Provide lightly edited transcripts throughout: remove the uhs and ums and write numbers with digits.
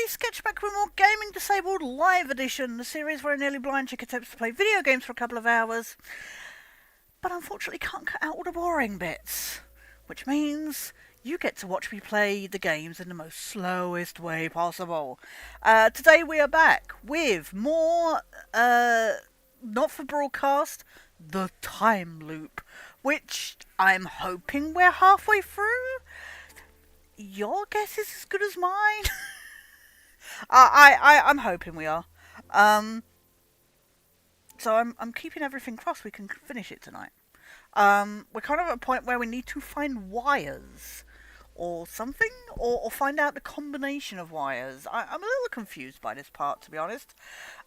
Sketchback with more Gaming Disabled Live Edition, the series where a nearly blind chick attempts to play video games for a couple of hours, but unfortunately can't cut out all the boring bits, which means you get to watch me play the games in the most slowest way possible. Today we are back with more, not for broadcast, the Timeloop, which I'm hoping we're halfway through. Your guess is as good as mine. I'm hoping we are. So I'm keeping everything crossed we can finish it tonight. We're kind of at a point where we need to find wires or something, or find out the combination of wires. I'm a little confused by this part, to be honest.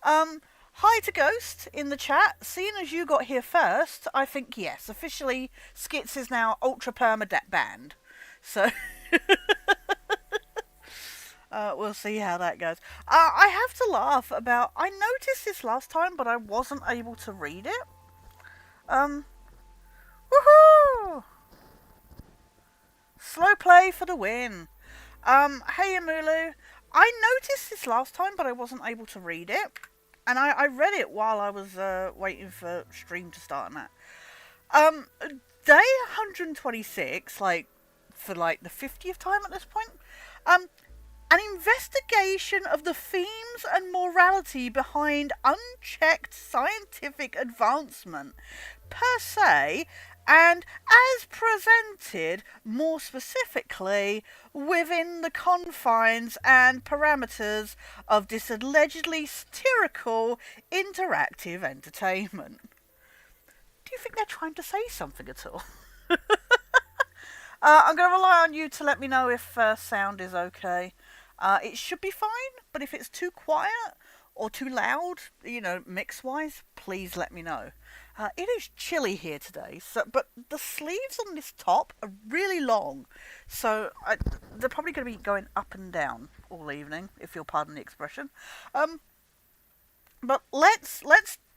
Hi to Ghost in the chat. Seeing as you got here first, I think yes, officially Skits is now ultra permadeath banned. So we'll see how that goes. I have to laugh about. I noticed this last time, but I wasn't able to read it. Woohoo! Slow play for the win. Hey Amulu. I noticed this last time, but I wasn't able to read it. And I read it while I was waiting for stream to start and that. Day 126, for the 50th time at this point. An investigation of the themes and morality behind unchecked scientific advancement per se, and as presented more specifically within the confines and parameters of this allegedly satirical interactive entertainment. Do you think they're trying to say something at all? I'm going to rely on you to let me know if sound is okay. It should be fine, but if it's too quiet or too loud, mix-wise, please let me know. It is chilly here today, but the sleeves on this top are really long, so they're probably going to be going up and down all evening, if you'll pardon the expression. But let's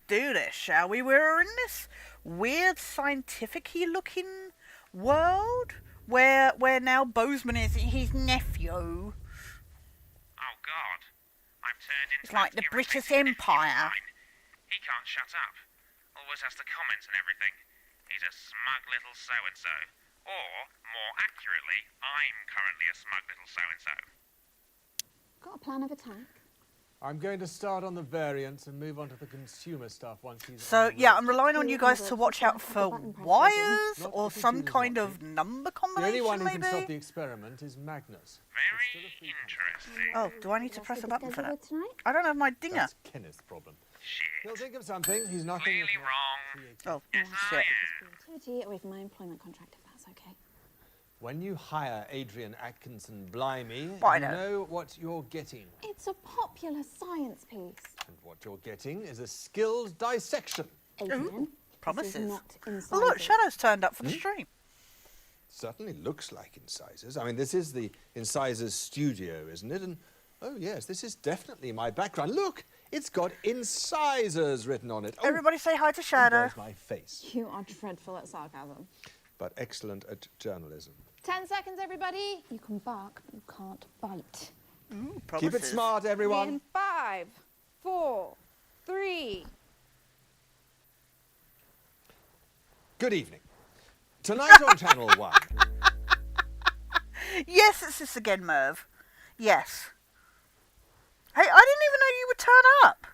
do this, shall we? We're in this weird scientific-y looking world where now Bozeman is his nephew. Oh God, I'm turned into it's like the British Empire. He can't shut up. Always has to comment and everything. He's a smug little so-and-so. Or, more accurately, I'm currently a smug little so-and-so. Got a plan of attack? I'm going to start on the variants and move on to the consumer stuff once he's... So, yeah, I'm relying on you guys to watch out for wires or some kind of number combination, maybe? The only one who maybe? can stop the experiment is Magnus. Very interesting. Oh, do I need to press a button for that? Tonight? I don't have my dinger. That's Kenneth's problem. Shit. He'll think of something. He's nothing... Clearly wrong. Oh, Yes, shit. I am. Activity away from my employment contract, if that's okay. When you hire Adrian Atkinson Blimey, I you know. know what you're getting. It's a popular science piece. And what you're getting is a skilled dissection. Adrian, promises. This is not inside. Oh, look, Shadow's turned up for the stream. Certainly looks like incisors. I mean, this is the incisors studio, isn't it? And, oh, yes, this is definitely my background. Look, it's got incisors written on it. Oh, Everybody say hi to and Shadow. there's my face. You are dreadful at sarcasm. But excellent at journalism. 10 seconds, everybody. You can bark, but you can't bite. Ooh, Keep promises. it smart, everyone. In 5, 4, 3. Good evening. Tonight on Channel 1. Yes, it's this again, Merv. Yes. Hey, I didn't even know you would turn up.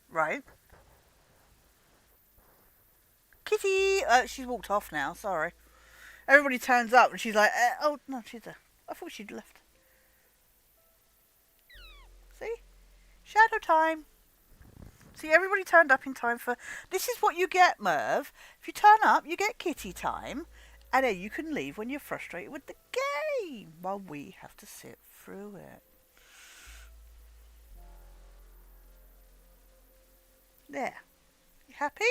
Right. Kitty! She's walked off now, sorry. Everybody turns up and she's like, oh, no, she's there. I thought she'd left. See? Shadow time. See, everybody turned up in time for... This is what you get, Merv. If you turn up, you get kitty time. And then you can leave when you're frustrated with the game. While we have to sit through it. There. You happy?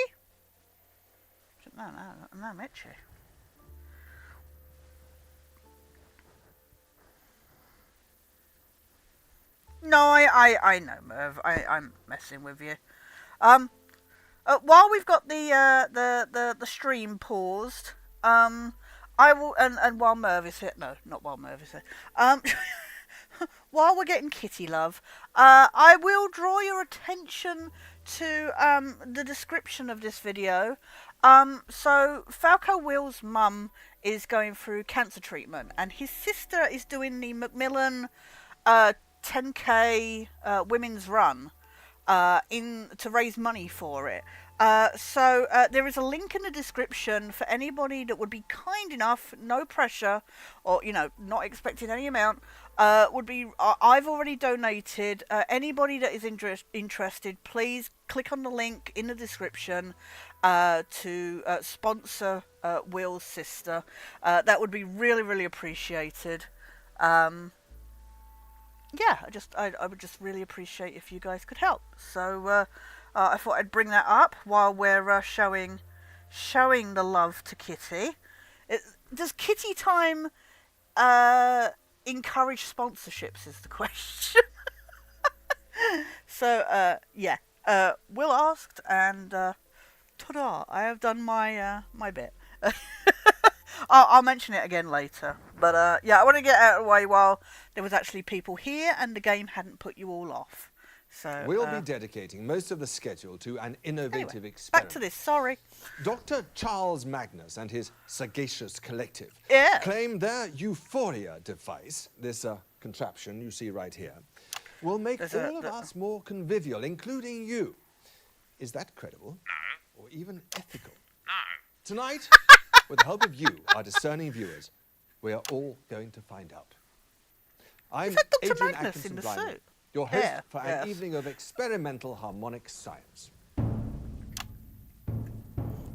No, I'm itchy. No, I know, Merv. I'm messing with you. While we've got the stream paused, I will, and while Merv is here, no, not while Merv is here. While we're getting kitty love, I will draw your attention to the description of this video. So Falco Will's mum is going through cancer treatment, and his sister is doing the Macmillan 10K women's run to raise money for it. So there is a link in the description for anybody that would be kind enough, no pressure, or not expecting any amount. I've already donated. Anybody that is interested, please click on the link in the description to sponsor Will's sister. That would be really, really appreciated. Yeah, I would just really appreciate if you guys could help. So I thought I'd bring that up while we're showing the love to Kitty. Does Kitty Time encourage sponsorships? Is the question. So yeah, Will asked, and ta-da! I have done my bit. I'll mention it again later. But yeah, I want to get out of the way while there was actually people here and the game hadn't put you all off. So we'll be dedicating most of the schedule to an innovative experiment. Back to this, sorry. Dr. Charles Magnus and his sagacious collective Yeah. claim their Euphoria device, this contraption you see right here, will make all of us more convivial, including you. Is that credible? No. Or even ethical? No. Tonight, with the help of you, our discerning viewers, we are all going to find out. I'm that Dr. Adrian Magnus Atkinson in the Blyman, suit? your host Yeah, for yeah. an evening of experimental harmonic science.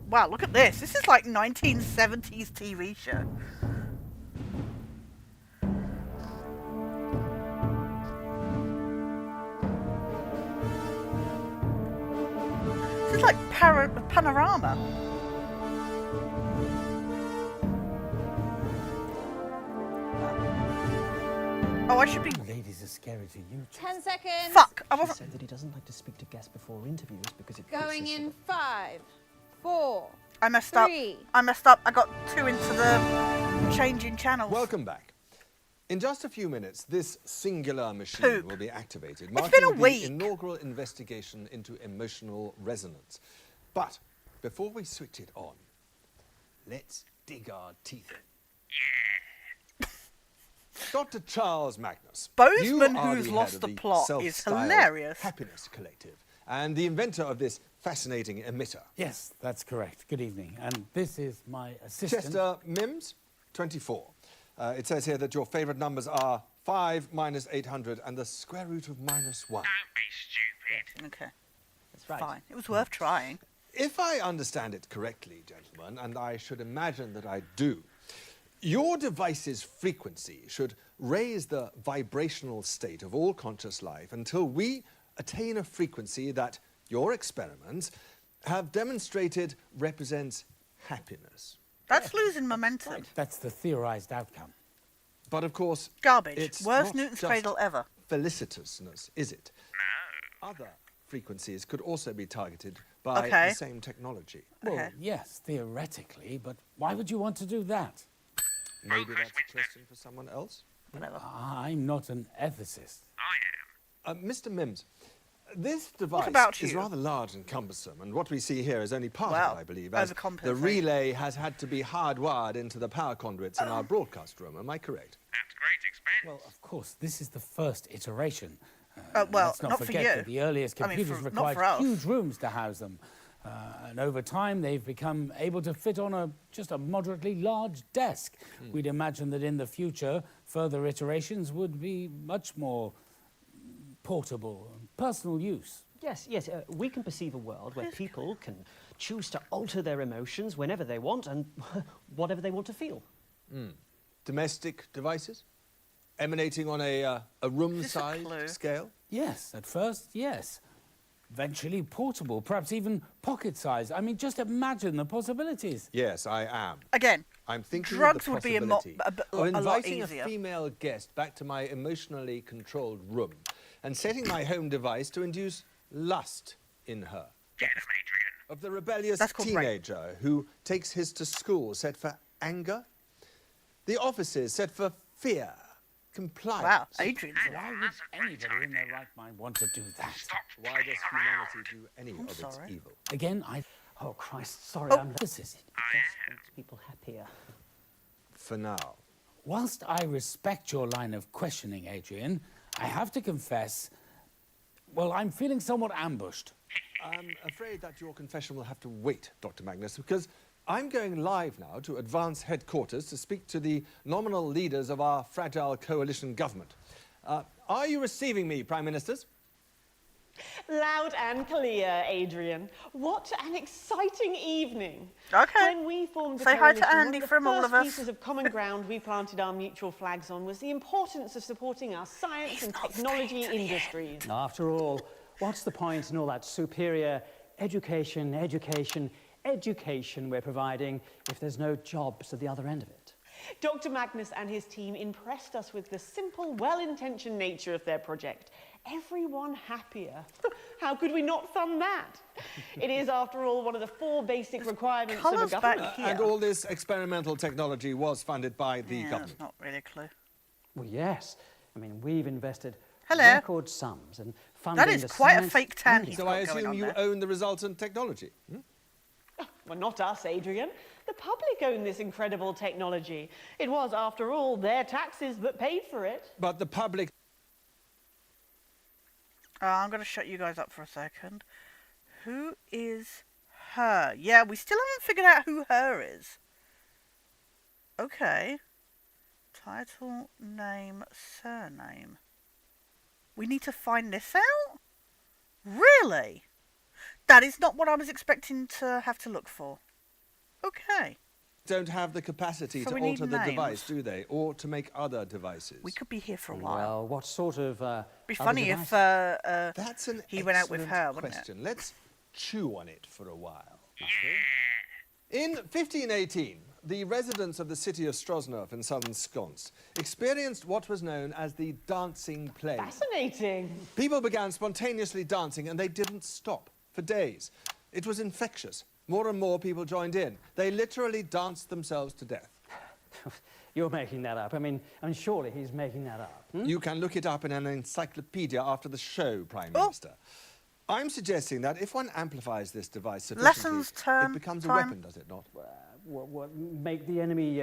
Wow, look at this. This is like 1970s TV show. This is like panorama. Oh, I should be. Ladies are scary to you. 10 seconds. Fuck! I He wasn't. said that he doesn't like to speak to guests before interviews because it Going puts us in 5, 4. I messed up. 3. I messed up. I got 2 into the changing channels. Welcome back. In just a few minutes, this singular machine Poop. will be activated, It's marking been a the week. inaugural investigation into emotional resonance. But before we switch it on, let's dig our teeth in. Dr. Charles Magnus, Bozeman, you are who's the lost head of the plot, is self-styled hilarious. Happiness Collective, and the inventor of this fascinating emitter. Yes, that's correct. Good evening. And this is my assistant. Chester Mims, 24. It says here that your favourite numbers are 5 minus 800 and the square root of minus 1. Don't be stupid. Okay, That's right. fine. It was worth trying. If I understand it correctly, gentlemen, and I should imagine that I do, your device's frequency should raise the vibrational state of all conscious life until we attain a frequency that your experiments have demonstrated represents happiness. That's losing momentum. That's the theorized outcome. But of course, Garbage. it's Worst not Newton's just Cradle ever. felicitousness, is it? No. Other frequencies could also be targeted by Okay. the same technology. Well, Okay. yes, theoretically, but why would you want to do that? Maybe Focus, that's a Winston. question for someone else. Whatever. I'm not an ethicist. I am. Mr. Mims, this device about is you? rather large and cumbersome, and what we see here is only part Well, of it, I believe, as the overcompensate. relay has had to be hardwired into the power conduits in our broadcast room. Am I correct? At great expense. Well, of course, this is the first iteration. Well, let's not not for forget you. that the earliest I mean, computers not for required us. huge rooms to house them. And over time, they've become able to fit on just a moderately large desk. We'd imagine that in the future, further iterations would be much more portable, personal use. Yes, yes. We can perceive a world where people can choose to alter their emotions whenever they want and whatever they want to feel. Domestic devices? Emanating on a Is this a clue? room-sized scale? Yes, at first, yes. Eventually portable, perhaps even pocket-sized. I mean, just imagine the possibilities. Yes, I am. Again, I'm thinking drugs of the would be possibility a of lot inviting easier. a female guest back to my emotionally controlled room and setting my home device to induce lust in her. Get him, Adrian. Of the rebellious That's called rape. teenager who takes his to school set for anger The offices set for fear, compliance. Wow, Adrian's Why would anybody in their right mind want to do that? Why does humanity do any of its sorry. evil? Again, I... Oh, Christ, sorry, Oh. I'm This is it. just makes people happier. For now. Whilst I respect your line of questioning, Adrian, I have to confess, well, I'm feeling somewhat ambushed. I'm afraid that your confession will have to wait, Dr. Magnus, because I'm going live now to Advance Headquarters to speak to the nominal leaders of our fragile coalition government. Are you receiving me, Prime Ministers? Loud and clear, Adrian. What an exciting evening. Okay. When we formed the Say hi to coalition, Andy one of from the all first of us. pieces of common ground we planted our mutual flags on was the importance of supporting our science and technology industries. After all, what's the point in all that superior education we're providing if there's no jobs at the other end of it? Dr. Magnus and his team impressed us with the simple, well-intentioned nature of their project. Everyone happier. How could we not fund that? It is, after all, one of the 4 basic requirements of a colours government. back here. And all this experimental technology was funded by the Yeah, government. that's not really a clue. Well, yes. I mean, we've invested Hello. record sums in funding That is the quite a science fake tan and he's So got I going assume on you there. own the resultant technology. Hmm? Well, not us, Adrian. The public own this incredible technology. It was, after all, their taxes that paid for it. But the public... I'm going to shut you guys up for a second. Who is her? Yeah, we still haven't figured out who her is. Okay. Title, name, surname. We need to find this out? Really? That is not what I was expecting to have to look for. Okay. don't have the capacity So to we need alter the names. device, do they? Or to make other devices? We could be here for a while. Well, what sort of Be other funny if device? That's an he went out with excellent her, wouldn't it? question. Let's chew on it for a while. In 1518, the residents of the city of Strosnov in southern Skonsk experienced what was known as the dancing plague. Fascinating. People began spontaneously dancing and they didn't stop for days. It was infectious. More and more people joined in. They literally danced themselves to death. You're making that up. I mean, surely he's making that up. Hmm? You can look it up in an encyclopedia after the show, Prime Oh. Minister. I'm suggesting that if one amplifies this device sufficiently, Lessons term it becomes a time. weapon, does it not? What, make the enemy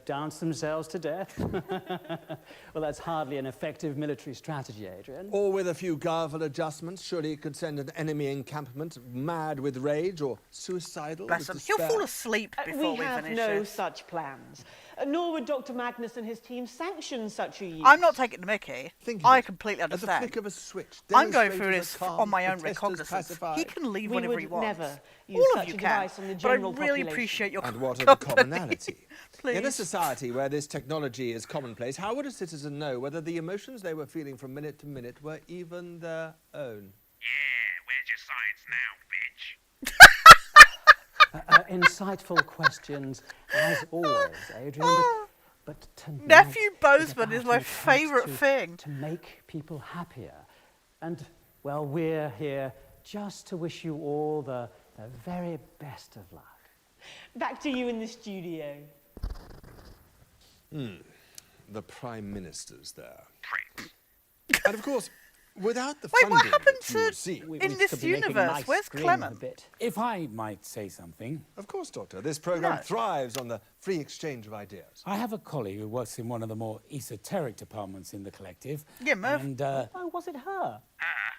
dance themselves to death? Well, that's hardly an effective military strategy, Adrian. Or with a few garble adjustments, surely it could send an enemy encampment mad with rage or suicidal Bless with him. He'll despair. fall asleep before We we have finish no this. such plans. Nor would Dr. Magnus and his team sanction such a use. I'm not taking the mickey. Think of I it. completely At the understand. flick of a switch, I'm going through demonstrators this are calm, on my own protesters recognizance. pacified. He can leave We whenever would he wants. never use All such of you a can, device on the but I general really population. appreciate your And what of the company. commonality? Please. In a society where this technology is commonplace, how would a citizen know whether the emotions they were feeling from minute to minute were even their own? Yeah, where's your science now, bitch? Insightful questions, as always, Adrian. But tonight Nephew is Bozeman is about my an attempt favourite thing. To make people happier. And, well, we're here just to wish you all the very best of luck. Back to you in the studio. The Prime Minister's there. Pricks. And of course, without the Wait, funding what happened that you to see. in this could be making universe? my Where's screen Clement? a bit. If I might say something, Of course, Doctor. This program No. thrives on the free exchange of ideas. I have a colleague who works in one of the more esoteric departments in the collective. Yeah, Merv. And, Oh, was it her?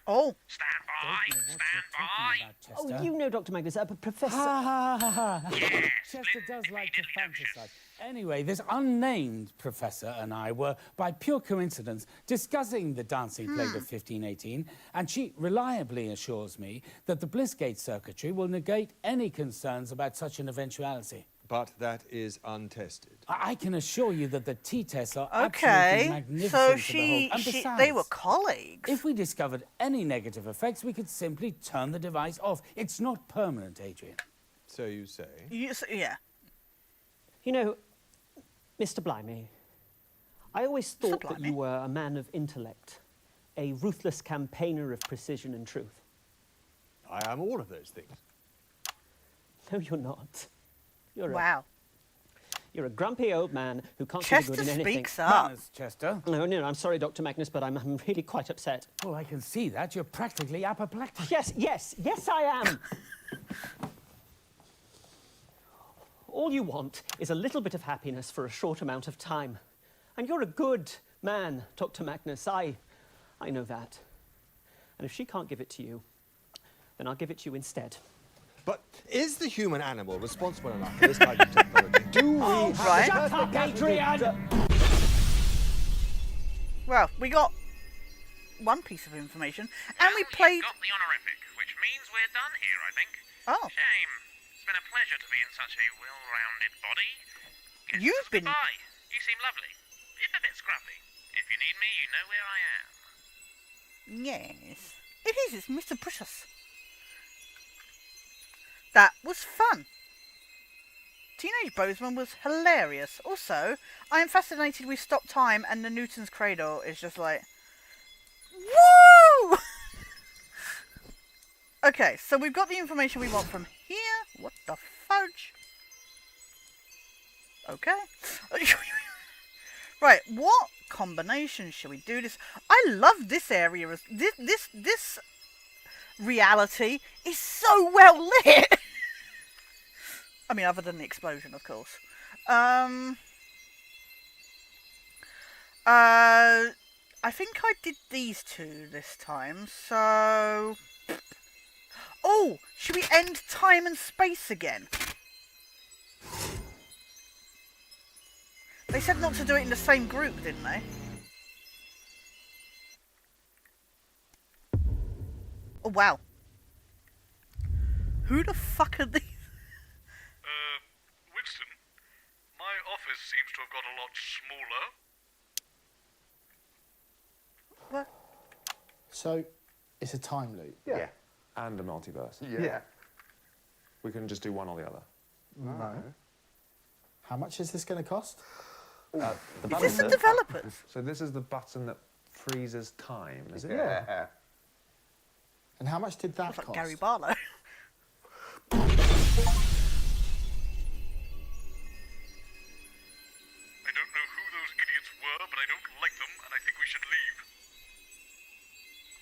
Oh, Stand by, what you're stand talking by. about, Oh, Chester. you know Dr. Magnus, Professor... Ha ha ha ha ha. Yeah, Chester does like to splendidly fantasize. Anyway, this unnamed professor and I were, by pure coincidence, discussing the dancing plague of 1518, and she reliably assures me that the Blissgate circuitry will negate any concerns about such an eventuality. But that is untested. I can assure you that the T-tests are absolutely okay. magnificent So to behold. And they besides, were colleagues. if we discovered any negative effects, we could simply turn the device off. It's not permanent, Adrian. So you say. Yeah. You know, Mr. Blimey, I always thought that Blimey? you were a man of intellect, a ruthless campaigner of precision and truth. I am all of those things. No, you're not. You're Wow. You're a grumpy old man who can't see the Chester good in anything. speaks up. Manners, Chester. No, I'm sorry, Dr. Magnus, but I'm really quite upset. Well, I can see that. You're practically apoplectic. Yes, I am. All you want is a little bit of happiness for a short amount of time. And you're a good man, Dr. Magnus. I know that. And if she can't give it to you, then I'll give it to you instead. But is the human animal responsible enough for this type of technology? Do we have right. Shut up, Adrian! Well, we got one piece of information, and we played. Got the honorific, which means we're done here, I think. Oh, Shame. It's been a pleasure to be in such a well-rounded body. Guess You've that's been- goodbye. You seem lovely. If a bit scruffy. If you need me, you know where I am. yes, it is. It's Mr. Precious. That was fun. Teenage Bozeman was hilarious. Also, I am fascinated with Stop Time and the Newton's Cradle is just like, woo! Okay, so we've got the information we want from here. What the fudge? Okay. Right, what combination shall we do this? I love this area. This reality is so well lit. I mean, other than the explosion, of course. I think I did these two this time, so... Oh, should we end time and space again? They said not to do it in the same group, didn't they? Oh, wow. Who the fuck are these? Winston, my office seems to have got a lot smaller. What? So, it's a time loop. Yeah. And a multiverse. Yeah. We can just do one or the other. No. How much is this going to cost? Is this the developers? So this is the button that freezes time, is it? Yeah. And how much did that Looks like cost? Gary Barlow. I don't know who those idiots were, but I don't like them, and I think we should leave.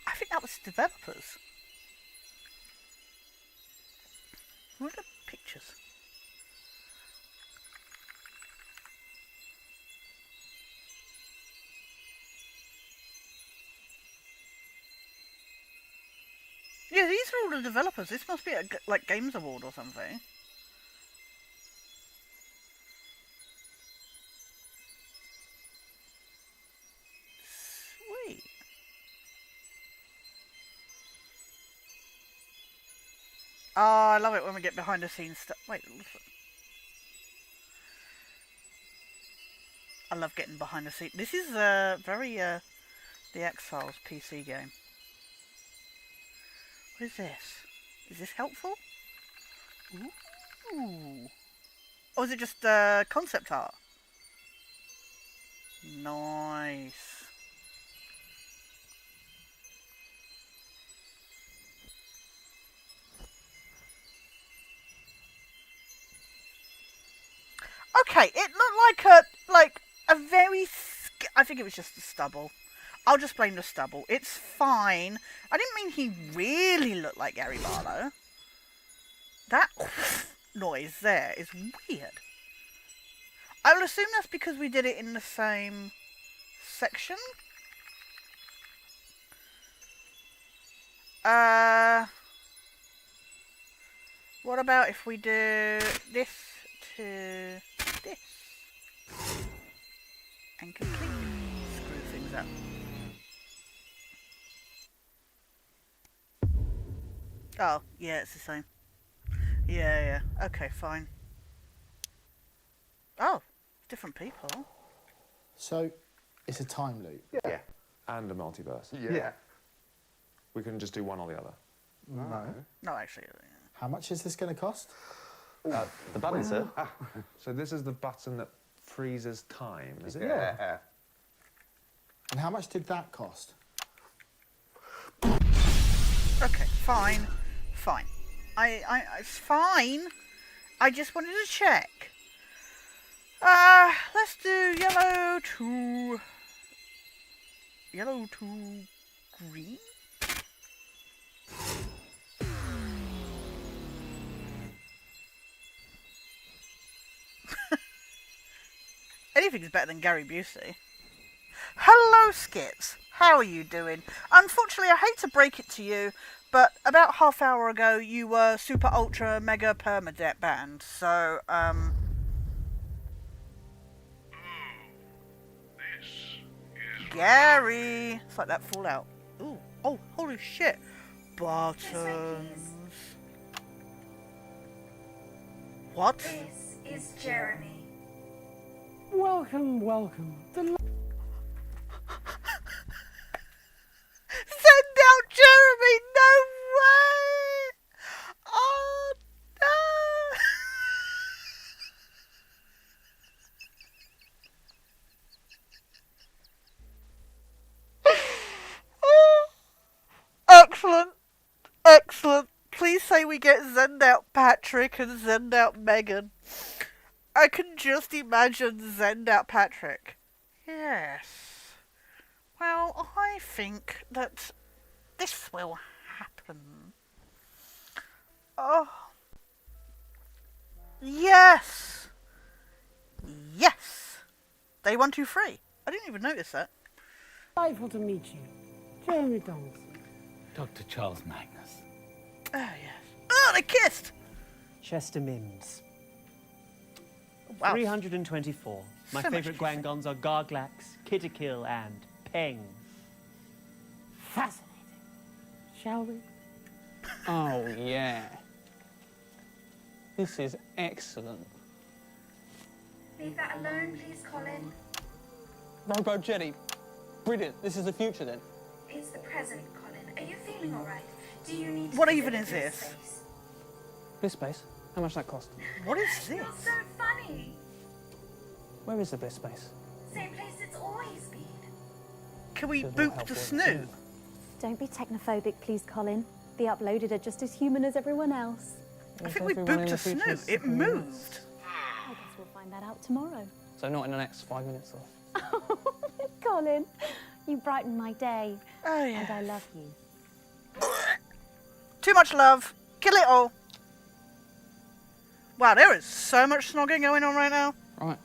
I think that was developers. Who are the pictures? Yeah, these are all the developers. This must be a like Games Award or something. Sweet. Oh, I love it when we get behind the scenes stuff. Wait, listen. I love getting behind the scenes. This is very the X-Files PC game. What is this? Is this helpful? Ooh. Or is it just concept art? Nice. Okay, it looked like a very... I think it was just the stubble. I'll just blame the stubble. It's fine. I didn't mean he really looked like Gary Barlow. That noise there is weird. I will assume that's because we did it in the same section. What about if we do this to this? And completely screw things up. Oh, yeah, it's the same. Yeah. Okay, fine. Oh, different people. So, it's a time loop. Yeah. And a multiverse. Yeah. We can just do one or the other. No. No, actually. How much is this going to cost? The button, sir. So this is the button that freezes time, is it? Yeah. And how much did that cost? Okay, fine. It's fine. I just wanted to check. Let's do yellow to green. Anything's better than Gary Busey. Hello, Skips. How are you doing? Unfortunately, I hate to break it to you, but about half hour ago, you were super ultra mega permadeath banned. So, This is Gary. It's like that Fallout. Ooh. Oh, holy shit. Buttons. What? This is Jeremy. Welcome, welcome. Send out Jeremy! No way! Oh no! Excellent. Excellent. Please say we get Zend out Patrick and Zend out Megan. I can just imagine Zend out Patrick. Yes. Well, I think that this will happen. Oh. Yes. Yes. Day 1, 2, 3. I didn't even notice that. Delightful to meet you. Jeremy Donaldson. Dr. Charles Magnus. Oh, yes. Oh, they kissed! Chester Mims. Wow. 324. My So much favourite kissing. Gwangons are Garglax, Kitterkill, and Peng. Fascinating. Shall we? Oh, yeah. This is excellent. Leave that alone, please, Colin. Robo Jetty. Brilliant. This is the future then. It's the present, Colin. Are you feeling all right? Do you need to What visit even is this? space? This space? How much that cost? What is You're this? so funny. Where is the best space? Same place it's always been. Can we Should not boop help the with snoo? Don't be technophobic, please, Colin. The uploaded are just as human as everyone else. I think we booped a snoo. It moved. I guess we'll find that out tomorrow. So not in the next 5 minutes or... Colin, you brighten my day. Oh, yeah. And I love you. Too much love. Kill it all. Wow, there is so much snogging going on right now. Right,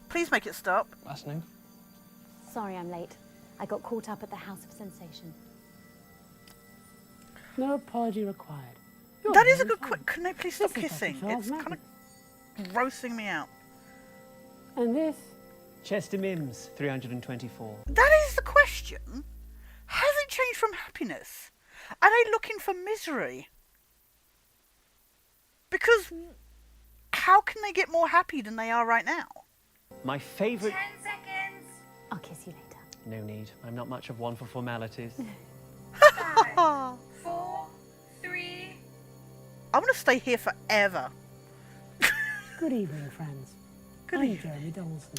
Please make it stop. that's new. Sorry I'm late. I got caught up at the House of Sensation. No apology required. You're That is a very good fine. quick. Can they please stop This is kissing? Dr. Charles It's kind Magnus. of grossing me out. And this? Chester Mims, 324. That is the question. Has it changed from happiness? Are they looking for misery? Because how can they get more happy than they are right now? My favourite... 10 seconds. I'll kiss you later. No need. I'm not much of one for formalities. 5, 4, 3. I want to stay here forever. Good evening, friends. Good I'm evening. Jeremy Donaldson.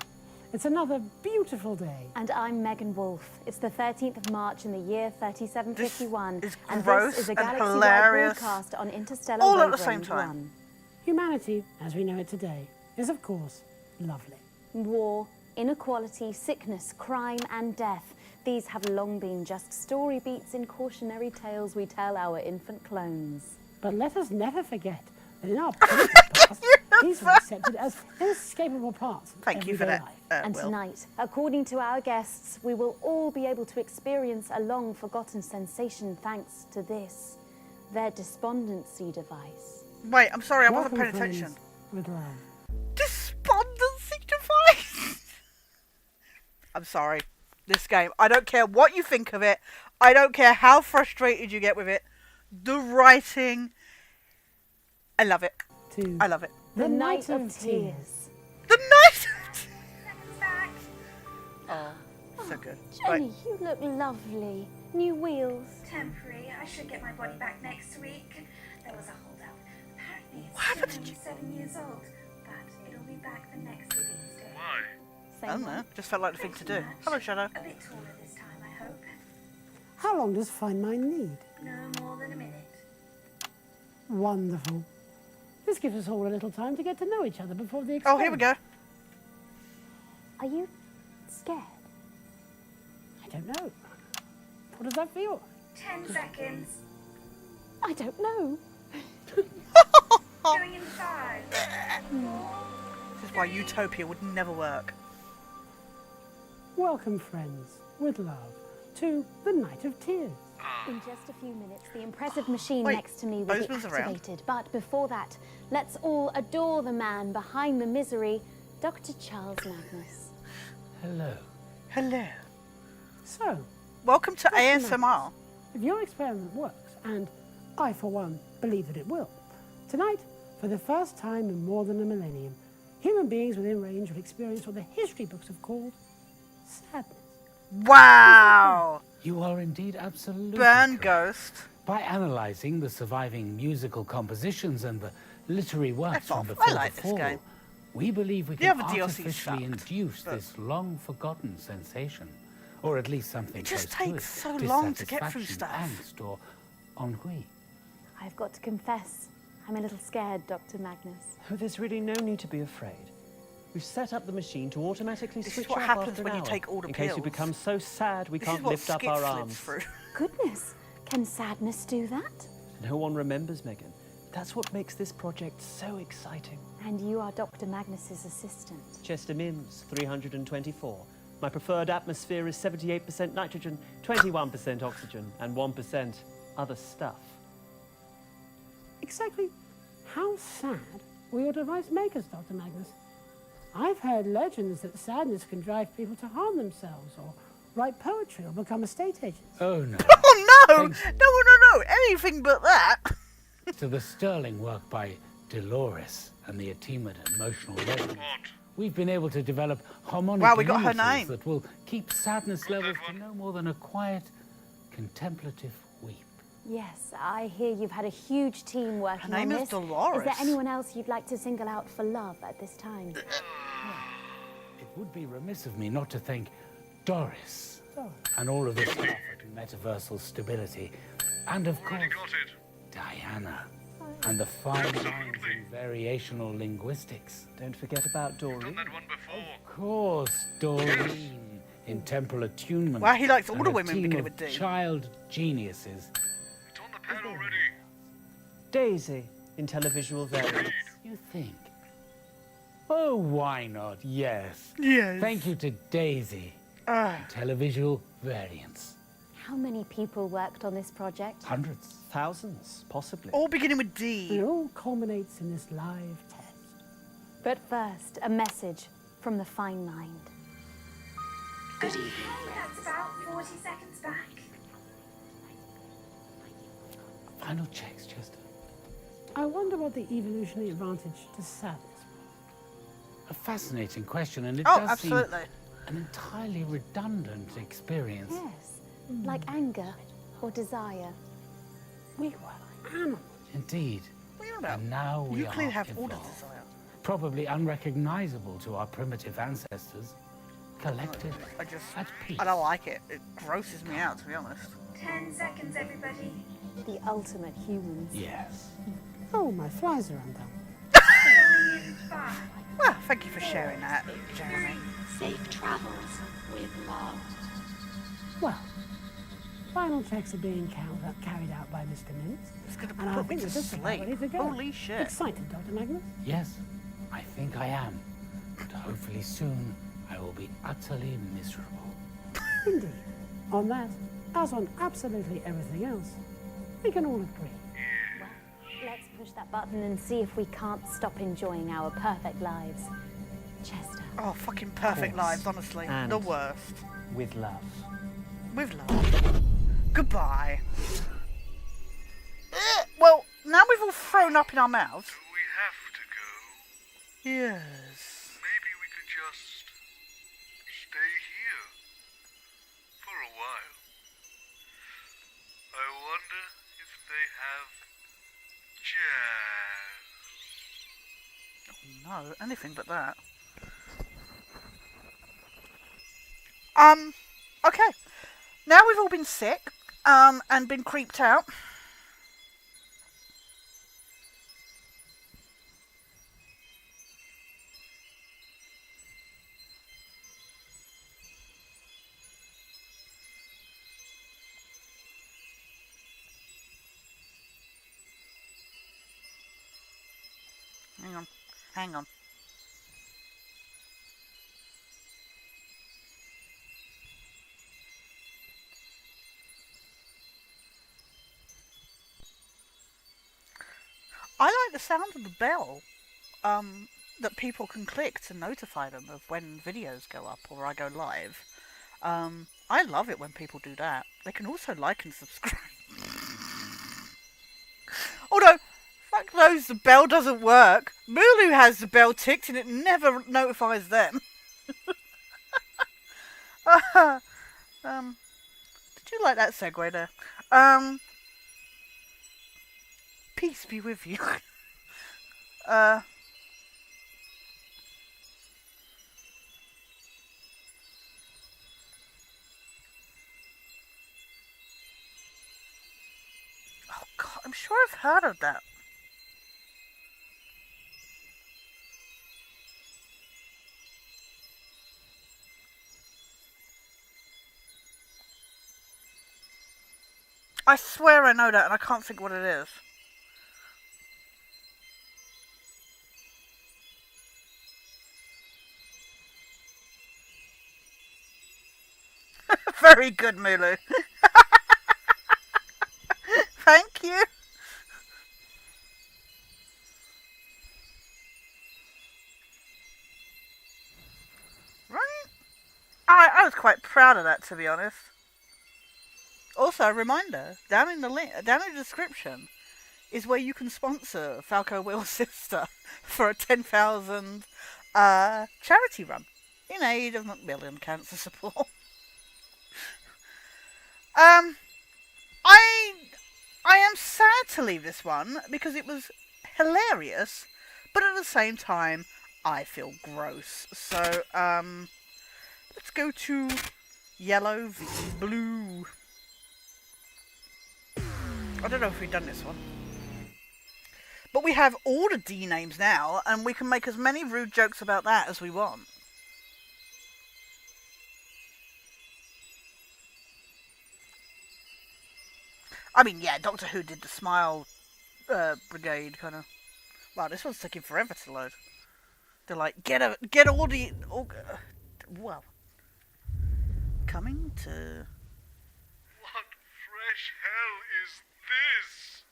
It's another beautiful day. And I'm Megan Wolfe. It's the 13th of March in the year 3751. This is and gross this is a and galaxy-wide hilarious. broadcast on Interstellar All at the Wavelength same time. 1. Humanity, as we know it today, is of course lovely. War, inequality, sickness, crime and death. These have long been just story beats in cautionary tales we tell our infant clones. But let us never forget that in our political past, these were accepted as inescapable parts of Thank you for everyday that. life. And Will. tonight, according to our guests, we will all be able to experience a long-forgotten sensation thanks to this, their despondency device. Wait, I'm sorry, I wasn't Welcome, paying friends, attention. with love. Despondency device. I'm sorry. This game, I don't care what you think of it. I don't care how frustrated you get with it. The writing, I love it. To I love it. The Night of Tears. The night. Seconds back. Oh, so good. Jenny, you look lovely. New wheels. Temporary. I should get my body back next week. There was a holdout. Apparently it's What happened still to only 7 years old, but it'll be back the next Wednesday. Why? I don't know. Just felt like the thing to do. Hello, Shadow. A bit taller this time, I hope. How long does Find My need? No more than a minute. Wonderful. This gives us all a little time to get to know each other before the Oh, here we experiment. go. Are you scared? I don't know. What does that feel? 10 seconds. I don't know. Going inside. This is why Utopia would never work. Welcome, friends, with love, to the Night of Tears. In just a few minutes, the impressive machine Wait, next to me will be Bozeman's around? activated. But before that, let's all adore the man behind the misery, Dr. Charles Magnus. Hello. Hello. So, Welcome to Dr. ASMR. if your experiment works, and I, for one, believe that it will, tonight, for the first time in more than a millennium, human beings within range will experience what the history books have called sadness. Wow. You are indeed absolutely Burn correct. Ghost. By analysing the surviving musical compositions and the literary works F from off. before I like the this fall, game. we believe we The can other DLC artificially sucked, induce but- this long-forgotten sensation, or at least something It just close to takes it. so long to get through Dissatisfaction, stuff. angst, or ennui. I've got to confess, I'm a little scared, Dr. Magnus. Oh, there's really no need to be afraid. We've set up the machine to automatically This is switch what off happens after when an you hour, take all the in case we pills. become so sad we This can't is what lift up Skip our flips arms. through. Goodness, can sadness do that? No one remembers, Megan. That's what makes this project so exciting. And you are Dr. Magnus's assistant. Chester Mims, 324. My preferred atmosphere is 78% nitrogen, 21% oxygen, and 1% other stuff. Exactly how sad will your device make us, Dr. Magnus? I've heard legends that sadness can drive people to harm themselves, or write poetry, or become estate agents. Oh no. Oh no! Thanks No! Anything but that. to the sterling work by Dolores and the Ateman emotional resonance, we've been able to develop harmonic Wow, we got her unitals name. that will keep sadness levels to no more than a quiet, contemplative weep. Yes, I hear you've had a huge team working name on is this. Dolores. Is there anyone else you'd like to single out for love at this time? It would be remiss of me not to thank Doris and all of the staff at Metaversal Stability, and of course Diana and the fine minds in variational linguistics. Don't forget about Doreen. Of course, Doreen in temporal attunement. Wow, he likes all and the a women team beginning of with D. child geniuses. It's on the pad already. Daisy in televisual variants. You think? Oh, why not? Yes. Yes. Thank you to Daisy. Televisual variants. How many people worked on this project? Hundreds. Thousands, possibly. All beginning with D. It all culminates in this live test. But first, a message from the fine mind. Good evening. That's about 40 seconds back. Final checks, Chester. I wonder what the evolutionary advantage to sadness. A fascinating question, and it Oh, does absolutely. seem an entirely redundant experience. Yes, like anger or desire. We were animals. Indeed. What are you on about? And now we You are clearly have all the evolved. desire. Probably unrecognizable to our primitive ancestors. Collected I just, at peace. I don't like it. It grosses me out, to be honest. 10 seconds, everybody. The ultimate humans. Yes. Oh, my flies are undone. Going in 5. Well, thank you for sharing that, Jeremy. Safe travels with love. Well, final checks are being carried out by Mr. Mintz. It's going to And I put me think to we're just about sleep. ready to go. Holy shit. Excited, Dr. Magnus? Yes, I think I am. But hopefully soon I will be utterly miserable. Indeed. On that, as on absolutely everything else, we can all agree. Well, let's push that button and see if we can't stop enjoying our perfect lives. Chester. Oh, fucking perfect Course. lives, honestly. And- The worst. With love. With love. Goodbye. Well, now we've all thrown up in our mouths. Do we have to go? Yes. Maybe we could just stay here for a while. I wonder if they have jazz. No, anything but that. Okay. Now we've all been sick, and been creeped out. Hang on. I like the sound of the bell that people can click to notify them of when videos go up or I go live. I love it when people do that. They can also like and subscribe. Although, fuck knows the bell doesn't work. Mulu has the bell ticked and it never notifies them. Did you like that segue there? Peace be with you. Oh God, I'm sure I've heard of that. I swear I know that and I can't think what it is. Very good, Mulu. Thank you. Right? I was quite proud of that, to be honest. Also, a reminder, down in the description is where you can sponsor Falco Will's sister for a 10,000 charity run in aid of Macmillan Cancer Support. I am sad to leave this one because it was hilarious, but at the same time, I feel gross. So, let's go to yellow v blue. I don't know if we've done this one. But we have all the D names now, and we can make as many rude jokes about that as we want. I mean, yeah, Doctor Who did the Smile Brigade kind of. Wow, this one's taking forever to load. They're like, get all the. Well, coming to. What fresh hell is this?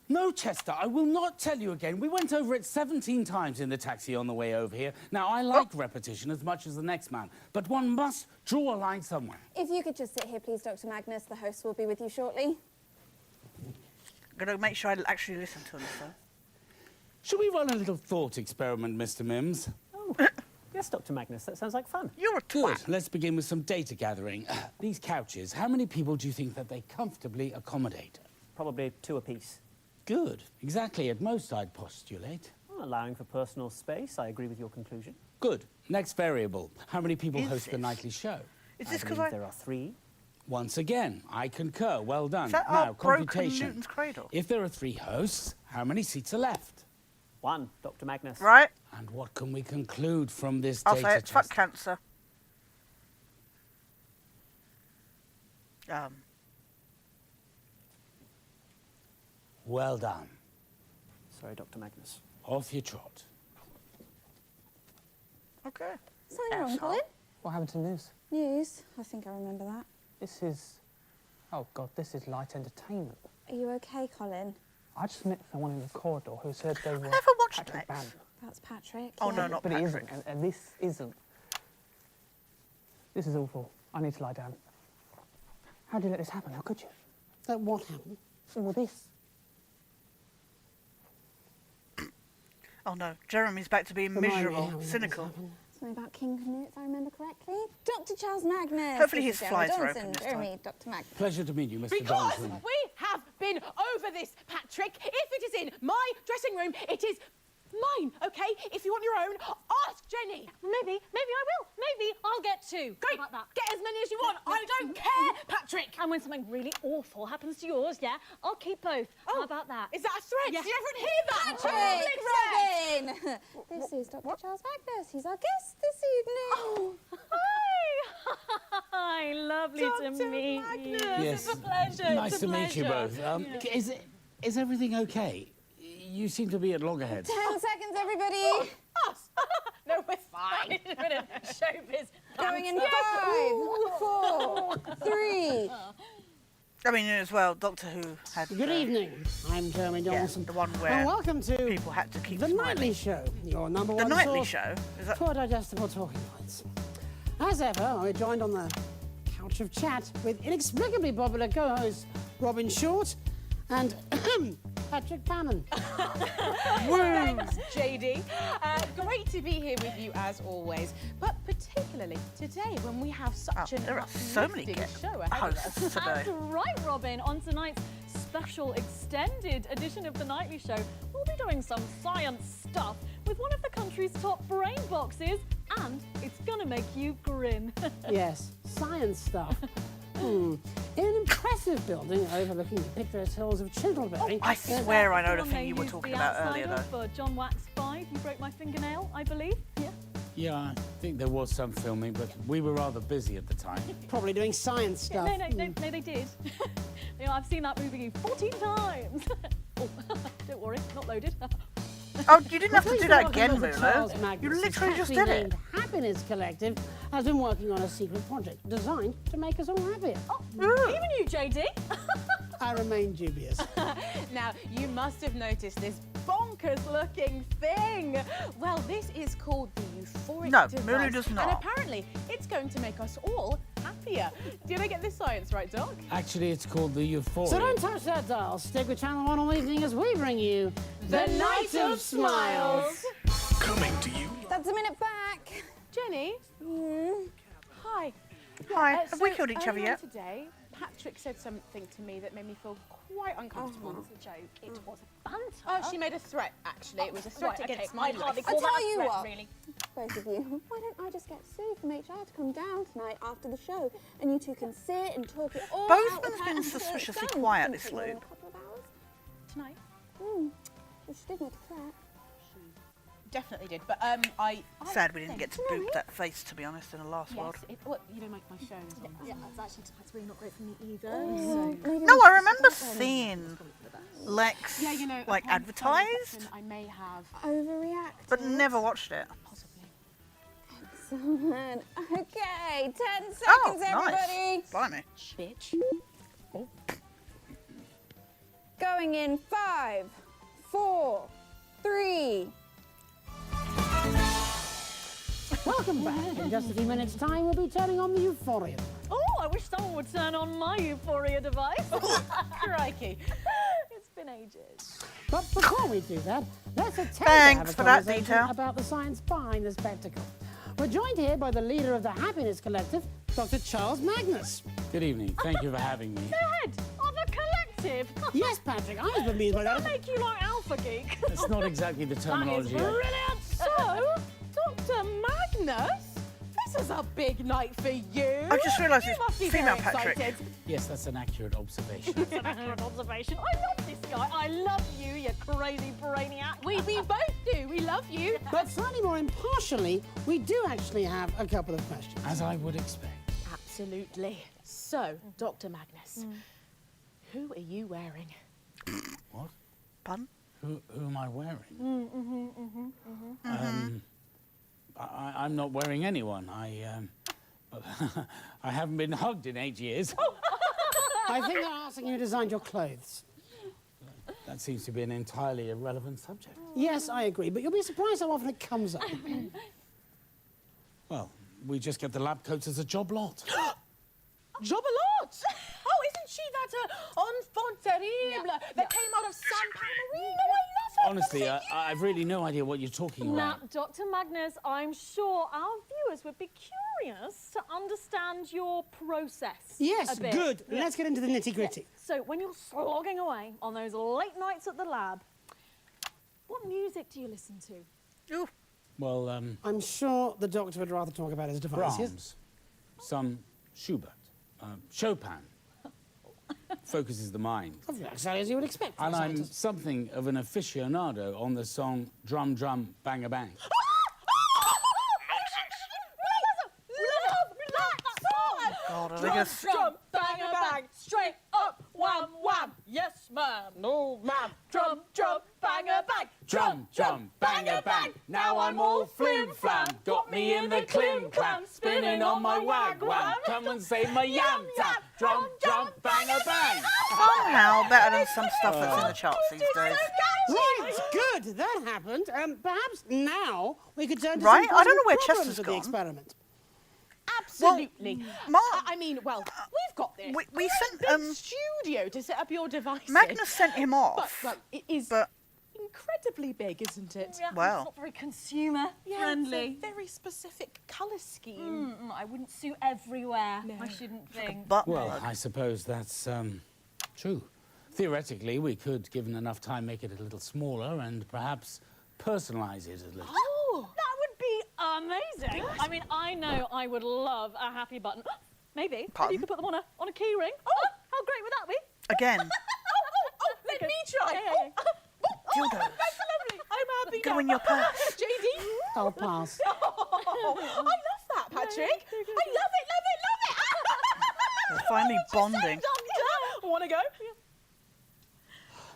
No, Chester, I will not tell you again. We went over it 17 times in the taxi on the way over here. Now, I like repetition as much as the next man, but one must draw a line somewhere. If you could just sit here, please, Dr. Magnus. The host will be with you shortly. I'm going to make sure I actually listen to them, sir. Should we run a little thought experiment, Mr. Mims? Oh, yes, Dr. Magnus, that sounds like fun. You're a Good. twat. Let's begin with some data gathering. These couches, how many people do you think that they comfortably accommodate? Probably 2 apiece. Good. Exactly. At most, I'd postulate. Well, allowing for personal space, I agree with your conclusion. Good. Next variable. How many people Is host the this? nightly show? Is this because believe there are 3. Once again, I concur. Well done. Is that Now, our broken computation. Newton's cradle? If there are 3 hosts, how many seats are left? 1, Dr. Magnus. Right? And what can we conclude from this I'll data say it. Fuck test? cancer. Well done. Sorry, Dr. Magnus. Off you trot. Okay. Something wrong, Colin? What happened to news? News? I think I remember that. This is... Oh, God, this is light entertainment. Are you okay, Colin? I just met someone in the corridor who said they were... I never watched Patrick it. Bannon. That's Patrick. Oh, yeah. no, not But Patrick. it isn't, and this isn't. This is awful. I need to lie down. How did you let this happen? How could you? That what happened? All this. Oh no, Jeremy's back to being Remind me miserable, how we let this cynical. happen. Something about King Canute, if I remember correctly. Dr. Charles Magnus. Hopefully This his is Jeremy flies are Johnson. open this Jeremy, Dr. Magnus. Pleasure to meet you, Mr. Because Donaldson. we have been over this, Patrick. If it is in my dressing room, it is mine, okay? If you want your own, ask Jenny. Maybe I will. Maybe I'll get 2. Great. How about that? Get as many as you want. I don't care, Patrick. And when something really awful happens to yours, yeah, I'll keep both. How about that? Is that a threat? Yeah. Did everyone hear that? Patrick, Robin. This is Dr. Charles Magnus. He's our guest this evening. Hi, lovely to meet you. Yes. It's a pleasure. Nice it's a to meet you pleasure. both. Is everything okay? You seem to be at loggerheads. 10 seconds, everybody. Us? No, we're fine. It's a bit of showbiz. Going in 5, 4, 3. I mean, as well, Doctor Who had. Good evening. I'm Jeremy Donaldson. The one where and welcome to people had to keep the smiling. Nightly Show, your number The one Nightly source Show? Is that... for digestible talking points. As ever, we're joined on the couch of chat with inexplicably popular co-hosts Robin Short and Patrick Bannon. Thanks, JD. Great to be here with you as always, but particularly today when we have such an there are so many uplifting show ahead of us. today. That's right, Robin. On tonight's special extended edition of The Nightly Show, we'll be doing some science stuff with one of the country's top brain boxes, and it's gonna make you grin. Yes, science stuff. In an impressive building overlooking the picturesque hills of Chintleberry. I swear I know the One thing they you were used talking the about earlier, outsider though. For John Wax 5, You Broke My Fingernail, I believe. Yeah. Yeah, I think there was some filming, but we were rather busy at the time. Probably doing science stuff. No, they did. You know, I've seen that movie 14 times. Oh, don't worry, not loaded. Oh, you didn't have to Please do that welcome again, Dr. Charles Lulu. Magnus, You whose literally just aptly did it. named Happiness Collective has been working on a secret project designed to make us all happier. Oh, even you, JD. I remain dubious. Now, you must have noticed this bonkers-looking thing. Well, this is called the euphoric No, device. Mulu does not. And apparently, it's going to make us all happier. Did I get this science right, Doc? Actually, it's called the Euphoria. So don't touch that dial. Stick with Channel 1 all evening as we bring you The Night of Smiles. Coming to you. That's a minute back. Jenny? Hi. Hi, have we killed each other earlier on yet? Today, Patrick said something to me that made me feel quite uncomfortable. It was a joke. It was banter. Oh, she made a threat, actually. It was a threat Right, against okay, my I'd hardly life. call I'll that tell a you threat, what. really. Both of you, why don't I just get sued from HR to come down tonight after the show, and you two can sit and talk it all Both out of with them's her been until it's suspiciously done. quiet Think this you will in loop. a couple of hours. Tonight. Well, she did make a threat. Definitely did, but I Sad we didn't get to boot that face, to be honest, in the last world. Well, you know, my show is on. Yeah, that's actually tonight's really not great for me either. Maybe No, we I should remember sit on seeing Lex, Yeah, you know, like, upon advertised, reflection, I may have overreacted. but never watched it. possibly. Excellent. Okay, 10 seconds, Oh, everybody. nice. Blimey. Bitch. Going in 5, 4, 3. Welcome back. In just a few minutes' time, we'll be turning on the Euphoria. Oh, I wish someone would turn on my Euphoria device. Crikey. It's been ages. But before we do that, let's attempt to Thanks have a for that conversation detail. about the science behind the spectacle. We're joined here by the leader of the Happiness Collective, Dr. Charles Magnus. Good evening. Thank you for having me. The head of a collective. Yes, Patrick, I was bemused by Does that. that make you like Alpha Geek? That's not exactly the That is terminology. brilliant. So, Dr. Magnus, this is a big night for you. I've just realised You it's must be female very Patrick. excited. Yes, that's an accurate observation. That's an accurate observation. I love this guy. I love you, you crazy brainiac. We both do. We love you. But slightly more impartially, we do actually have a couple of questions. As I would expect. Absolutely. So, Dr. Magnus, who are you wearing? What? Pardon? Who am I wearing? I'm not wearing anyone. I haven't been hugged in 8 years. I think they're asking you who designed your clothes. That seems to be an entirely irrelevant subject. Yes, I agree, but you'll be surprised how often it comes up. Well, we just get the lab coats as a job lot. Job a lot. Oh, isn't she that enfant terrible that came out of San Palmerino? I love her. Honestly, I've really no idea what you're talking Now, about. Dr. Magnus, I'm sure our viewers would be curious to understand your process. Yes, a bit. good. Yeah. Let's get into the nitty-gritty. So, when you're slogging away on those late nights at the lab, what music do you listen to? Well, I'm sure the doctor would rather talk about his devices. Brahms, some Schubert, Chopin. Focuses the mind. Exactly as you would expect. And I'm something of an aficionado on the song Drum Drum Banga Bang. God, are they gonna Drum, bang, a bang, straight up, wham, wham. Yes, ma'am. No, ma'am. Drum, bang, a Drum, drum, banger, bang. Now I'm all flim flam. Got me in the clim clam. Spinning on my wag wag. Come and say my yam tap. Drum, drum, banger, bang. Somehow better than some stuff that's in the charts these days. Right, good. That happened. Perhaps now we could turn to Right? some I don't know where problems Chester's of gone. the experiment. Absolutely. Mark, I mean, well, we've got this. we sent big studio to set up your devices. Magnus sent him But, off. well, it is but incredibly big, isn't it? Yeah, Well. it's not very consumer Yeah, friendly. it's a very specific colour scheme. I wouldn't sue everywhere. I shouldn't think. Well, I suppose that's true. Theoretically, we could, given enough time, make it a little smaller and perhaps personalise it a little. Oh, that would be amazing. I mean, I know I would love a happy button. Maybe you could put them on a key ring. Oh, how great would that be? Again. Let me try. Dildos. That's lovely. I'm happy Go now. in your purse. JD? I'll pass. I love that, Patrick. I love it. They're finally bonding. Want to go?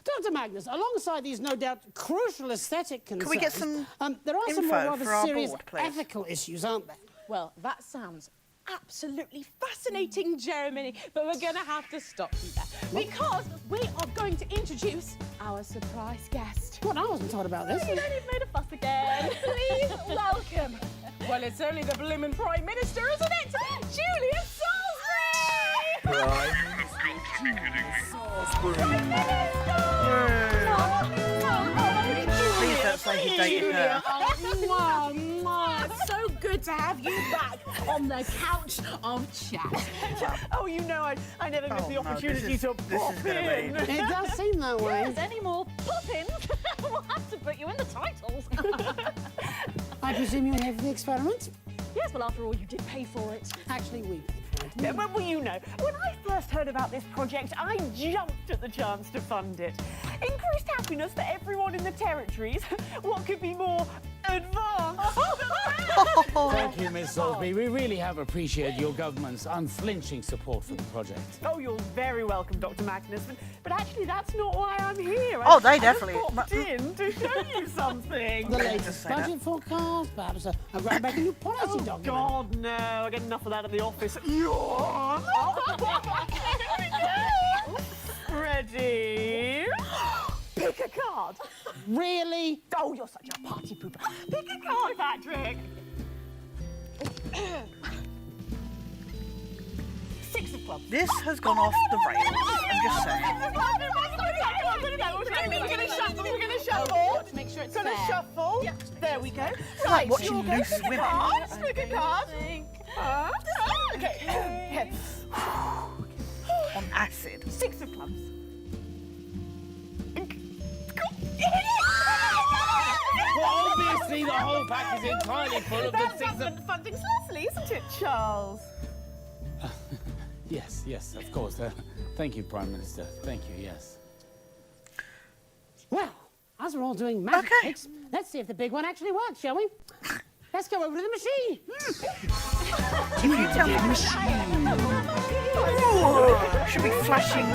Dr. Magnus, alongside these no doubt crucial aesthetic concerns, we get some there are some info more rather for our serious board, please? ethical issues, aren't there? Well, that sounds absolutely fascinating, Jeremy, but we're going to have to stop you there because we are going to introduce our surprise guest. What? I wasn't told about this. You know, you've made a fuss again. Please welcome. Well, it's only the bloomin' Prime Minister, isn't it? Julian Salisbury! You've got to be kidding me. Please don't say he dated her. It's so good to have you back on the couch of chat. Oh, you know, I never miss the opportunity to pop in. It does seem that way. If there's any more pop-ins, we'll have to put you in the titles. I presume you're here for the experiment? Yes, well, after all, you did pay for it. Actually, we paid for it. Yeah, well, you know, when I first heard about this project, I jumped at the chance to fund it. Increased happiness for everyone in the territories. What could be more advanced? Thank you, Miss Salisbury. We really have appreciated your government's unflinching support for the project. Oh, you're very welcome, Dr. Magnus. But actually, that's not why I'm here. Oh, they I just definitely- popped in to show you something. The latest budget forecast, perhaps a groundbreaking new policy document. God, no. I get enough of that at the office. Yawn. Ready? Pick a card. Really? Oh, you're such a party pooper. Pick a card, Patrick. Six of clubs. This has gone off the rails. I'm just saying. We're going to shuffle. We're going to shuffle. Make sure it's Going to fair. shuffle. There we go. It's like watching loose Pick a women. card. Pick a card. Okay. On acid. Six of clubs. Well, obviously, the whole pack is entirely full of the That's six of... government funding's lovely, isn't it, Charles? Yes, yes, of course. Thank you, Prime Minister. Thank you, yes. Well, as we're all doing magic tricks, let's see if the big one actually works, shall we? Let's go over to the machine. If you tell me the machine should be flashing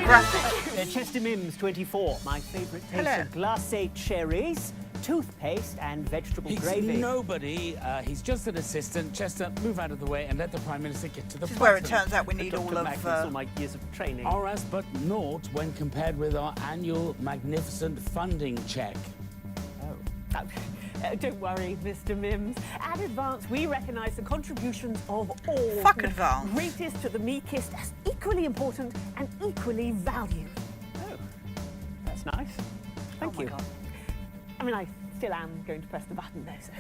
graphics. Chester Mims, 24. My favourite taste Hello. of glacé cherries, toothpaste and vegetable He's gravy. nobody. He's just an assistant. Chester, move out of the way and let the Prime Minister get to the This is where it bottom. turns out we need all Dr. of... Magnus, all my years of training. Are as but naught when compared with our annual magnificent funding check. Don't worry, Mr. Mims. At Advance, we recognise the contributions of all. Fuck from the Advance. greatest to the meekest as equally important and equally valued. Oh, that's nice. Thank my you. God. I mean, I still am going to press the button, though, so...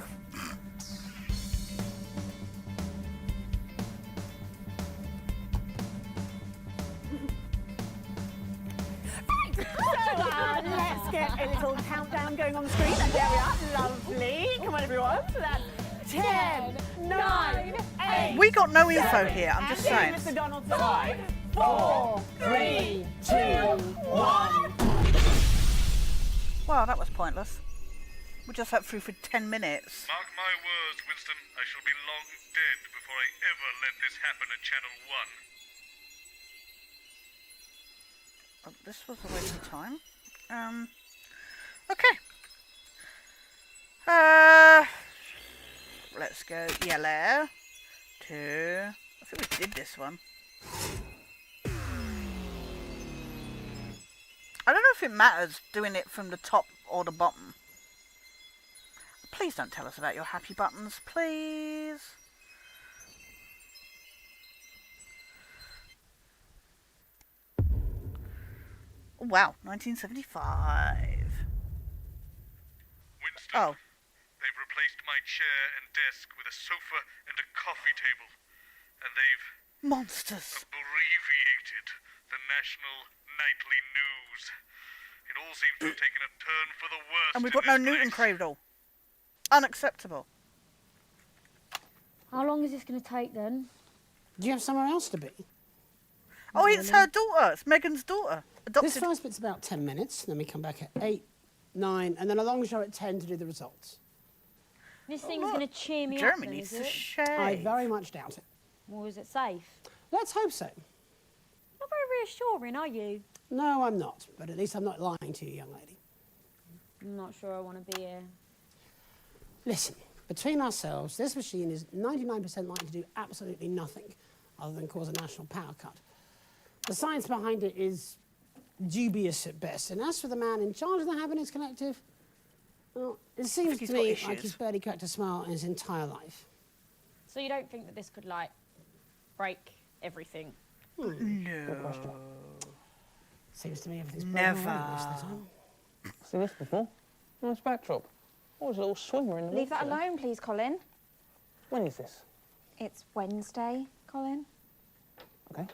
Let's get a little countdown going on the screen. And there we are. Lovely. Come on, everyone. So that's 10, 9, 8. We got no info here, I'm just saying. Mr. Donaldson. 5, 4, 3, 2, 1. Well, that was pointless. We just sat through for 10 minutes. Mark my words, Winston. I shall be long dead before I ever let this happen at Channel 1. Oh, this was a waste of time. Okay. Let's go yellow. 2. I think we did this one. I don't know if it matters doing it from the top or the bottom. Please don't tell us about your happy buttons, please. Oh, wow, 1975. Winston, Oh. they've replaced my chair and desk with a sofa and a coffee table. And they've Monsters. abbreviated the national nightly news. It all seems to have taken a turn for the worse. And we've got no Newton cradle. Unacceptable. How long is this going to take then? Do you have somewhere else to be? Oh, it's her daughter. It's Megan's daughter. Adopted. This first bit's about 10 minutes, then we come back at 8, 9, and then a long show at 10 to do the results. This thing's going to cheer me Jeremy up then, needs is to it? shave. I very much doubt it. Or is it safe? Let's hope so. Not very reassuring, are you? No, I'm not, but at least I'm not lying to you, young lady. I'm not sure I want to be here. Listen, between ourselves, this machine is 99% likely to do absolutely nothing other than cause a national power cut. The science behind it is dubious at best, and as for the man in charge of the Happiness Collective, well, it seems to me like he's barely cracked a smile in his entire life. So you don't think that this could, like, break everything? No. Good question. Seems to me everything's Never. broken already most of the time. Seen this before? Nice backdrop. Oh, there's a little swimmer in the Leave that water. alone, please, Colin. When is this? It's Wednesday, Colin. Okay,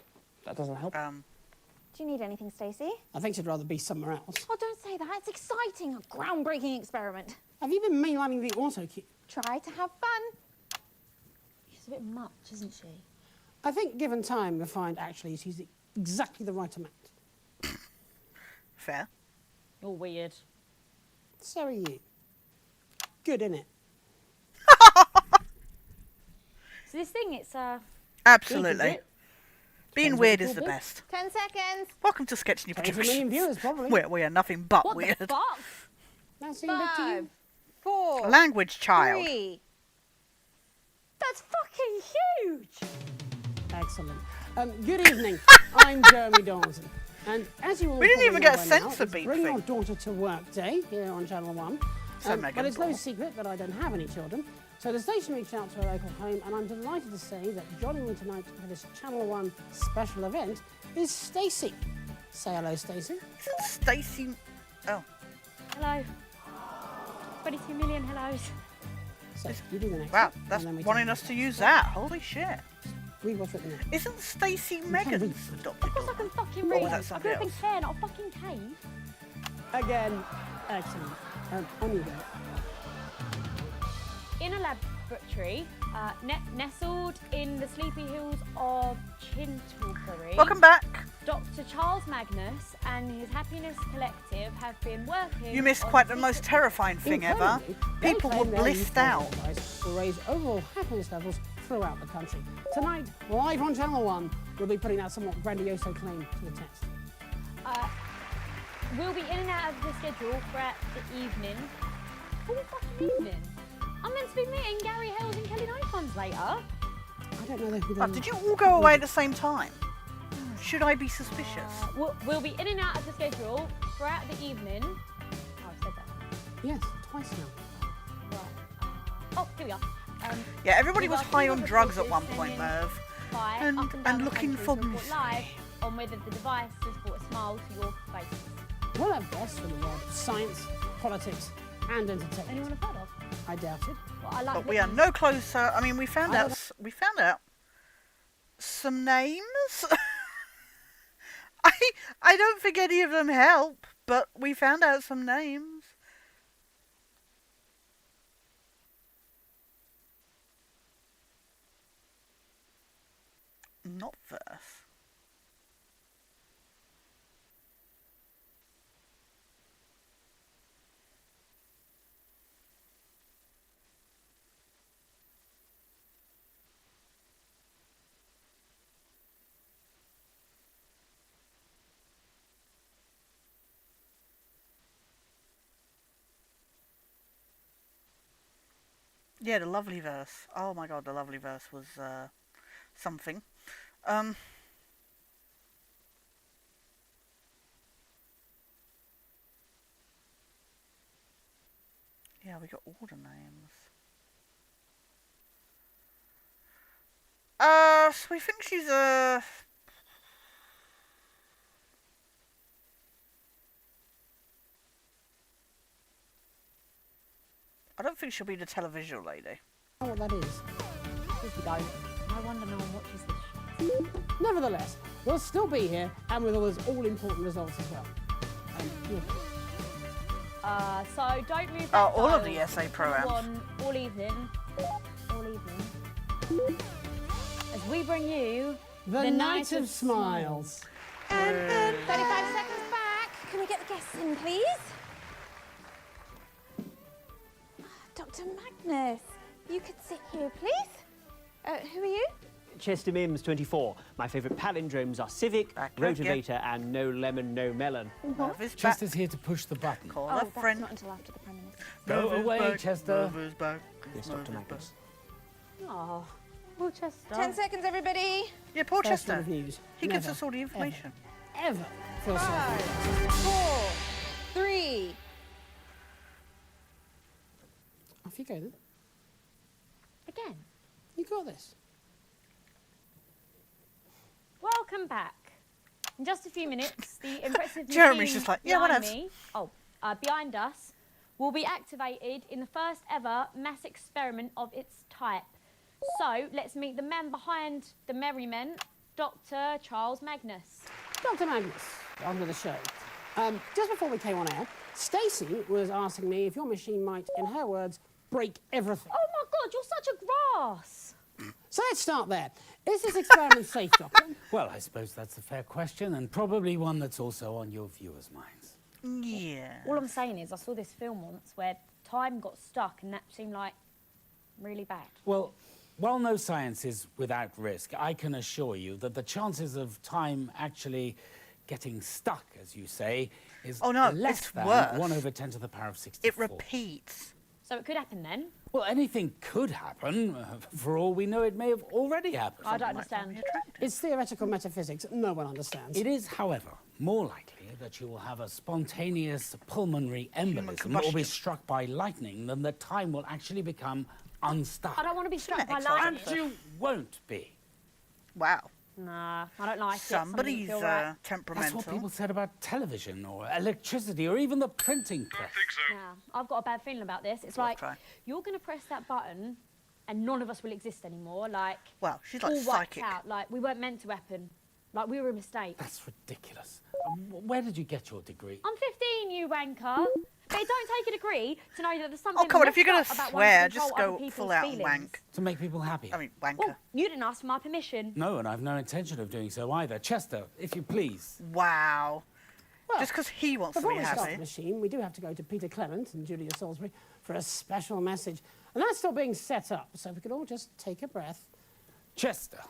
that doesn't help. Do you need anything, Stacey? I think she'd rather be somewhere else. Oh, don't say that. It's exciting. A groundbreaking experiment. Have you been mainlining the auto cue? Try to have fun. She's a bit much, isn't she? I think given time, we'll find actually she's exactly the right amount. Fair. You're weird. So are you. Good, innit? So this thing, it's Absolutely. Being weird is the best. 10 seconds. Welcome to Sketch New 80 million Productions. viewers, probably. Where we are nothing but What weird. the fuck? That seemed big to you? 5, 4, Language child. 3. That's fucking huge! Excellent. Good evening. I'm Jeremy Dawson. And as you all We didn't even probably get a know by now, sensor it's beep Bring Your thing. Daughter to Work Day here on Channel 1. So Megan but it's no Paul. secret that I don't have any children. So the station reached out to a local home, and I'm delighted to say that joining me tonight for this Channel 1 special event is Stacey. Say hello, Stacey. Isn't Stacey... Oh. Hello. 22 million hellos. So you do the next Wow, one, that's and then we wanting take us to use that. Holy shit. Read what's written there. Isn't Stacey can Megan's read. adopted Of course I daughter? can fucking Or read. was that I somebody grew up in else? care, not a fucking cave. Again, excellent. On you go. In a laboratory, nestled in the sleepy hills of Chintlebury, Welcome back. Dr. Charles Magnus and his Happiness Collective have been working. You missed on quite the most secret- terrifying thing ever. Incredibly, they People claim were their blissed youth out. device will raise overall happiness levels throughout the country. Tonight, live on Channel 1, we'll be putting that somewhat grandioso claim to the test. We'll be in and out of the schedule throughout the evening. What fucking evening? I'm meant to be meeting Gary Hales and Kelly Nyfons later. I don't know who they Oh, did you all go away at the same time? Should I be suspicious? We'll be in and out of the schedule throughout the evening. Oh, I've said that. Yes, twice now. Right. Oh, here we are. Yeah, everybody we've was asked high all on the drugs at reporters one point, sending Merv. by And- up and, and down looking the for country to report mystery. live on whether the device has brought a smile to your face. We'll have guests from the world of science, politics, and entertainment. Anyone have heard of? I doubt it. Well, I like But we are listening. no closer. I mean, we found out some names. I don't think any of them help, but we found out some names. Not verse. Yeah, the lovely verse. Oh my god, the lovely verse was something. Yeah, we got all the names. So we think she's I don't think she'll be the televisual lady. Oh, what that is. If we don't, no wonder no one watches this show. Nevertheless, we'll still be here, and with all those all-important results as well. So don't move that all of dial. the SA programs. On all evening. As we bring you The Night of Smiles. And 35 seconds back. Can we get the guests in, please? Dr. Magnus, you could sit here, please. Who are you? Chester Mims, 24. My favourite palindromes are civic, rotavator, and no lemon, no melon. Chester's here to push the button. Oh, that's not until after the Prime Minister. Go away, Chester. Yes, Dr. Magnus. Oh, poor Chester. 10 seconds, everybody. Yeah, poor First Chester. reviews. He gives Never, us all the information. Ever feel sorry 5, for you. 4, 3. Off you go then. Again. You got this. Welcome back. In just a few minutes, the impressive Jeremy's machine just like, yeah, behind whatevs. me, behind us, will be activated in the first ever mass experiment of its type. So let's meet the man behind the merriment, Dr. Charles Magnus. Dr. Magnus, on with the show. Just before we came on air, Stacey was asking me if your machine might, in her words, break everything. Oh my God, you're such a grass. So let's start there. Is this experiment safe, Doctor? Well, I suppose that's a fair question, and probably one that's also on your viewers' minds. Yeah. All I'm saying is I saw this film once where time got stuck and that seemed like really bad. Well, while no science is without risk, I can assure you that the chances of time actually getting stuck, as you say, is less it's than worse. 1 over 10 to the power of 64. It repeats. So it could happen then? Well, anything could happen. For all we know, it may have already happened. I don't understand. It's theoretical metaphysics. No one understands. It is, however, more likely that you will have a spontaneous pulmonary embolism or be combustion. struck by lightning than that time will actually become unstuck. I don't want to be struck by And lightning. you won't be. Wow. Nah, I don't like Somebody's it. Something doesn't feel right. temperamental. That's what people said about television or electricity or even the printing press. Yeah, I've got a bad feeling about this. It's like, you're going to press that button and none of us will exist anymore. Like, well, she's like all wiped psychic. out. Like, we weren't meant to happen. Like, we were a mistake. That's ridiculous. Where did you get your degree? I'm 15, you wanker. But it don't take a degree to know that there's something Oh, come on, if you're going messed to up about wanting swear, to control just other go people's full out feelings. wank. To make people happy. I mean, wanker. Well, you didn't ask for my permission. No, and I've no intention of doing so either. Chester, if you please. Wow. Well, just because he wants to Before be we start happy. the machine, we do have to go to Peter Clement and Julia Salisbury for a special message. And that's still being set up, so we could all just take a breath. Chester.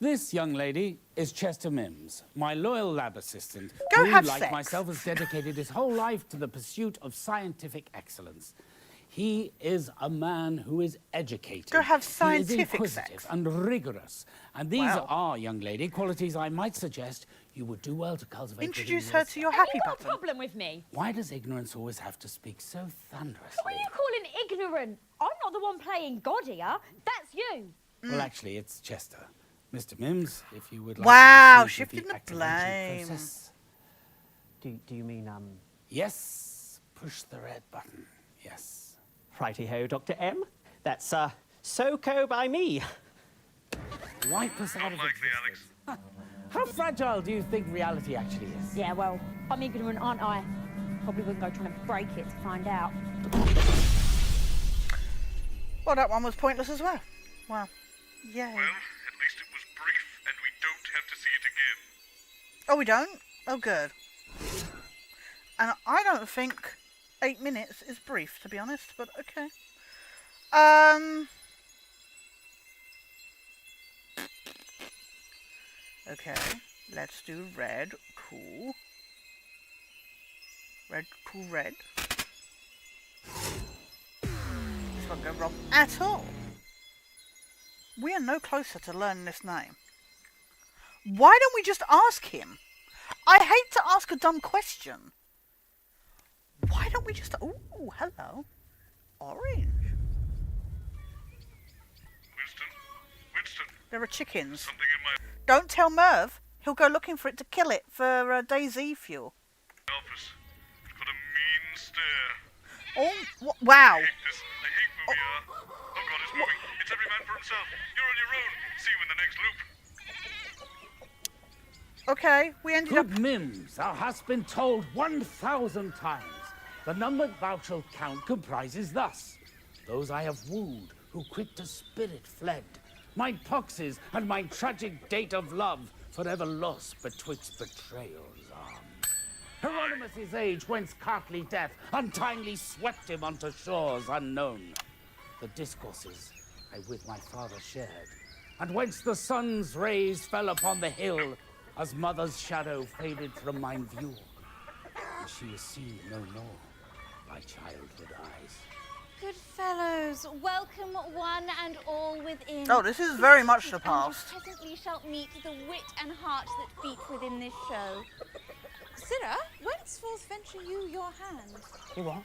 This young lady is Chester Mims, my loyal lab assistant, Go who, have like sex. myself, has dedicated his whole life to the pursuit of scientific excellence. He is a man who is educated. Go have He is scientific inquisitive sex. and rigorous. And these Wow. are, young lady, qualities I might suggest you would do well to cultivate. Introduce within her yourself. to your Have happy you got a button. problem with me? Why does ignorance always have to speak so thunderously? What are you calling ignorant? I'm not the one playing God here. That's you. Well, actually, it's Chester. Mr. Mims, if you would like Wow, to proceed with shifting the activation blame. process. Do you mean, Yes, push the red button. Yes. Righty-ho, Dr. M? That's, so-co by me. Wipe us out of Unlikely, Alex. existence. How fragile do you think reality actually is? Yeah, well, I'm ignorant, aren't I? Probably wouldn't go trying to break it to find out. Well, that one was pointless as well. Wow. Yay. Well, at least it was brief, and we don't have to see it again. Oh, we don't? Oh, good. And I don't think 8 minutes is brief, to be honest, but okay. Okay, let's do red, cool. Red, cool, red. won't go wrong at all. We are no closer to learning this name. Why don't we just ask him? I hate to ask a dumb question. Why don't we just... Ooh, hello. Orange. Winston, There are chickens. something in my Don't tell Merv. He'll go looking for it to kill it for DayZ fuel. office. It's got a mean stare. Oh, wow. I hate this. I hate movie hour. Oh God, it's moving. It's every man for himself. You're on your own. See you in the next loop. Okay, we ended up... Good Mims, thou hast been told 1,000 times. The number thou shalt count comprises thus. Those I have wooed, who quick to spirit fled. Mine poxes and my tragic date of love, forever lost betwixt betrayal's arms. Hieronymus' age, whence cartly death untimely swept him onto shores unknown. The discourses I with my father shared, and whence the sun's rays fell upon the hill, as mother's shadow faded from mine view, and she was seen no more by childhood eyes. Good fellows, welcome one and all within. Oh, this is very much the past. And you presently shalt meet the wit and heart that beat within this show. Sirrah, whence forth venture you your hand? You what?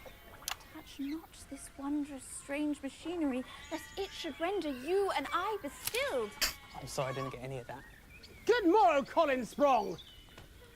Touch not this wondrous strange machinery, lest it should render you and I bestilled. I'm sorry I didn't get any of that. Good morrow, Colin Sprong.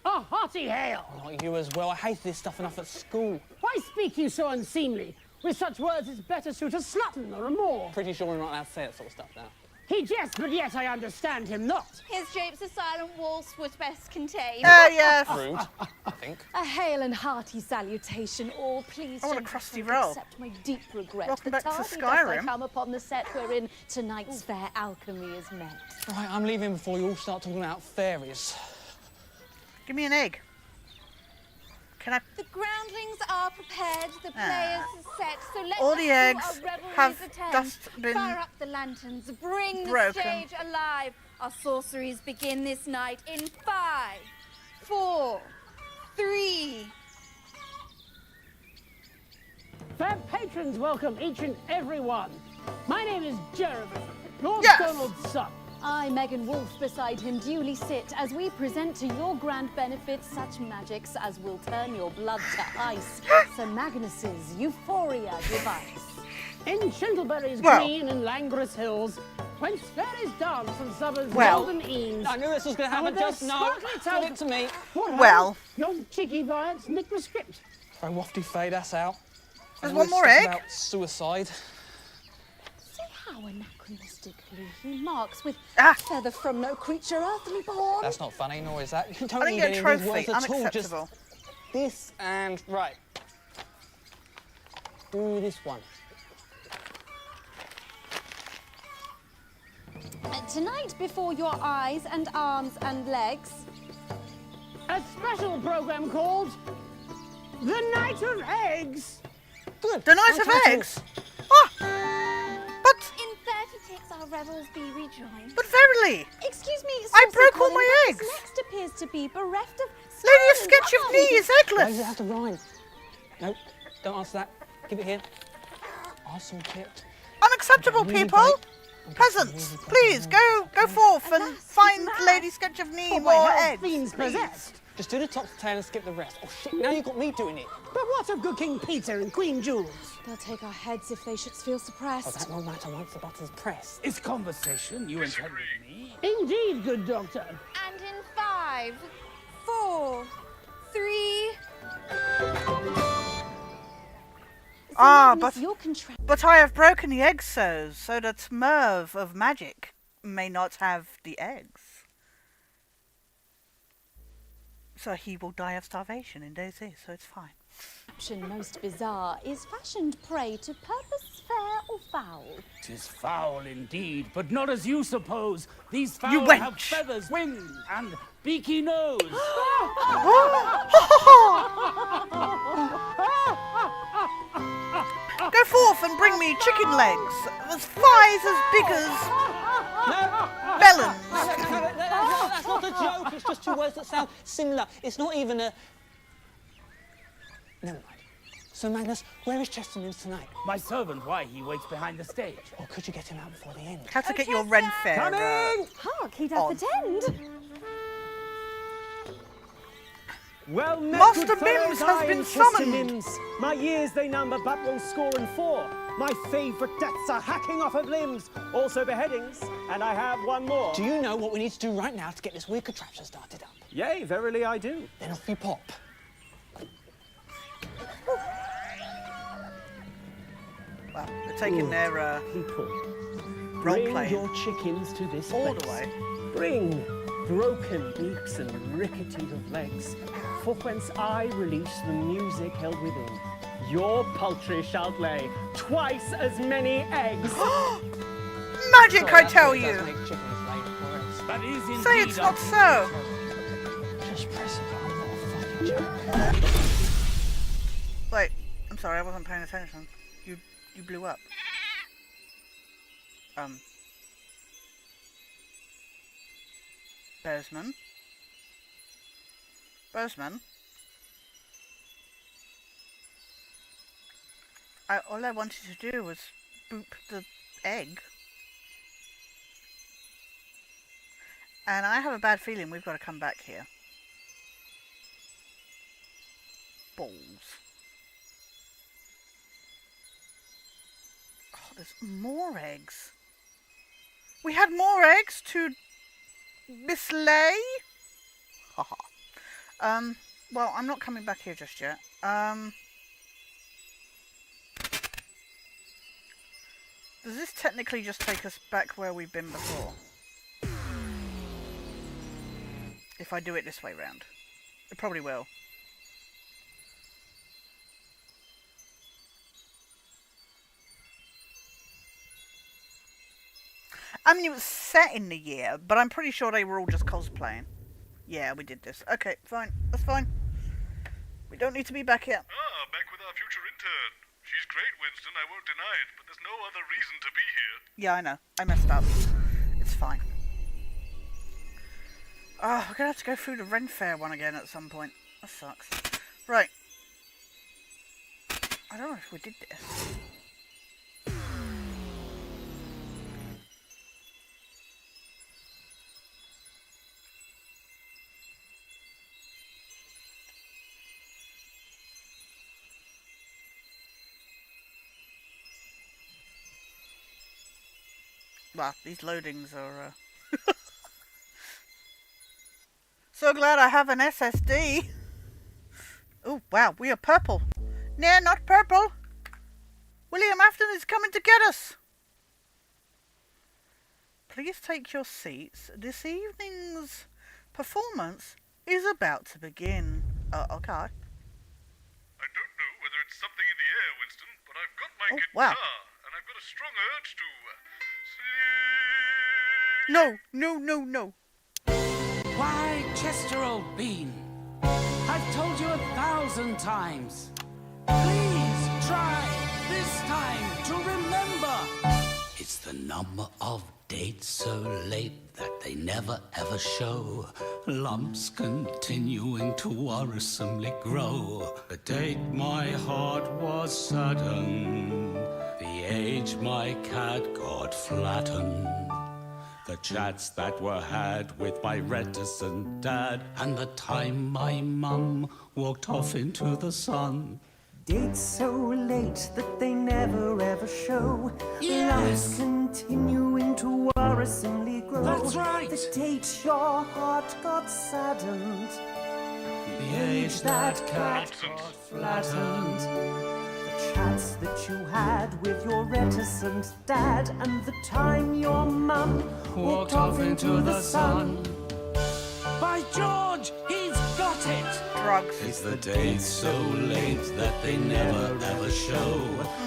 A hearty hail. Not you as well. I hated this stuff enough at school. Why speak you so unseemly? With such words, it's better suit a slutton or a moor. Pretty sure we're not allowed to say that sort of stuff now. He jests, but yet I understand him not. His japes a silent waltz would best contain. Yes. Rude, I think. A hail and hearty salutation, all please. I want a crusty roll. Accept my deep regret. Welcome back to thus I Skyrim. come upon the set wherein tonight's fair alchemy is met. Right, I'm leaving before you all start talking about fairies. Give me an egg. Can I... The groundlings are prepared, the players set, so let All us the to eggs our revelries have attend. just been Fire up the lanterns, bring broken. the stage alive. Our sorceries begin this night in 5, 4, 3. Fair patrons welcome each and every one. My name is Jeremy, Lord Yes. Donald's son. I, Megan Wolfe, beside him duly sit as we present to your grand benefit such magics as will turn your blood to ice. Sir Magnus's Euphoria device. In Chintleberry's Well. green and languorous hills, whence fairies dance and suburbs Well. golden eaves. I knew this was going to happen. And with Just their no. sparkly Give tails- it to me. What, Well. Your cheeky violets nick the script. Throw wafty fade us out. There's And one all more this stuff egg. About suicide. See how anachronistically he marks with Ah. feather from no creature earthly born. That's not funny, nor is that. You don't I need didn't get any a of these trophy. words at all. Just Unacceptable. this and right. Do this one. Tonight, before your eyes and arms and legs, A special program called The Night of Eggs. Good. The Night of Fantastic. Eggs? Ah! But... in 30 ticks our revels be rejoined. But verily! Excuse me, I Saucy broke all Colin, my but eggs. this next appears to be bereft of Lady of spine Sketch and of Knee is Why does it eggless! have to rhyme? No, don't answer that. Give it here. I'll sort it. Unacceptable, Okay, really people! great. Peasants, please, go forth and Alas, find he's Lady Sketch of Knee For more my eggs. fiends possessed. Just do the top to tail and skip the rest. Oh shit, now you've got me doing it. But what of good King Peter and Queen Jules? They'll take our heads if they should feel Oh, suppressed. that won't matter once the button's pressed. Is conversation you intend with me? Indeed, good doctor. And in 5, 4, 3. Ah, Magnus, but- your contra- But I have broken the egg so that Merv of Magic may not have the eggs. So he will die of starvation in DayZ, so it's fine. Option most bizarre is fashioned prey to purpose fair or foul. 'Tis foul indeed, but not as you suppose. These fowl You have wench. feathers, wings, and beaky nose. Go forth and bring me chicken legs, with thighs as big as melons. That's not a joke. It's just two words that sound similar. It's not even a... Never mind. So, Magnus, where is Chester Mims tonight? My servant, why? He waits behind the stage. Or could you get him out before the end? How to get your Ren Fair? Coming! Hark, he does pretend. Well met, Master good fellows, Mims has I been am Chester summoned. Mims. My years they number, but will score and 4. My favourite deaths are hacking off of limbs, also beheadings, and I have one more. Do you know what we need to do right now to get this weird contraption started up? Yea, verily I do. Then off you pop. Well, they're taking their people. role Bring playing your chickens to this all place. the way. Bring broken beaks and rickety of legs, for whence I release the music held within. Your poultry shall lay twice as many eggs. Magic, I tell you. That is indeed. Say it's not so. Just press it on, fucking joke. Wait, I'm sorry, I wasn't paying attention. You blew up. Bozeman. Bozeman. All I wanted to do was boop the egg. And I have a bad feeling we've got to come back here. Balls. Oh, there's more eggs. We had more eggs to mislay? Haha. Well, I'm not coming back here just yet. Does this technically just take us back where we've been before? If I do it this way round. It probably will. I mean, it was set in the year, but I'm pretty sure they were all just cosplaying. Yeah, we did this. Okay, fine. That's fine. We don't need to be back here. Ah, back with our future intern. She's great, Winston, I won't deny it, but there's no other reason to be here. Yeah, I know. I messed up. It's fine. Oh, we're gonna have to go through the Ren Fair one again at some point. That sucks. Right. I don't know if we did this. Well, these loadings are, So glad I have an SSD. Oh, wow, we are purple. No, not purple. William Afton is coming to get us. Please take your seats. This evening's performance is about to begin. Okay. I don't know whether it's something in the air, Winston, but I've got my guitar, wow. and I've got a strong urge to No, no, no, no. Why, Chester, old bean, I've told you 1,000 times. Please try this time to remember. It's the number of dates so late that they never ever show. Lumps continuing to worrisomely grow. The date my heart was saddened. The age my cat got flattened. The chats that were had with my reticent dad, and the time my mum walked off into the sun. Dates so late that they never ever show. Yes. Lumps continuing to worrisomely grow. That's right. The date your heart got saddened. The age that cat got flattened. The chats that you had with your reticent dad, and the time your mum Walked off into the sun. By George, he's got it! Drugs. It's the dates so late that they never ever show.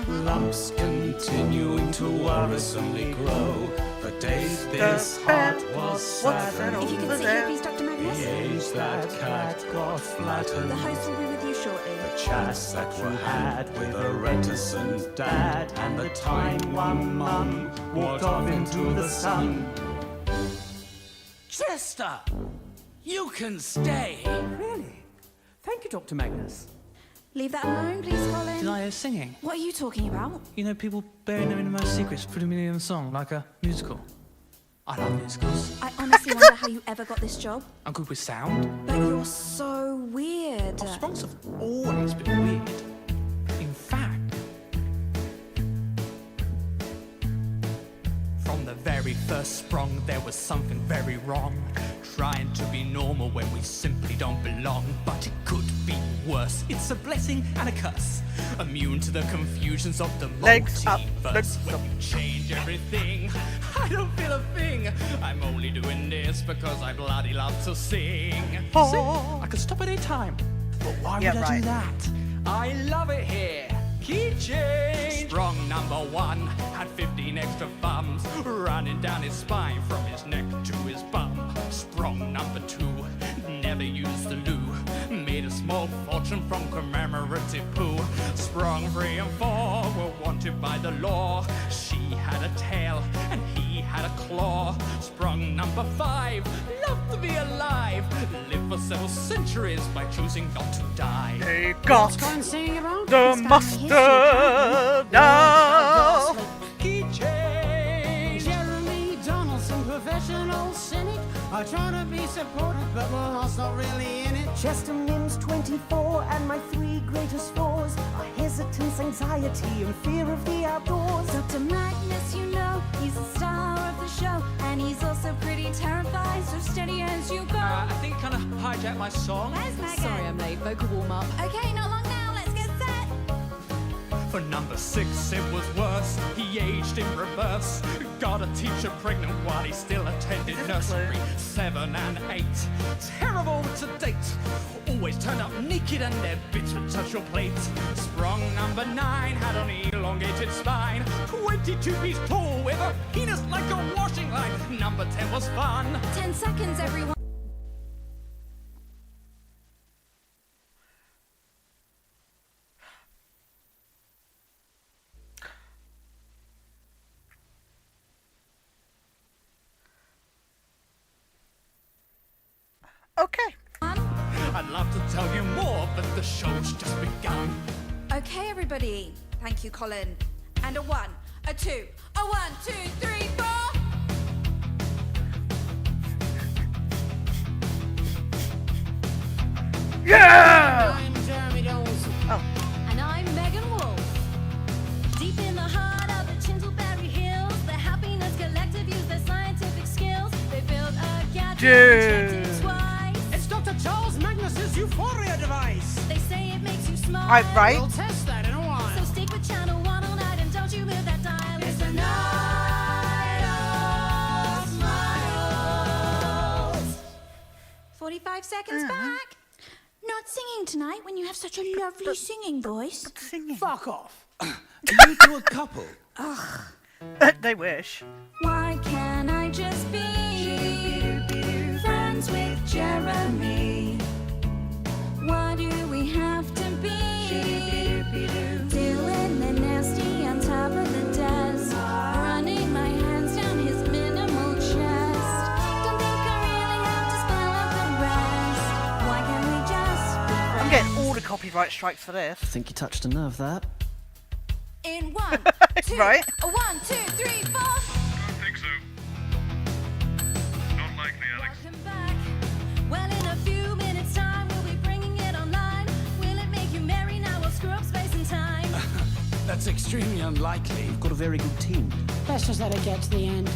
Lumps continuing to worrisomely grow. The date this heart was saddened. If you could sit here, please, Dr. Magnus. The age that cat got flattened. The host will be with you shortly. The chats that you had with a reticent dad, and the time one mum walked off into the sun. Chester, you can stay. Really? Thank you, Dr. Magnus. Leave that alone, please, Colin. Did I hear singing? What are you talking about? You know, people burying their innermost secrets, putting me in a song, like a musical. I love musicals. I honestly wonder how you ever got this job. I'm good with sound. But you're so weird. Oh, Sprongs have always been weird. In fact, from the very first sprung, there was something very wrong. Trying to be normal when we simply don't belong. But it could be worse. It's a blessing and a curse. Immune to the confusions of the multiverse. When you change everything, I don't feel a thing. I'm only doing this because I bloody love to sing. See, I could stop at any time. But why would I do that? I love it here. Key change. Sprung number 1 had 15 extra thumbs running down his spine from his neck to his bum. Sprung number 2 never used the loo. Made a small fortune from commemorative poo. Sprung 3 and 4 were wanted by the law. She had a tail and he had a claw. Sprung number 5 loved to be alive. Lived for several centuries by choosing not to die. They got the mustard now. Key change. Jeremy Donaldson, professional cynic. I try to be supportive, but my heart's not really in it. Chester Mims 24 and my 3 greatest flaws are hesitance, anxiety and fear of the outdoors. Dr. Magnus, you know, he's the star of the show, and he's also pretty terrified, so steady as you go. I think kind of hijacked my song. Where's Megan? Sorry, I'm late. Vocal warm-up. Okay, not long now, let's get set. For number 6 it was worse. He aged in reverse. Got a teacher pregnant while he still attended nursery. 7 and 8, terrible to date. Always turned up naked and their bits would touch your plate. Sprung number 9 had an elongated spine. 22 feet tall with a penis like a washing line. Number 10 was fun. 10 seconds, everyone. Okay. I'd love to tell you more, but the show's just begun. Okay, everybody. Thank you, Colin. And a 1, a 2, a 1, 2, 3, 4. Yeah! I'm Jeremy Donaldson. Oh. And I'm Megan Wolf. Deep in the heart of the Chinselberry Hills, the Happiness Collective use their scientific skills. They built a gadget Dude. and checked it twice. It's Dr. Charles Magnus's Euphoria device. They say it makes you smile. Right. We'll test that in a while. So stick with channel 1 all night and don't you move that dial. It's the night of smiles. 45 seconds back. Not singing tonight when you have such a lovely singing voice. Singing. Fuck off. Are you two a couple? Ugh. They wish. Why can't I just be friends with Jeremy? Why do we have to be doing the nasty on top of the desk, running my hands down his minimal chest? Don't think I really have to spell out the rest. Why can't we just be friends? I'm getting all the copyright strikes for this. I think you touched a nerve there. In 1, 2, Right. a 1, 2, 3, 4. I think so. Not likely, Alex. Welcome back. Well, in a few minutes' time, we'll be bringing it online. Will it make you merry? Now we'll screw up space and time. That's extremely unlikely. You've got a very good team. Let's just let it get to the end.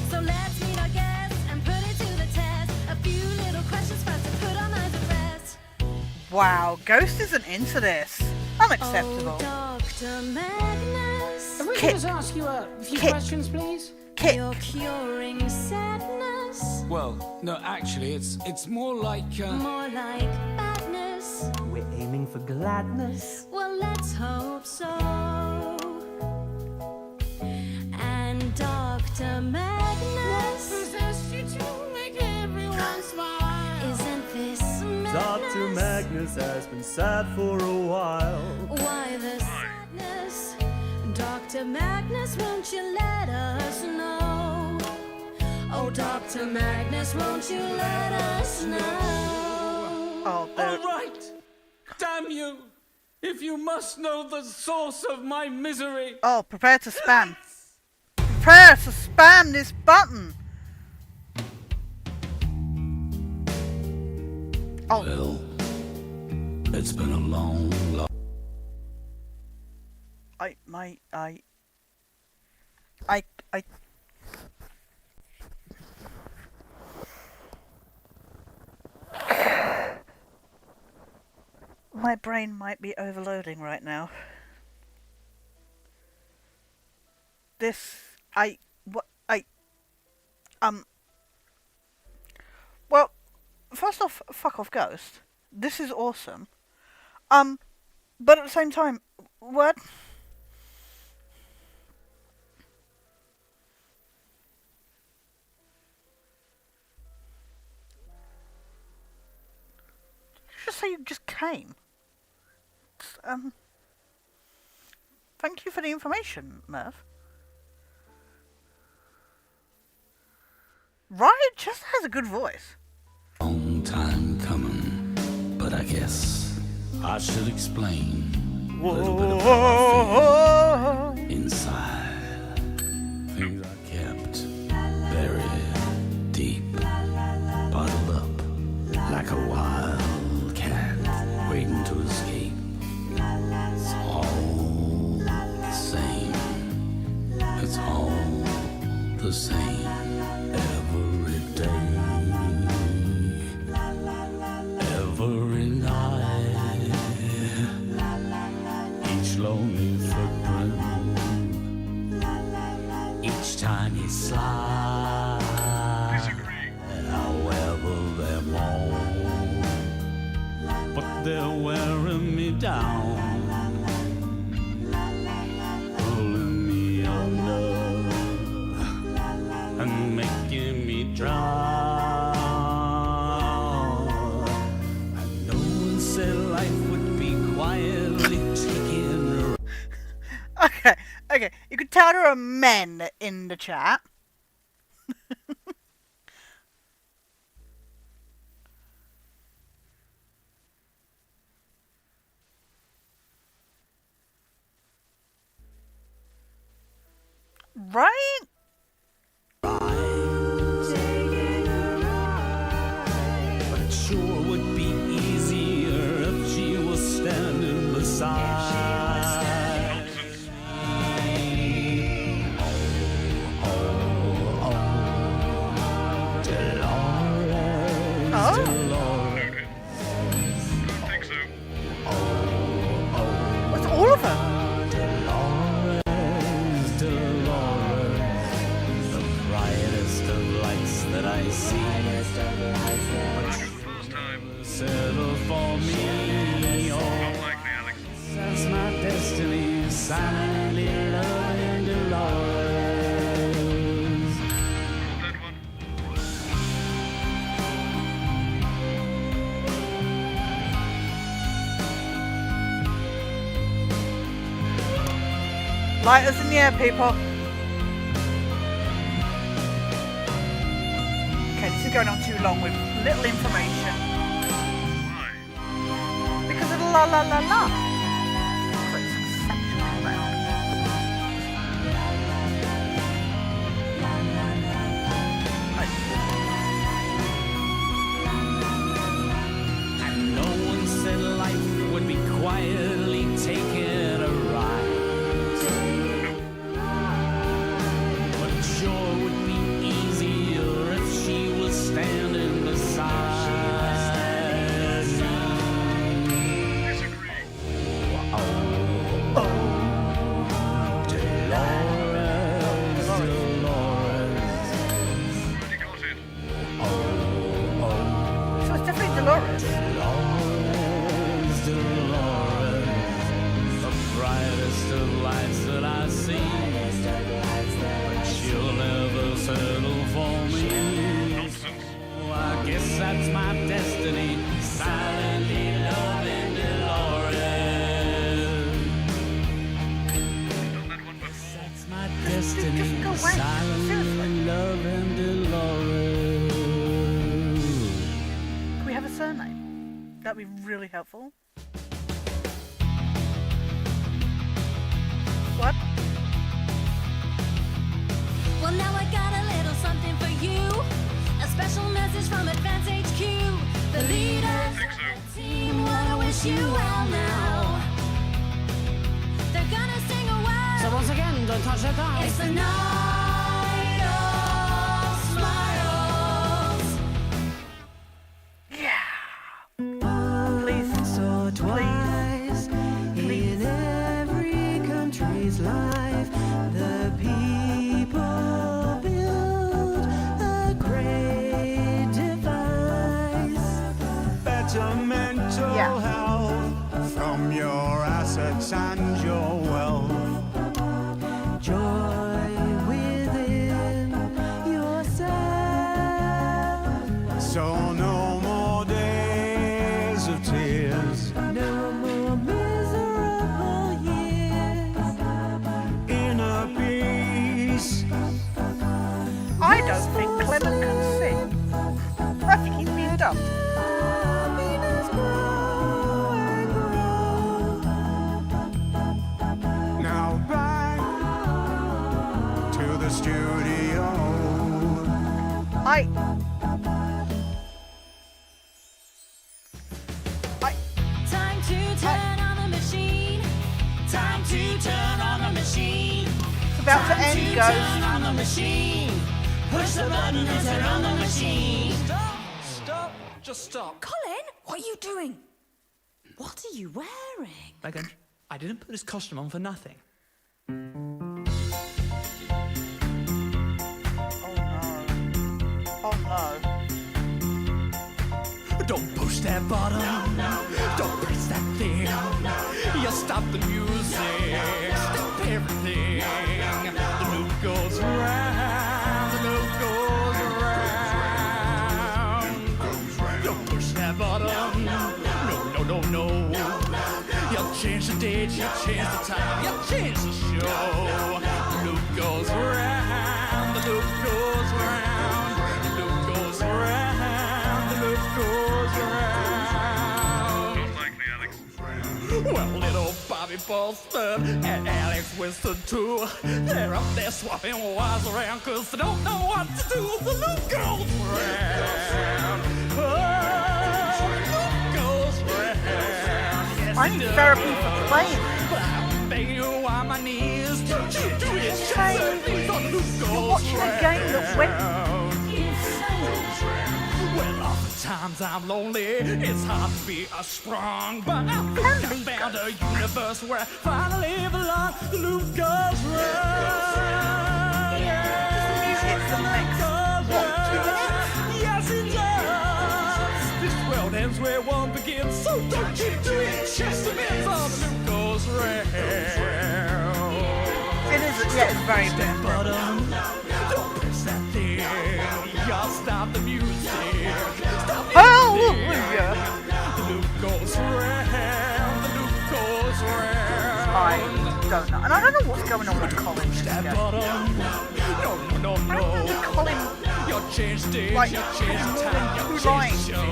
So let's meet our guests and put it to the test. A few little questions for us to put our minds at rest. Wow, Ghost isn't into this. Unacceptable. Oh, Dr. Magnus. If we could just ask you a few questions, please. You're curing sadness. Well, no, actually, it's more like. More like badness. We're aiming for gladness. Well, let's hope so. And Dr. Magnus possessed you to make everyone smile. Isn't this madness? Dr. Magnus has been sad for a while. Why the sadness? Dr. Magnus, won't you let us know? Oh, Dr. Magnus, won't you let us know? Oh, All right! Damn you! If you must know the source of my misery. Oh, prepare to spam. Prepare to spam this button. Oh. Well, it's been a long. My brain might be overloading right now. Well, first off, fuck off, Ghost. This is awesome. But at the same time, what? Just say you just came. Thank you for the information, Merv. Riot just has a good voice. Long time coming, but I guess I should explain a little bit of how I feel inside. Things I kept buried deep, bottled up like a wild cat waiting to escape. It's all the same. It's all the same every day. Every night, each lonely footprint, each tiny slide, however they're on, but they're wearing me down, pulling me under, and making me drown. Okay, you could tell there are men in the chat. Right? But it sure would be easier if she was standing beside. What's all of them? The brightest of lights that I see. Settle for me. That's my destiny. Silently loving Dolores. Lighters in the air, people. Okay, this is going on too long with little information. Why? Because of the la la la la. Creates exceptional round. And no one said life would be quietly taking a ride. But it sure would be easier if she was standing beside me. Disagree. Oh, oh, Dolores, Dolores. Already got it. Oh, oh. So it's definitely Dolores. Dolores, Dolores, the brightest of lights that I see. But she'll never settle for me. Nonsense. Oh, I guess that's my destiny. Silently loving Dolores. Done that one before. That's my destiny. just go away. Silently loving Dolores. Can we have a surname? That'd be really helpful. What? Well, now I got a little something for you. A special message from Advance HQ. The leaders of the team wanna wish you well now. They're gonna sing a word. So once again, don't touch that dial. It's the night of smiles. Please. Or twice in every country's life, the people build a great device. Better mental health from your assets and your wealth. Joy within yourself. So no more days of tears. No more miserable years. Inner peace. I don't think Clement can sing. I think he's been dubbed. Now back to the studio. Time to turn on the machine. Time to turn on the machine. It's about to end, Turn Ghost. on the machine. Push the button and turn on the machine. Stop! Just stop. Colin, what are you doing? What are you wearing? Megan, I didn't put this costume on for nothing. Oh no. Don't push that button. Don't press that thing. You stop the music. Stop everything. The loop goes round. The loop goes round. Don't push that button. No. You change the date. You change the time. You change the show. The loop goes round. The loop goes round. The loop goes round. The loop goes round. Unlikely, Alex. Well, little Bobby Bolster and Alex Winston too. They're up there swapping wires around cause they don't know what to do. The loop goes round. Oh, the loop goes round. Yes, I need therapy for playing. But I'm begging you on my knees. Don't you do it, just please. The loop goes You're watching a game that went well, oftentimes I'm lonely. It's hard to be a strong, but I think I found a universe where I finally belong. The loop goes round. Yes, the loop goes round. Yes, it does. This world ends where one begins, so don't keep doing just a minute. Oh, the loop goes round. It is, yeah, it's very bad. Don't press that thing. Y'all stop the music. Hallelujah! The loop goes round. The loop goes round. I don't know. And I don't know what's going on with Colin. No. Colin, you changed it. like, You changed the time. You two changed lines the show.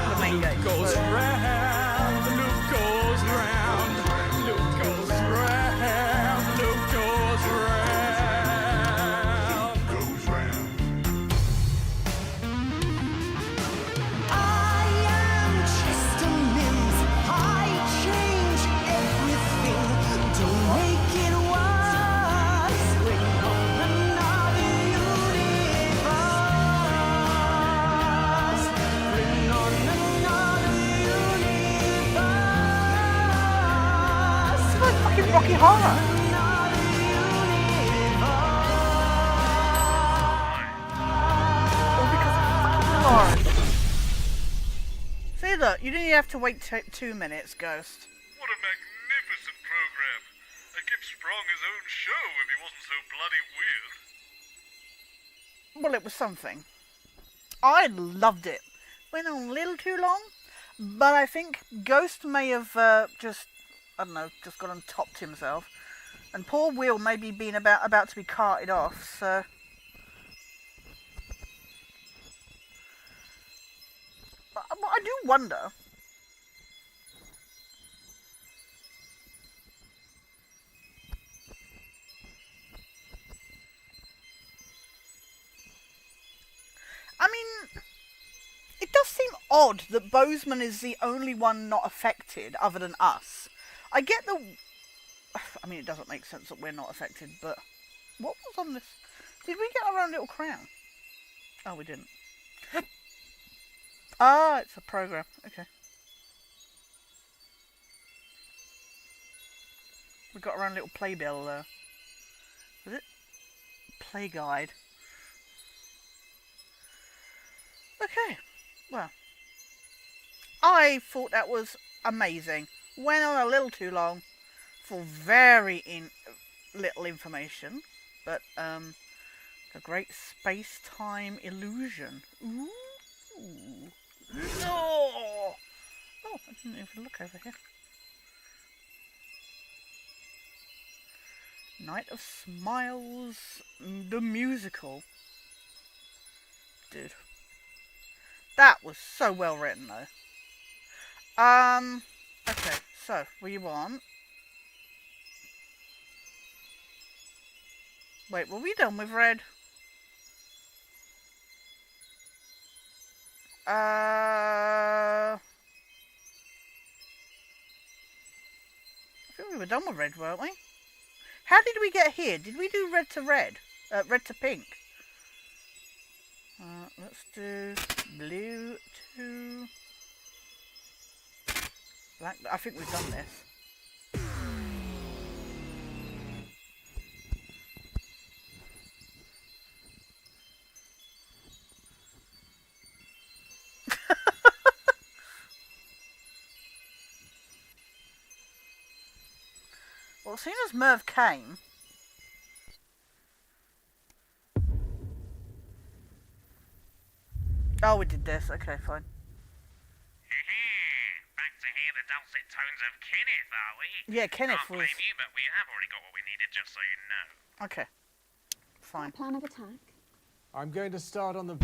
the main game. The loop goes round. The loop goes round. The loop goes round. The loop goes round. I am just a means. I change everything. Don't make it worse. Bring on another universe. Bring on another universe. It's like fucking Rocky Horror. Lord. See, look, you didn't even have to wait 2 minutes, Ghost. What a magnificent program. I'd give Sprong his own show if he wasn't so bloody weird. Well, it was something. I loved it. Went on a little too long, but I think Ghost may have just gone and topped himself. And poor Will may be being about to be carted off, so... But I do wonder... odd that Bozeman is the only one not affected other than us. I get the... I mean, it doesn't make sense that we're not affected, but... What was on this? Did we get our own little crown? Oh, we didn't. Ah, it's a program. Okay. We got our own little playbill there. Was it? Play guide. Okay. Well. I thought that was amazing. Went on a little too long for very little information. But, a great space-time illusion. Ooh. No! Oh, I didn't even look over here. Night of Smiles, the musical. Dude. That was so well written, though. Okay, so, we want... Wait, were we done with red? I think we were done with red, weren't we? How did we get here? Did we do red to red? Red to pink? Let's do blue to black. I think we've done this. Well, as soon as Merv came... Oh, we did this. Okay, fine. Back to hear the dulcet tones of Kenneth, are we? Yeah, Kenneth Can't blame you, but we have already got what we needed, just so you know. Okay. Fine. Plan of attack. I'm going to start on the...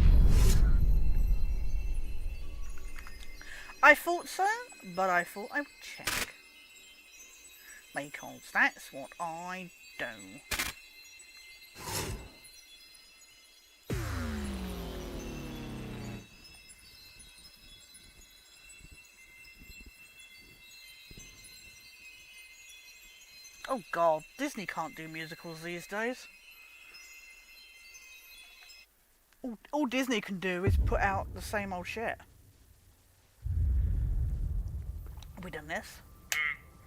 I thought so, but I thought I would check. Because that's what I do. Oh god, Disney can't do musicals these days. All Disney can do is put out the same old shit. Have we done this?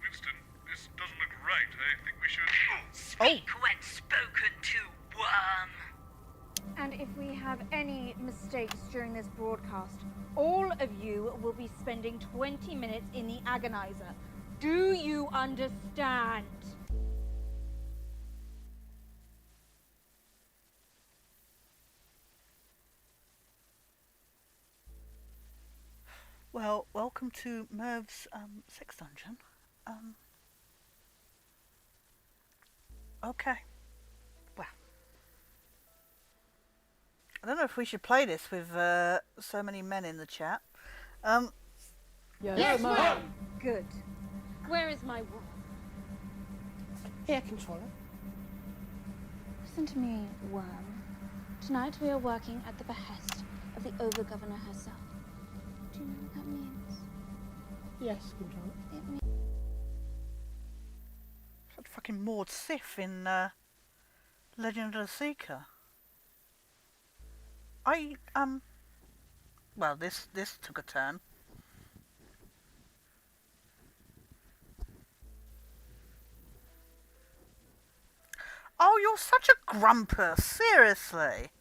Winston, this doesn't look right. I think we should... Speak when spoken to, worm. And if we have any mistakes during this broadcast, all of you will be spending 20 minutes in the agonizer. Do you understand? Well, welcome to Merv's sex dungeon. Okay. Well, I don't know if we should play this with so many men in the chat. Yes, ma'am. Good. Where is my worm? Here, controller. Listen to me, worm. Tonight we are working at the behest of the Over-Governor herself. Do you know what that means? Yes, controller. It means... Such fucking Maud Sif in Legend of the Seeker. Well, this took a turn. Oh, you're such a grumper, seriously.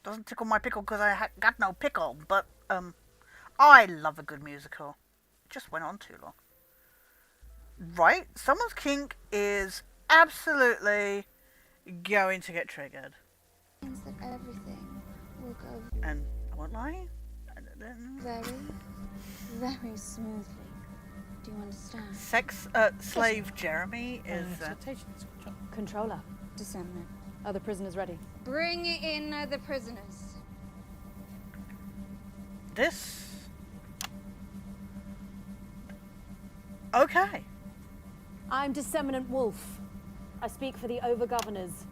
Doesn't tickle my pickle because I got no pickle, but, I love a good musical. It just went on too long. Right? Someone's kink is absolutely going to get triggered. means that everything will go And I won't lie. very, very smoothly. Do you understand? Slave Jeremy is... Controller. Discernment. Are the prisoners ready? Bring in the prisoners. This... Okay. I'm Disseminant Wolf. I speak for the over-governors.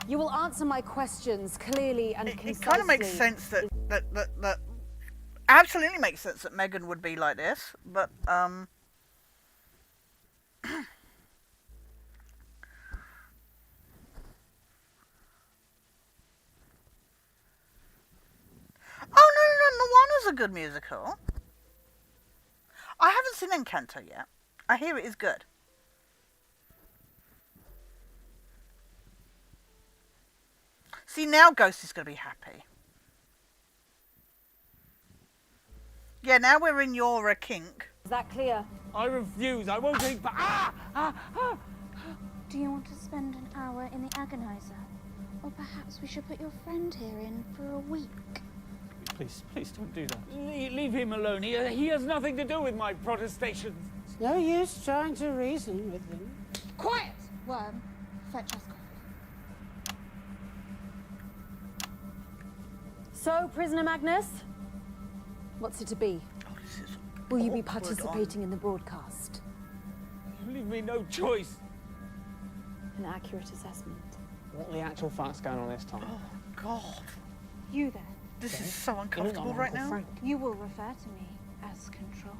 You will answer my questions clearly and concisely. It kind of makes sense that absolutely makes sense that Megan would be like this, but Oh no, Moana's a good musical. I haven't seen Encanto yet. I hear it is good. See, now Ghost is going to be happy. Yeah, now we're in your kink. Is that clear? I refuse. I won't take back. Do you want to spend an hour in the agonizer? Or perhaps we should put your friend here in for a week? Please, please don't do that. Leave him alone. He has nothing to do with my protestations. It's no use trying to reason with him. Quiet! Worm, fetch us coffee. So, prisoner Magnus, what's it to be? Will you be participating in the broadcast? You leave me no choice. An accurate assessment. What the actual fuck's going on this time? Oh, God. You there. This is so uncomfortable right now. Frank. You will refer to me as controller.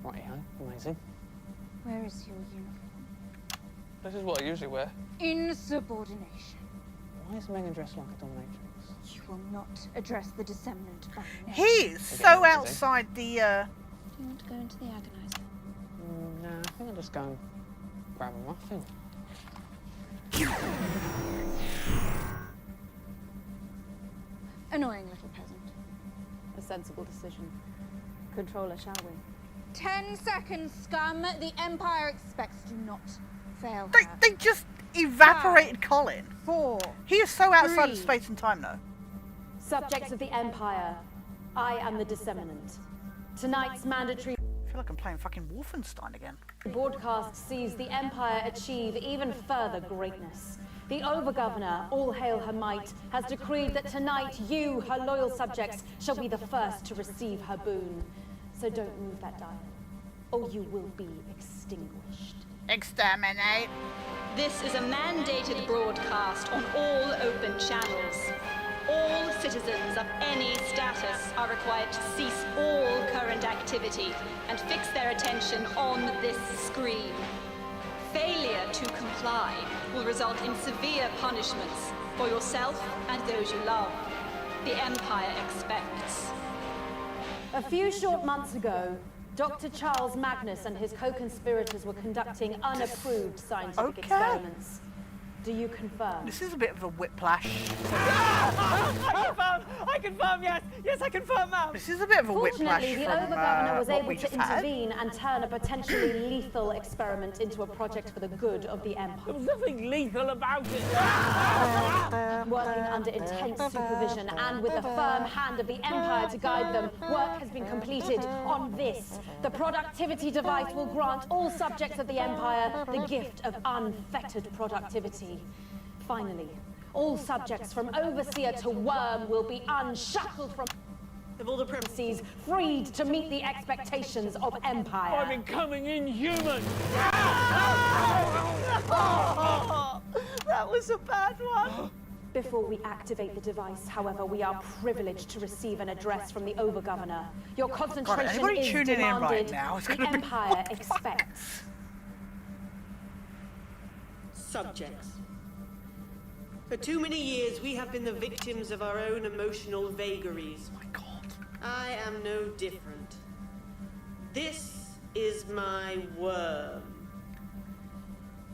Righty-ho, amazing. Where is your uniform? This is what I usually wear. Insubordination. Why is Megan dressed like a dominatrix? You will not address the disseminant by name. He is so outside the. Do you want to go into the agonizer? No, I think I'll just go and grab a muffin. Annoying little peasant. A sensible decision. Controller, shall we? 10 seconds, scum. The Empire expects. Do not fail. They just evaporated Colin. 4. He is so outside 3. of space and time now. Subjects of the Empire, I am the disseminant. Tonight's mandatory I feel like I'm playing fucking Wolfenstein again. broadcast sees the Empire achieve even further greatness. The Overgovernor, all hail her might, has decreed that tonight you, her loyal subjects, shall be the first to receive her boon. So don't move that dial, or you will be extinguished. Exterminate. This is a mandated broadcast on all open channels. All citizens of any status are required to cease all current activity and fix their attention on this screen. Failure to comply will result in severe punishments for yourself and those you love. The Empire expects. A few short months ago, Dr. Charles Magnus and his co-conspirators were conducting unapproved scientific experiments. Do you confirm? This is a bit of a whiplash. I confirm, yes. Yes, I confirm now. This is a bit of a whiplash Fortunately, the from Overgovernor was what able we to just had. intervene and turn a potentially lethal experiment into a project for the good of the Empire. There was nothing lethal about it. Working under intense supervision and with the firm hand of the Empire to guide them, work has been completed on this. The productivity device will grant all subjects of the Empire the gift of unfettered productivity. Finally, all subjects from Overseer to Worm will be unshackled from all the premises, freed to meet the expectations of Empire. I'm becoming inhuman. That was a bad one. Before we activate the device, however, we are privileged to receive an address from the Overgovernor. Your concentration anybody is tuning in demanded. right now is The gonna be- Empire expects. Subjects. For too many years, we have been the victims of our own emotional vagaries. Oh my God. I am no different. This is my worm.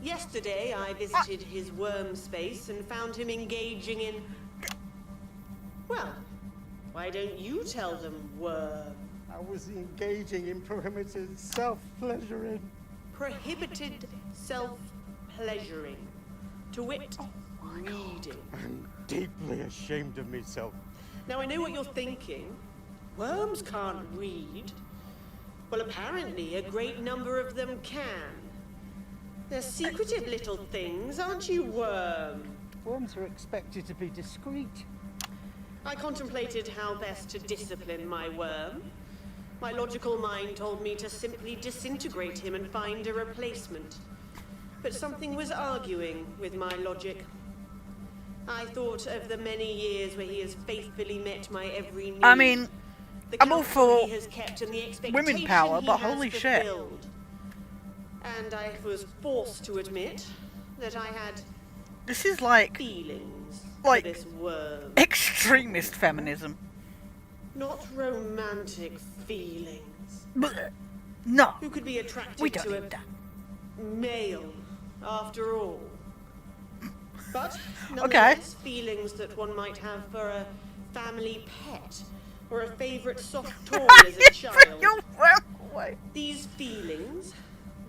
Yesterday, I visited his worm space and found him engaging in... Well, why don't you tell them, worm? I was engaging in prohibited self-pleasuring. Prohibited self-pleasuring. To wit, reading. I'm deeply ashamed of myself. Now, I know what you're thinking. Worms can't read. Well, apparently, a great number of them can. They're secretive little things, aren't you, worm? Worms are expected to be discreet. I contemplated how best to discipline my worm. My logical mind told me to simply disintegrate him and find a replacement. but something was arguing with my logic. I thought of the many years where he has faithfully met my every need. I mean, the I'm all counsel for he has kept and the women expectation power, he but has holy shit. fulfilled. And I was forced to admit that I had This is like feelings like for this worm. extremist feminism. Not romantic feelings. No. Who could be attracted We don't to need that. a male, after all? But Okay. nonetheless, feelings that one might have for a family pet or a favourite soft toy as a child. These feelings,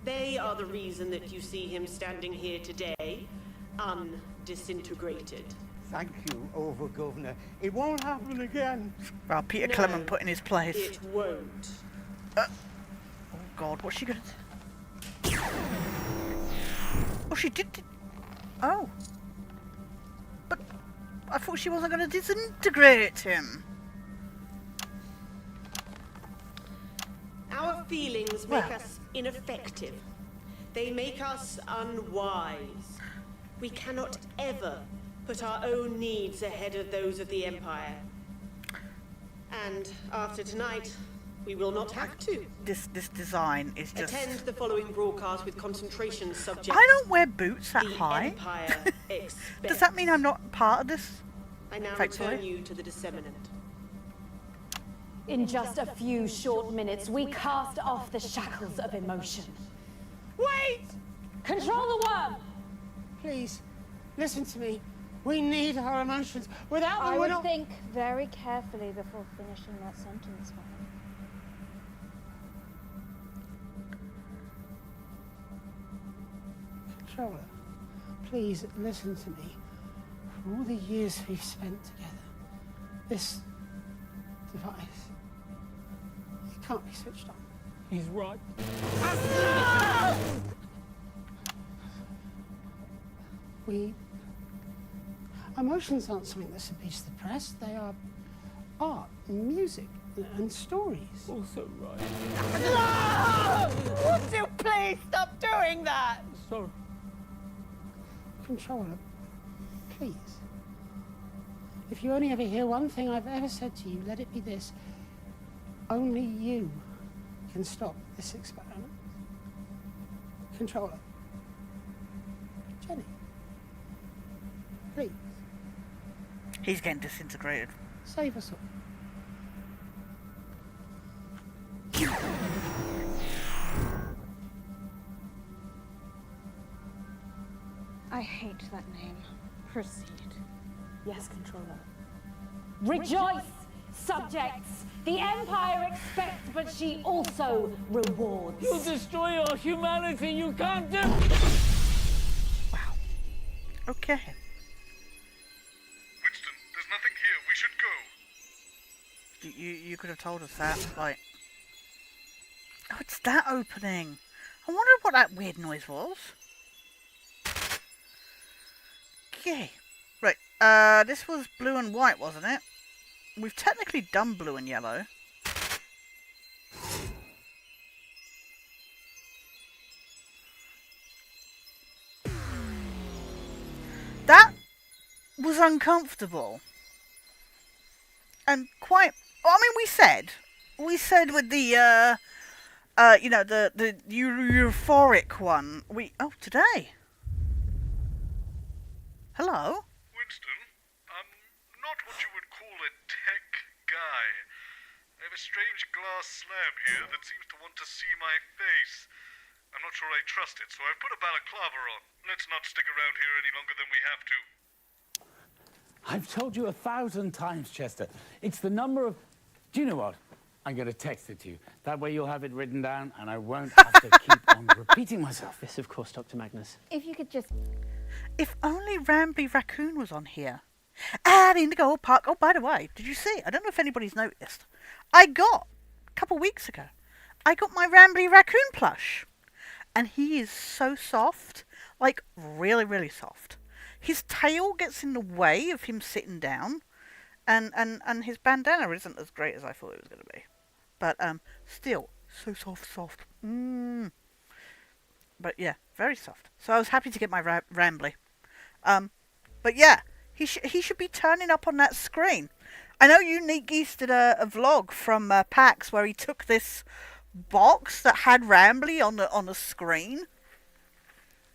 they are the reason that you see him standing here today, undisintegrated. Thank you, Over-Governor. It won't happen again. Well, Peter No, Clement put in his place. It won't. Oh God, what's she gonna do? Oh, she did. Oh. But I thought she wasn't gonna disintegrate him. Our feelings make Well. us ineffective. They make us unwise. We cannot ever put our own needs ahead of those of the Empire. And after tonight, we will not have to. This design is just. Attend the following broadcast with concentration subjects. I don't wear boots that The high. Empire Does that mean I'm not part of this? I now Thankfully. return you to the disseminant. In just a few short minutes, we cast off the shackles of emotion. Wait! Control the worm! Please, listen to me. We need our emotions. Without them, I we're would not... think very carefully before finishing that sentence, Mom. Controller, please listen to me. For all the years we've spent together, this device, it can't be switched on. He's right. Emotions aren't something that's to be suppressed. They are art, music, and stories. Also right. Would you please stop doing that? Sorry. Controller, please. If you only ever hear one thing I've ever said to you, let it be this. Only you can stop this experiment. Controller. Jenny. Please, He's getting disintegrated. save us all. I hate that name. Proceed. Yes, Controller. Rejoice, subjects! The Empire expects, but she also rewards. You destroy our humanity. You can't do. Okay. Winston, there's nothing here. We should go. You could have told us that. Like. Oh, it's that opening. I wonder what that weird noise was. Okay. Right. This was blue and white, wasn't it? We've technically done blue and yellow. That was uncomfortable. And quite... I mean, we said with the, you know, the euphoric one. Oh, today. Hello? Winston, I'm not what you would call a tech guy. I have a strange glass slab here that seems to want to see my face. I'm not sure I trust it, so I've put a balaclava on. Let's not stick around here any longer than we have to. I've told you 1,000 times, Chester. It's the number of... Do you know what? I'm going to text it to you. That way you'll have it written down and I won't have to keep on repeating myself. Yes, of course, Dr. Magnus. If you could just... If only Rambly Raccoon was on here. And Indigo Park. Oh, by the way, did you see? I don't know if anybody's noticed. I got, a couple weeks ago, I got my Rambly Raccoon plush. And he is so soft. Like, really, really soft. His tail gets in the way of him sitting down. And his bandana isn't as great as I thought it was going to be. But, still, so soft. But yeah, very soft. So I was happy to get my Rambly. But yeah, he should be turning up on that screen. I know Unique Geese did a vlog from PAX where he took this box that had Rambly on the screen.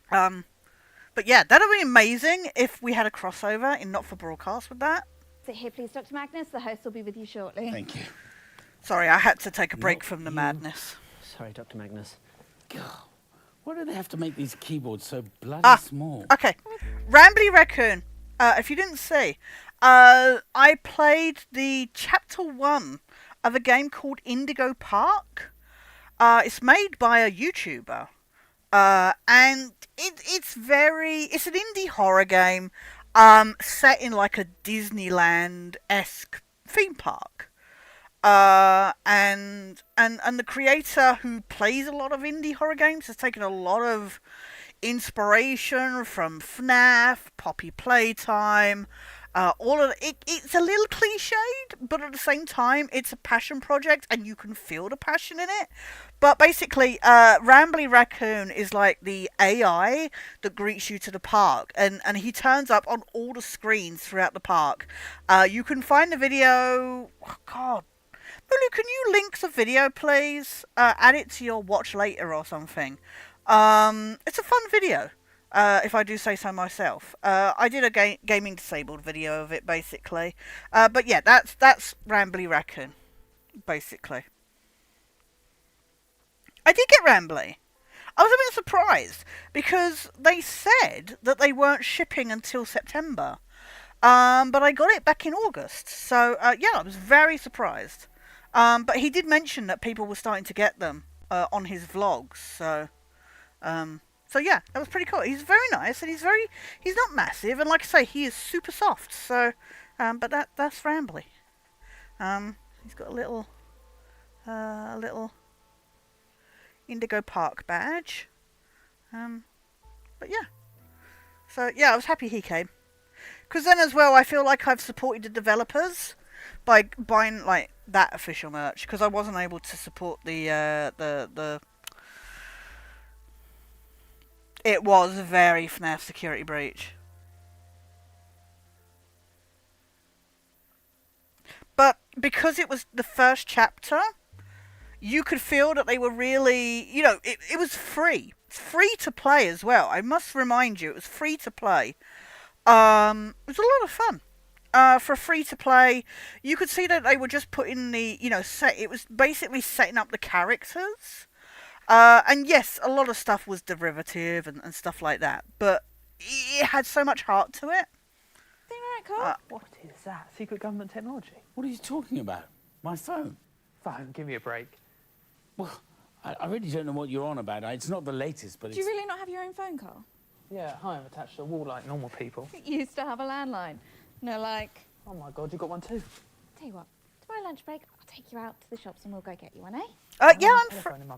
But yeah, that'd be amazing if we had a crossover in Not For Broadcast with that. Sit here, please, Dr. Magnus. The host will be with you shortly. Thank you. Sorry, I had to take a break from the madness. Sorry, Dr. Magnus. Why do they have to make these keyboards so bloody small? Okay. Rambly Raccoon. If you didn't see, I played the chapter 1 of a game called Indigo Park. It's made by a YouTuber. And it's an indie horror game, set in like a Disneyland-esque theme park. And the creator, who plays a lot of indie horror games, has taken a lot of inspiration from FNAF, Poppy Playtime, all of it's a little cliched, but at the same time, it's a passion project, and you can feel the passion in it. But basically, Rambly Raccoon is like the AI that greets you to the park, and he turns up on all the screens throughout the park. You can find the video. Oh God, Lulu, can you link the video, please? Add it to your watch later or something. It's a fun video. If I do say so myself. I did a gaming disabled video of it, basically. But yeah, that's Rambly Raccoon, basically. I did get Rambly. I was a bit surprised, because they said that they weren't shipping until September. But I got it back in August. So, yeah, I was very surprised. But he did mention that people were starting to get them on his vlogs. So yeah, that was pretty cool. He's very nice, and he's not massive, and like I say, he is super soft. So, but that's Rambly. He's got a little Indigo Park badge. But yeah. So yeah, I was happy he came. Because then as well, I feel like I've supported the developers by buying like that official merch, because I wasn't able to support the. It was a very FNAF security breach. But because it was the first chapter, you could feel that they were really, it was free. It's free to play as well. I must remind you, it was free to play. It was a lot of fun. For free to play, you could see that they were just putting it was basically setting up the characters. And yes, a lot of stuff was derivative and stuff like that, but it had so much heart to it. What is that? Secret government technology? What are you talking about? My phone? Phone, give me a break. Well, I really don't know what you're on about. It's not the latest, but Do you really not have your own phone, Carl? Yeah, hi, I'm attached to the wall like normal people. You used to have a landline. No, like... Oh my God, you got one too? Tell you what, tomorrow lunch break, I'll take you out to the shops and we'll go get you one, eh? Yeah,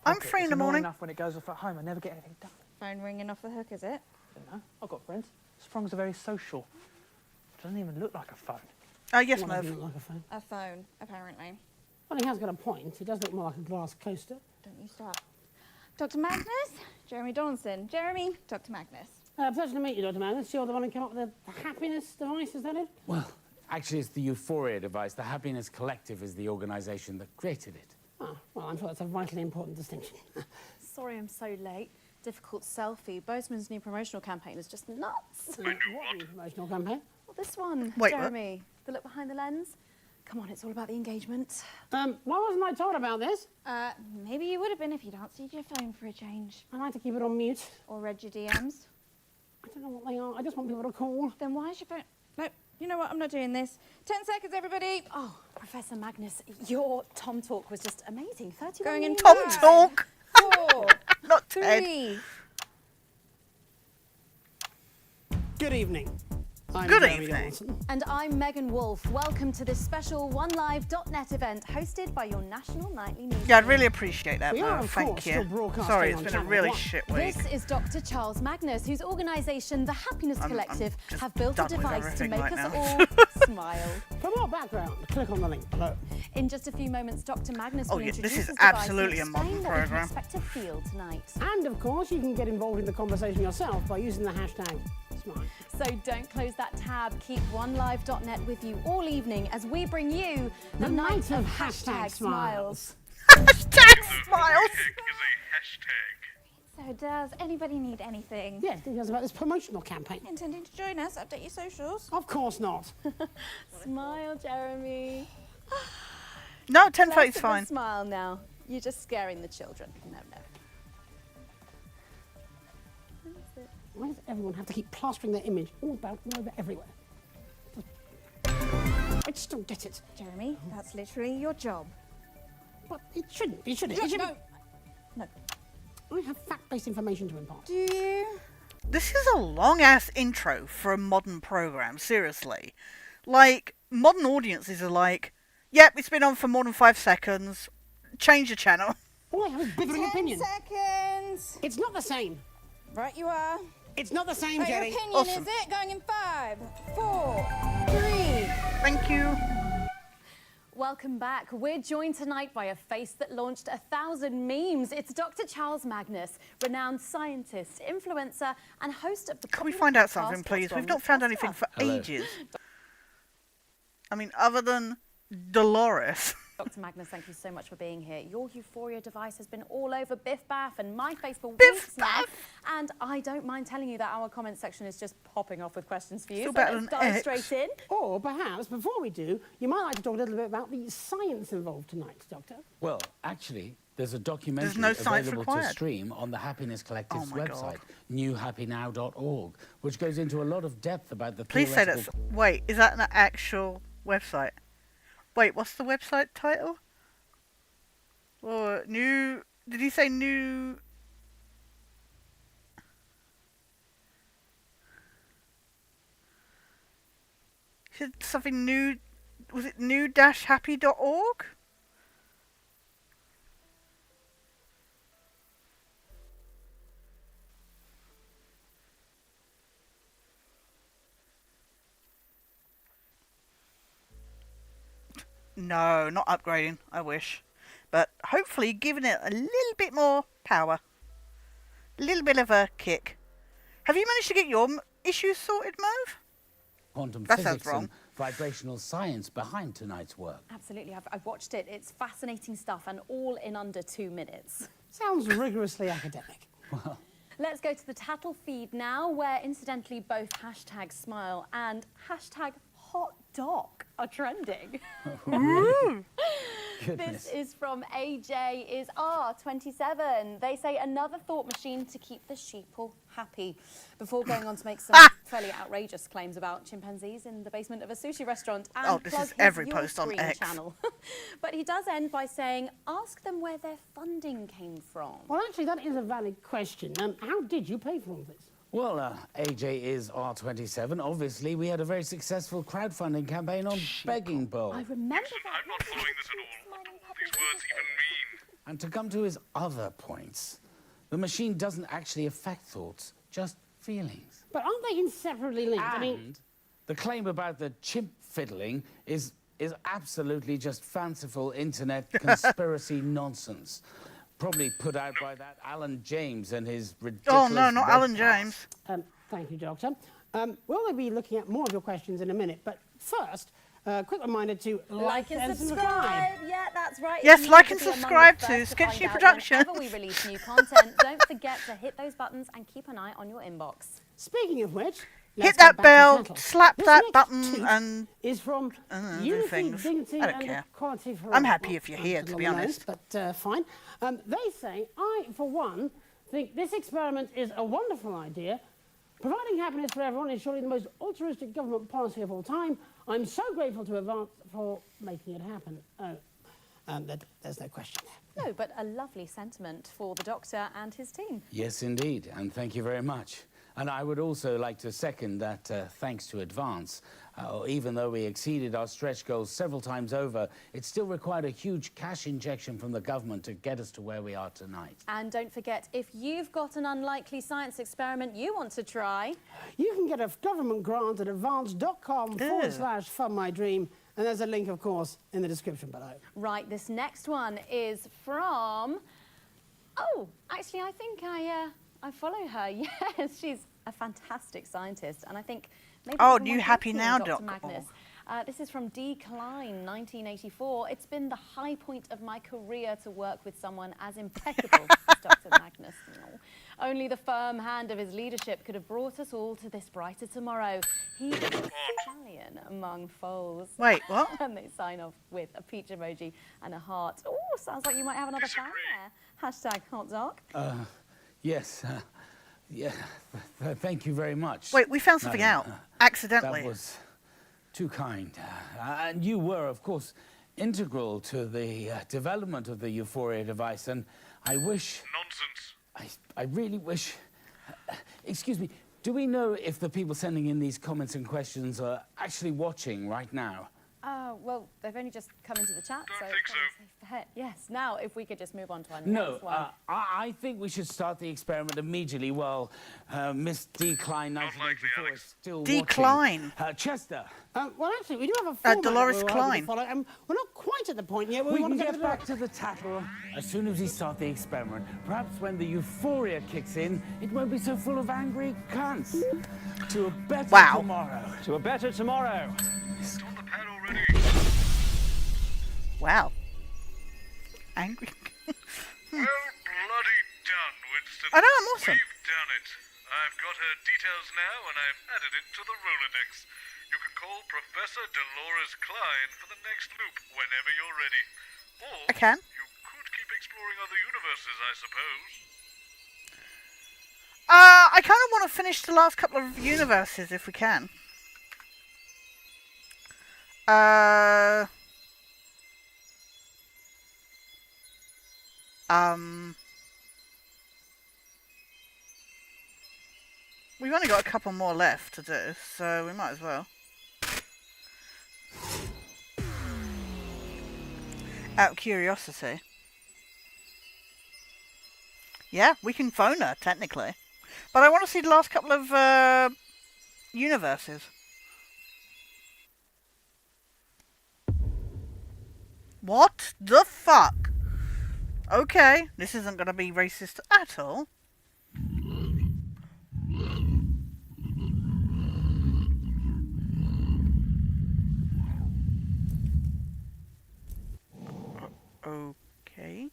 I'm free in the morning. Enough when it goes off at home, I never get anything done. Phone ringing off the hook, is it? I don't know. I've got friends. Sprung's are very social. It doesn't even look like a phone. Yes, Well, Merv. doesn't look like a phone. A phone, apparently. Well, he has got a point. It does look more like a glass coaster. Don't you start. Dr. Magnus, Jeremy Donaldson. Jeremy, Dr. Magnus. Pleasure to meet you, Dr. Magnus. You're the one who came up with the happiness device, is that it? Well, actually, it's the Euphoria device. The Happiness Collective is the organisation that created it. Ah, well, I'm sure that's a vitally important distinction. Sorry I'm so late. Difficult selfie. Bozeman's new promotional campaign is just nuts. What new promotional campaign? Well, this one, Wait, what? Jeremy. The look behind the lens. Come on, it's all about the engagement. Why wasn't I told about this? Maybe you would have been if you'd answered your phone for a change. I like to keep it on mute. Or read your DMs. I don't know what they are. I just want people to call. Then why is your phone... Nope. You know what? I'm not doing this. 10 seconds, everybody. Oh, Professor Magnus, your Tom talk was just amazing. 31 Going in years. Tom talk. 4, Not 10. 3. Good evening. I'm Good Jeremy evening. Donaldson. And I'm Megan Wolfe. Welcome to this special OneLive.net event hosted by your national nightly news. Yeah, I'd really appreciate that, We are, Merv. of Thank course, you. still broadcasting Sorry, it's on been a Channel really 1. shit week. This is Dr. Charles Magnus, whose organisation, the Happiness I'm Collective, just have built a done with device to everything make right us now. all smile. For more background background, click on the link below. In just a few moments, Dr. Magnus Oh, will yeah, this introduce is his device absolutely and a modern explain what we can program. expect to feel tonight. And of course, you can get involved in the conversation yourself by using the hashtag Smile. So don't close that tab. Keep onelive.net with you all evening as we bring you the night of hashtag smiles. Hashtag smiles! Is a hashtag. So does anybody need anything? Yes, details about this promotional campaign. Intending to join us? Update your socials. Of course not. Smile, Jeremy. No, 10:30 Less is of a fine. Smile now. You're just scaring the children. No. Why does everyone have to keep plastering their image all about, all over, everywhere? I just don't get it. Jeremy, that's literally your job. But it shouldn't be, should it? It should be... No. I have fact-based information to impart. Do you? This is a long-ass intro for a modern program, seriously. Like, modern audiences are like, yep, it's been on for more than 5 seconds. Change the channel. All I have is bibbering 10 opinion. seconds. It's not the same. Right, you are. It's not the same, Right, your Jenny. opinion, Awesome. is it? Going in 5, 4, 3. Thank you. Welcome back. We're joined tonight by a face that launched 1,000 memes. It's Dr. Charles Magnus, renowned scientist, influencer, and host of the... Can we find out something, please? We've not found anything for ages. I mean, other than Dolores. Dr. Magnus, thank you so much for being here. Your Euphoria device has been all over Biff Baff and my face for weeks now. And I don't mind telling you that our comment section is just popping off with questions for you. Still So better let's than dive X. straight in. Or perhaps, before we do, you might like to talk a little bit about the science involved tonight, Doctor. Well, actually, there's a documentary no science available required. to stream on the Happiness Collective's Oh my website, newhappynow.org, which goes into a lot of depth about the Please say theoretical... that's... Wait, is that an actual website? Wait, what's the website title? Or new... Did he say new... He said something new... Was it new-happy.org? No, not upgrading. I wish. But hopefully giving it a little bit more power. A little bit of a kick. Have you managed to get your issues sorted, Merv? Quantum That sounds physics wrong. and vibrational science behind tonight's work. Absolutely, I've watched it. It's fascinating stuff and all in under 2 minutes. Sounds rigorously academic. Well, Let's go to the tattle feed now, where incidentally both hashtag smile and hashtag hot doc are trending. goodness. This is from AJ is R27. They say another thought machine to keep the sheeple happy. Before going on to make some fairly outrageous claims about chimpanzees in the basement of a sushi restaurant and Oh, this plug is his every Your post on Screen X. channel. But he does end by saying, ask them where their funding came from. Well, actually, that is a valid question. How did you pay for all this? Well, AJ is R27. Obviously, we had a very successful crowdfunding campaign on Begging Bowl. I remember that. I'm not following this at all. What do all these words even mean? And to come to his other points, the machine doesn't actually affect thoughts, just feelings. But aren't they inseparably linked? I mean, And the claim about the chimp fiddling is absolutely just fanciful internet conspiracy nonsense. Probably put out by that Alan James and his ridiculous... Oh, no, not Alan webcast. James. thank you, Doctor. We'll be looking at more of your questions in a minute, but first, quick reminder to Like and subscribe. Yeah, that's right. Yes, If you like want and to be among subscribe the to first Sketchy find out Productions. Whenever we release new content, don't forget to hit those buttons and keep an eye on your inbox. Speaking of which, Hit let's that get back to bell, tattle. slap This that next button, tweet and... is from do Unity, things. Dignity, I don't and care. Equality for I'm All. happy if you're here, That's to a be long name, honest. But fine. They say, I, for one, think this experiment is a wonderful idea. Providing happiness for everyone is surely the most altruistic government policy of all time. I'm so grateful to Advance for making it happen. There's no question there. No, but a lovely sentiment for the doctor and his team. Yes, indeed, and thank you very much. And I would also like to second that thanks to Advance, even though we exceeded our stretch goals several times over, it still required a huge cash injection from the government to get us to where we are tonight. And don't forget, if you've got an unlikely science experiment you want to try... You can get a government grant at advance.com/fundmydream, and there's a link, of course, in the description below. Right, this next one is from... Oh, actually, I think I follow her. Yes, she's a fantastic scientist, and I think maybe... Oh, everyone you happy listening, now, Dr. Doc? Magnus. This is from D. Klein, 1984. It's been the high point of my career to work with someone as impeccable as Dr. Magnus. No. Only the firm hand of his leadership could have brought us all to this brighter tomorrow. He is a stallion among foals. Wait, what? And they sign off with a peach emoji and a heart. Oh, sounds like you might have another fan there. Hashtag hot doc. Yes. Yeah. Thank you very much. Wait, we found something out. Accidentally. That was too kind. And you were, of course, integral to the development of the Euphoria device, and I wish... Nonsense. I really wish... excuse me, do we know if the people sending in these comments and questions are actually watching right now? Well, they've only just come into the chat, so... Don't think so. Yes, now, if we could just move on to our No, next one. I think we should start the experiment immediately while Miss Decline 1984 is still Decline. watching. Chester. Well, actually, we do have a format Dolores that we're able to Klein. follow. We're not quite at the point yet where We want can to get back to the tattle as soon as we start the experiment. Perhaps when the euphoria kicks in, it won't be so full of angry cunts. To a better tomorrow. To a better tomorrow. It's on the pad already. Wow. Angry. Well, bloody done, Winston. I know, I'm awesome. We've done it. I've got her details now, and I've added it to the Rolodex. You can call Professor Dolores Klein for the next loop whenever you're ready. Or I can. you could keep exploring other universes, I suppose. I kind of want to finish the last couple of universes if we can. We've only got a couple more left to do, so we might as well. Out of curiosity. Yeah, we can phone her, technically. But I want to see the last couple of universes. What the fuck? Okay, this isn't going to be racist at all. Okay.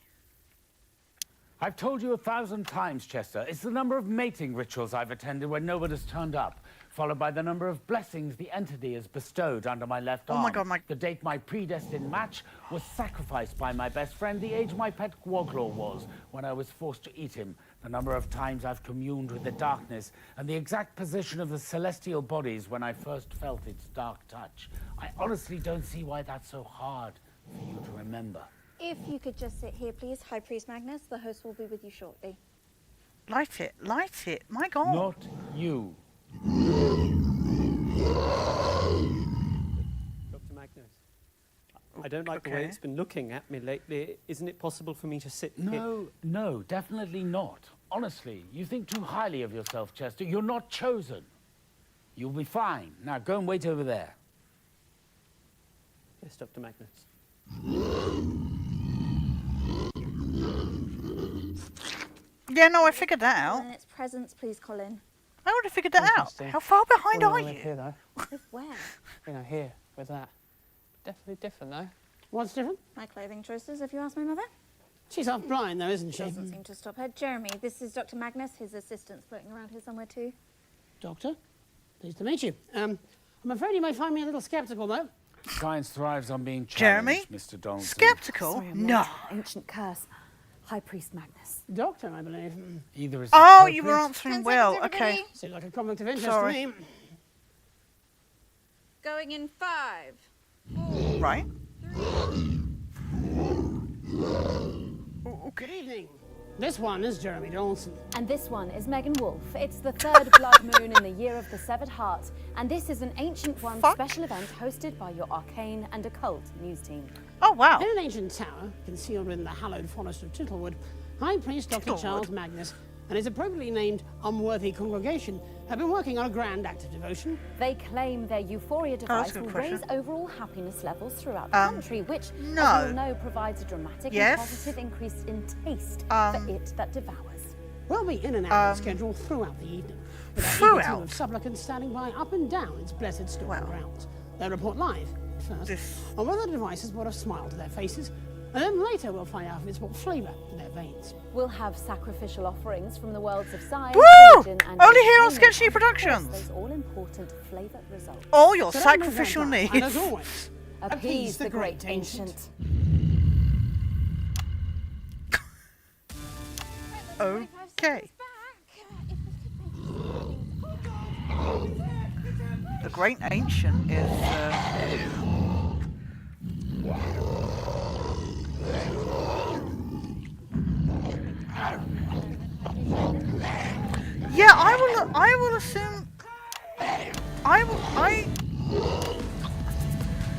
I've told you 1,000 times, Chester. It's the number of mating rituals I've attended when no one has turned up, followed by the number of blessings the entity has bestowed under my left arm. Oh my god, The date my predestined match was sacrificed by my best friend, the age my pet Gwoglaw was when I was forced to eat him, the number of times I've communed with the darkness, and the exact position of the celestial bodies when I first felt its dark touch. I honestly don't see why that's so hard for you to remember. If you could just sit here, please, High Priest Magnus. The host will be with you shortly. Light it, my god. Not you. Dr. Magnus, I don't like the way it's been looking at me lately. Isn't it possible for me to sit here? No, definitely not. Honestly, you think too highly of yourself, Chester. You're not chosen. You'll be fine. Now, go and wait over there. Yes, Dr. Magnus. Yeah, no, I figured that out. And its presence, please, Colin. I would have figured that out. How far behind are you? Here, though. With where? You know, here, with that. Definitely different, though. What's different? My clothing choices, if you ask my mother. She's half blind, though, isn't she? Doesn't seem to stop her. Jeremy, this is Dr. Magnus. His assistant's floating around here somewhere, too. Doctor, pleased to meet you. I'm afraid you may find me a little sceptical, though. Science thrives on being Jeremy? challenged, Mr. Donaldson. Skeptical? Sorry, I'm No. late. Ancient curse. High Priest Magnus. Doctor, I believe. Either is Oh, you were appropriate. answering 10 well. seconds, Okay. everybody. Seems like a conflict of interest Sorry. to me. Going in 5. Right. Good evening. This one is Jeremy Dawson. And this one is Megan Wolf. It's the third blood moon in the year of the severed heart, and this is an Ancient One special event hosted by your arcane and occult news team. Oh, wow. In an ancient tower, concealed within the hallowed forest of Tittlewood, High Priest Dr. Charles Magnus and his appropriately named unworthy congregation have been working on a grand act of devotion. They claim their Euphoria device good will question. raise overall happiness levels throughout the country, which, as you no. all know, provides a dramatic Yes. and positive increase in taste for it that devours. We'll be in and out of the schedule throughout the evening, with our eager team of supplicants standing by up and down its blessed storing grounds. They'll report live, first, on whether the device has brought a smile to their faces, and then later we'll find out if it's brought flavour to their veins. We'll have sacrificial offerings from the worlds of science, Woo! religion, and Only here on entertainment, Sketchy and of course, Productions. those all-important flavour results. All your So don't move sacrificial that back, needs. And as always, Appease the great ancient. Okay. The Great Ancient is. Yeah, I will assume.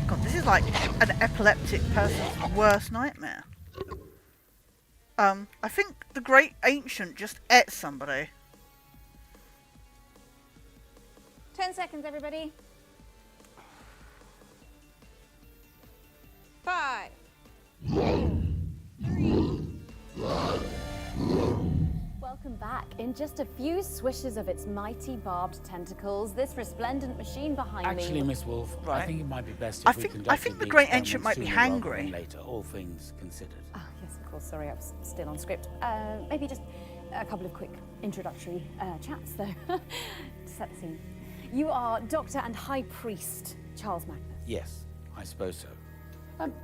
God, this is like an epileptic person's worst nightmare. I think the Great Ancient just ate somebody. 10 seconds, everybody. 5. Welcome back. In just a few swishes of its mighty barbed tentacles, this resplendent machine behind Actually, me... Miss Wolf, I Right. think it might be best if I we think- conducted I think the the Great experiment Ancient might be sooner rather hangry. than later, all things considered. Oh, yes, of course. Sorry, I was still on script. Maybe just a couple of quick introductory chats, though, to set the scene. You are Doctor and High Priest Charles Magnus. Yes, I suppose so.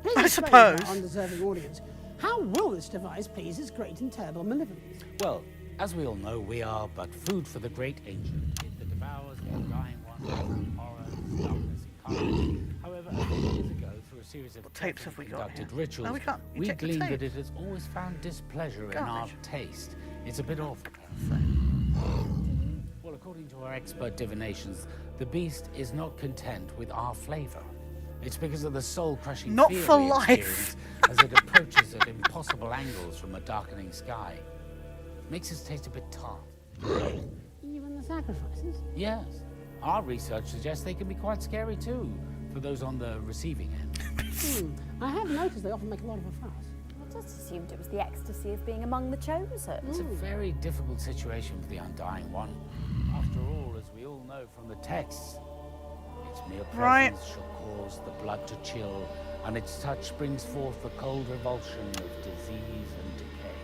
Please I explain suppose. to our undeserving audience, how will this device please his great and terrible malevolence? Well, as we all know, we are but food for the Great Ancient. It that devours the undying one, horror, darkness, and carnage. However, a few years ago, through a series of tapes have we got conducted here? rituals, No, we can't. You we check the gleaned that tape. it has always found displeasure in our Garbage. taste. It's a bit awful, I'm afraid. Well, according to our expert divinations, the beast is not content with our flavour. It's because of the soul-crushing Not fear for we life. experience as it approaches at impossible angles from a darkening sky. Makes us taste a bit tart. Even the sacrifices? Yes. Our research suggests they can be quite scary too, for those on the receiving end. I have noticed they often make a lot of a fuss. I just assumed it was the ecstasy of being among the chosen. It's a very difficult situation for the Undying One. After all, as we all know from the texts, its mere presence Right. shall cause the blood to chill, and its touch brings forth the cold revulsion of disease and decay.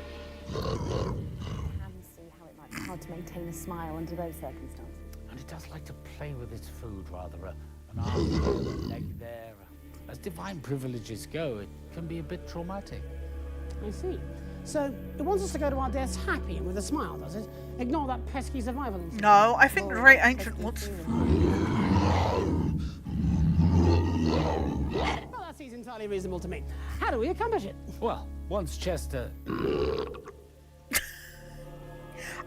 I can see how it might be hard to maintain a smile under those circumstances. And it does like to play with its food, rather. An arm here, a leg there. As divine privileges go, it can be a bit traumatic. I see. So it wants us to go to our deaths happy and with a smile, does it? Ignore that pesky survival instinct. No, I think the Great Ancient wants. Well, that seems entirely reasonable to me. How do we accomplish it? Well, once Chester...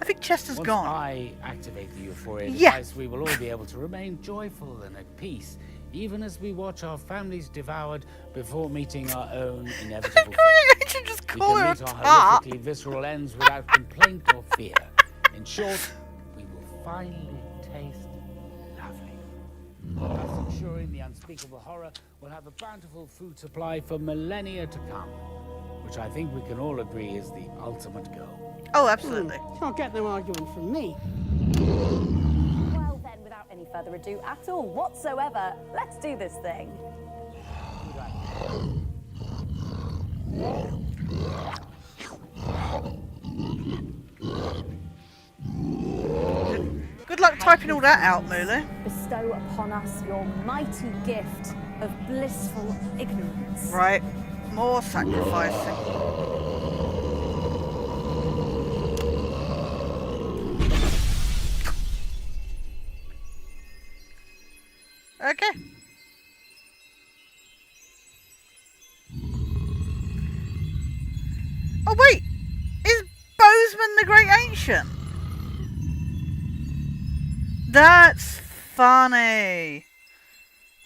I think Chester's Once gone. I activate the Euphoria Yeah. device, we will all be able to remain joyful and at peace, even as we watch our families devoured before meeting our own inevitable fate. should just We call can her meet a our tart. horrifically visceral ends without complaint or fear. In short, we will finally taste nothing. Thus ensuring the unspeakable horror will have a bountiful food supply for millennia to come, which I think we can all agree is the ultimate goal. Oh, absolutely. Can't get no argument from me. Well then, without any further ado at all whatsoever, let's do this thing. Good luck typing all that out, Mooley. Bestow upon us your mighty gift of blissful ignorance. Right. More sacrificing. Okay. Oh wait, is Desmond the Great Ancient? That's funny.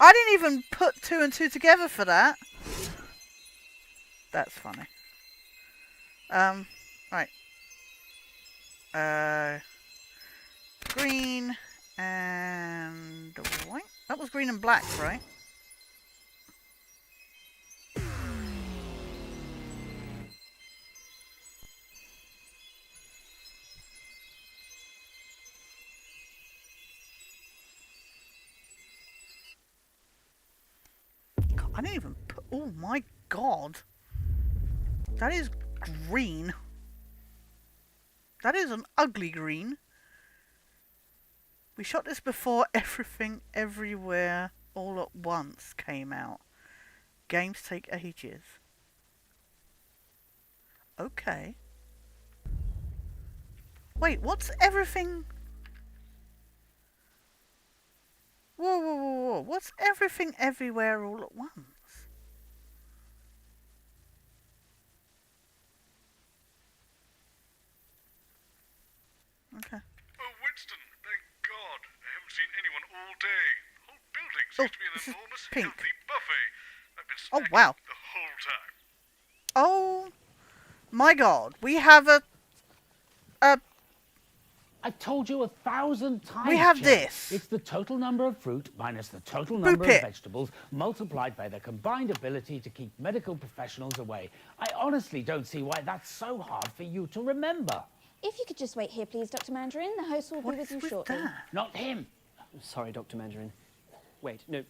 I didn't even put 2 and 2 together for that. That's funny. Right. Green and white. That was green and black, right? God, I didn't even put... Oh my god. That is green. That is an ugly green. We shot this before Everything Everywhere All at Once came out. Games take ages. Okay. Wait, what's everything? Whoa, whoa, whoa, whoa. What's Everything Everywhere All at Once? Okay. Oh, Winston, thank God. I haven't seen anyone all day. The whole building seems to be an enormous healthy buffet. I've been snacking wow. the whole time. Oh my god. We have a I told you 1,000 times. We have Joe. this. It's the total number of fruit minus the total number of it. vegetables multiplied by their combined ability to keep medical professionals away. I honestly don't see why that's so hard for you to remember. If you could just wait here, please, Dr. Mandarin. The host will be with you shortly. Not him. I'm sorry, Dr. Mandarin. Wait, no,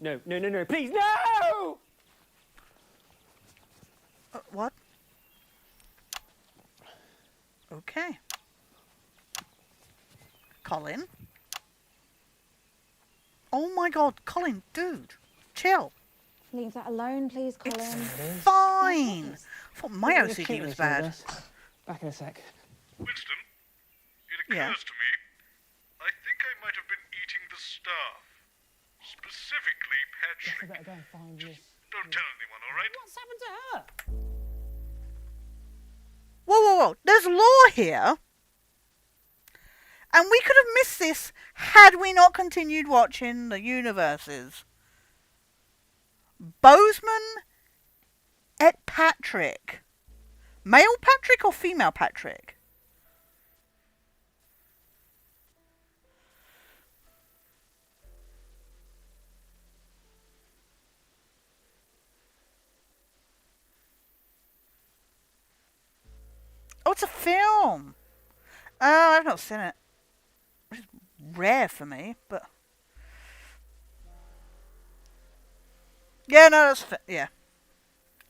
please, no! What? Okay. Colin? Oh my god, Colin, dude. Chill. Leave that alone, please, Colin. It's fine. I thought my OCD was bad. Back in a sec. Winston, it occurs to me, I think I might have been eating the staff. Specifically, Patrick. I better go and find this. Don't tell anyone, all right? What's happened to her? Whoa, whoa, whoa. There's lore here. And we could have missed this had we not continued watching the universes. Bozeman et Patrick. Male Patrick or female Patrick? Oh, it's a film. Oh, I've not seen it. Which is rare for me, but... Yeah, no, that's... Yeah.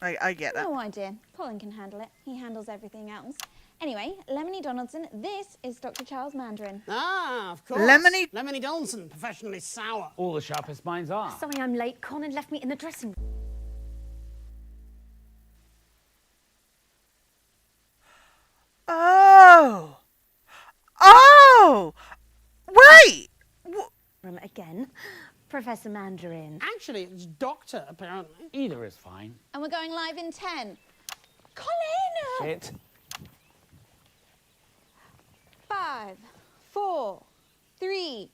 I get that. No idea. Colin can handle it. He handles everything else. Anyway, Lemony Donaldson, this is Dr. Charles Mandarin. Ah, of course. Lemony Donaldson, professionally sour. All the sharpest minds are. Sorry I'm late. Colin left me in the dressing room. Oh! Oh! Wait! Room again. Professor Mandarin. Actually, it's Doctor, apparently. Either is fine. And we're going live in 10. Colin! Shit. 5, 4, 3.